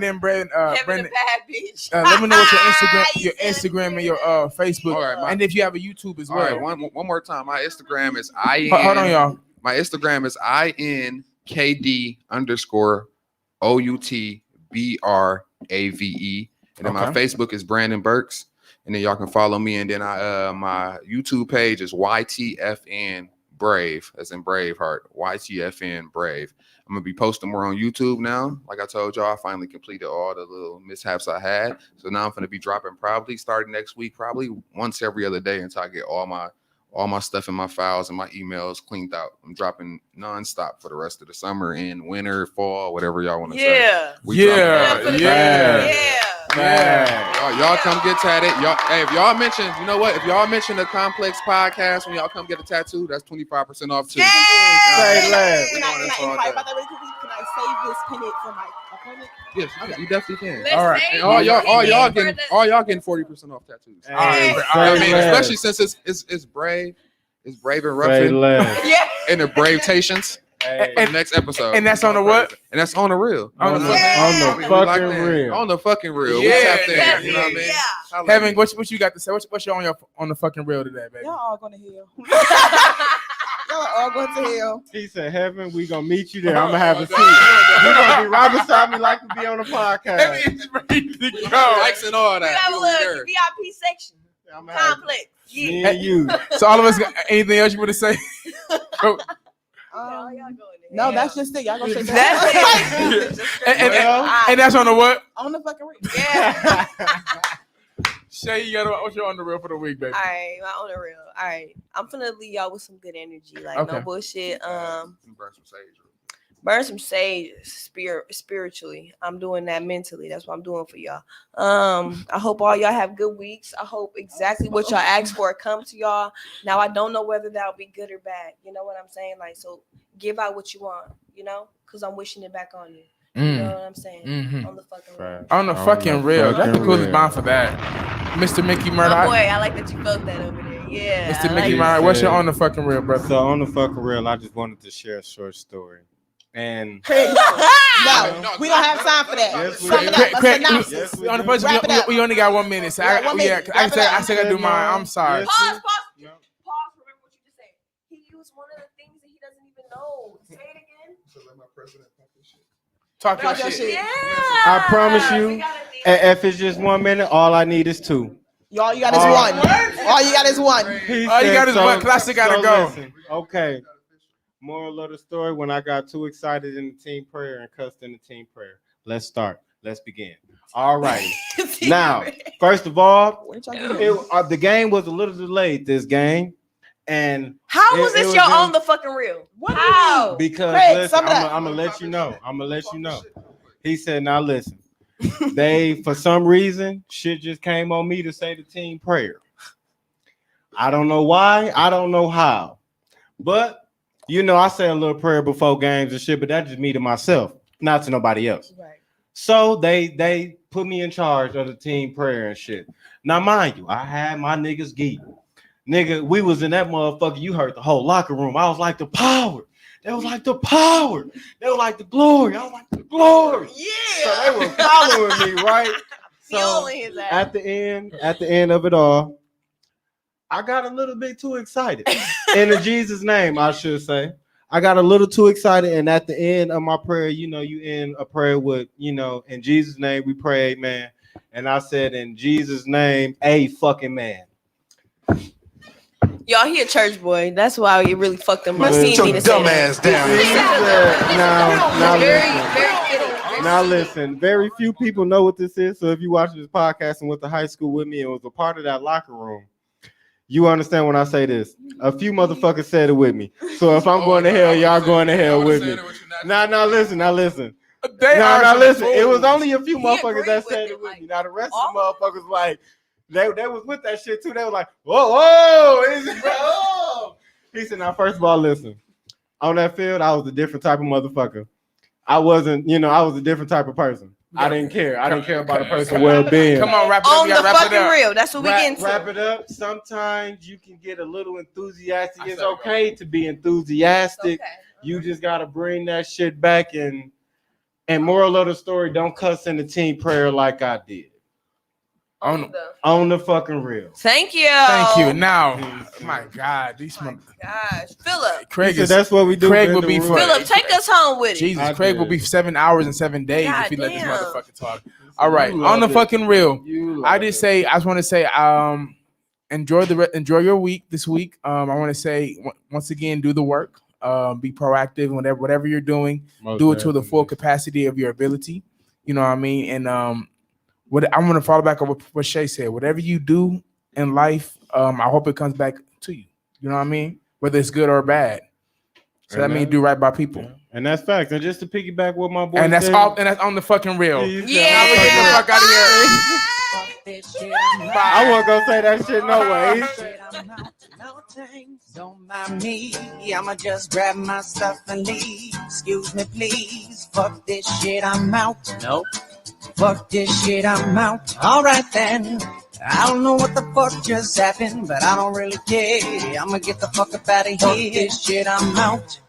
then Brandon, Heaven the bad bitch. let me know what your Instagram and your Facebook. All right, and if you have a YouTube as well. All right, one more time. My Instagram is Hold on, y'all. My Instagram is INKD_OUTBRAVE. And then my Facebook is Brandon Burks. And then y'all can follow me. And then my YouTube page is YTFN Brave, as in Braveheart. YTFN Brave. I'm gonna be posting more on YouTube now. Like I told y'all, I finally completed all the little mishaps I had. So now I'm gonna be dropping probably starting next week, probably once every other day until I get all my stuff in my files and my emails cleaned out. I'm dropping nonstop for the rest of the summer and winter, fall, whatever y'all want to say. Y'all come get tatted. If y'all mention, if y'all mention the Complex podcast when y'all come get a tattoo, that's 25% off too. Can I save this pin for my appointment? Yes, you definitely can. All right. And all y'all getting 40% off tattoos. All right. Especially since it's brave. It's brave and rough. And the bravetations. Hey. And next episode. And that's on the what? And that's on the real. On the We fucking locked in. real. On the fucking real. Yeah. We tapped in. That's You know what I it, mean? yeah. Holla at Heaven, me. what you got to say? What's your on the fucking real today, baby? Y'all all going to hell. Y'all all going to hell. He said, "Heaven, we gonna meet you there. I'm gonna have a seat. You gonna be right beside me like we be on the podcast. Heaven is ready to go. Likes and all We that. have a You little there. VIP section. I'm gonna have Complex. me Yeah. and you. So all of us, anything else you want to say? Y'all going in No, there. that's just it. Y'all gonna shake That's that. it. And that's on the what? On the fucking real. Yeah. Shay, you got what's your on the real for the week, baby? All right, my on the real. All right, I'm finna leave y'all with some good energy, like Okay. no bullshit. Burn some sage. Burn some sage, spiritually. I'm doing that mentally. That's what I'm doing for y'all. I hope all y'all have good weeks. I hope exactly what y'all asked for come to y'all. Now I don't know whether that'll be good or bad. You know what I'm saying? Like, so give out what you want. You know, because I'm wishing it back on you. You know what I'm saying? Mhm. On the fucking real. On the fucking real. That's the coolest bond for that. Mr. Mickey My Murdoch. boy, I like that you felt that over there. Yeah. Mr. I Mickey like Murdoch, what's your on the fucking real, brother? So on the fucking real, I just wanted to share a short story. And Craig, no, No, we don't have time for that. Yes, we Sum do. it up. A Craig, synopsis. Yes, we on the do. first, Wrap it up. we only got 1 minute. So Yeah, 1 minute. I Wrap it up. said I do mine. I'm sorry. Yes. Pause. No. Pause. Remember what you just said. He used one of the things that he doesn't even know. Say it again. Talk your Talk your shit. shit. Yeah. I promise you, We gotta be- if it's just 1 minute, all I need is 2. Y'all, you got is one. All you got is one. He All you said, got is one. Classic gotta go. Listen, okay. Moral of the story: when I got too excited in the team prayer and cussed in the team prayer. Let's start. Let's begin. All right. Now, first of all, Where'd y'all get it? the game was a little delayed. This game, and How was it this was your in- on the fucking real? What do you How? because Craig, listen, sum it up. I'm gonna let you know. I'm gonna let you know. He said, "Now listen." They, for some reason, shit just came on me to say the team prayer. I don't know why. I don't know how. But, you know, I say a little prayer before games and shit, but that's just me to myself, not to nobody else. Right. So they put me in charge of the team prayer and shit. Now, mind you, I had my niggas geek. Nigga, we was in that motherfucker. You heard the whole locker room. I was like the power. They was like the power. They were like the glory. I was like the glory. Yeah. So they were following me, right? So Fueling his ass. at the end of it all, I got a little bit too excited. In Jesus' name, I should say. I got a little too excited, and at the end of my prayer, you know, you end a prayer with, you know, in Jesus' name we pray, amen. And I said, in Jesus' name, a fucking man. Y'all, he a church boy. That's why he really fucked him up. Sit He Sit didn't your need to say dumb that. ass down. Now listen, very few people know what this is. So if you watch this podcast and went to high school with me and was a part of that locker room, you understand when I say this. A few motherfuckers said it with me. So if I'm going to hell, y'all going to hell with me. Now listen. Now listen. It was only a few He motherfuckers agreed that with said it, it with like, me. Now the rest all of the motherfuckers like they was with that shit too. They were like, whoa. He said, now first of all, listen. On that field, I was a different type of motherfucker. I wasn't, you know, I was a different type of person. I didn't care. I didn't care about a person's well-being. Come on, wrap it up. On You the gotta wrap it fucking up. real. That's what we getting to. Wrap it up. Sometimes you can get a little enthusiastic. I It's said it, okay to be enthusiastic. Okay. You just gotta bring that shit back and moral of the story, don't cuss in the team prayer like I did. On the fucking real. Thank you. Thank you. Now, my God, these Oh my mother- gosh. Philip. Craig So is that's what we do. Craig in will the be room. for- Philip, take us home with it. Jesus. I Craig will did. be 7 hours and 7 days God if he let this damn. motherfucker talk. All right, You on the love it. fucking real. You love I just want to say, enjoy your week this week. I want to say once again, do the work. Be proactive whatever you're doing. Do it to the full capacity of your ability. You know what I mean? And what I'm gonna follow back on what Shay said. Whatever you do in life, I hope it comes back to you. You know what I mean? Whether it's good or bad. So that means do right by people. And that's facts. And just to piggyback what my boy And that's said, all. And that's on the fucking real. he said, Yeah. Now we get the fuck out of here. I wasn't gonna say that shit no way. Don't mind me, I'ma just grab my stuff and leave. Excuse me, please. Fuck this shit, I'm out. Nope. Fuck this shit, I'm out. Alright then. I don't know what the fuck just happened, but I don't really care. I'ma get the fuck up out of here. Fuck this shit, I'm out.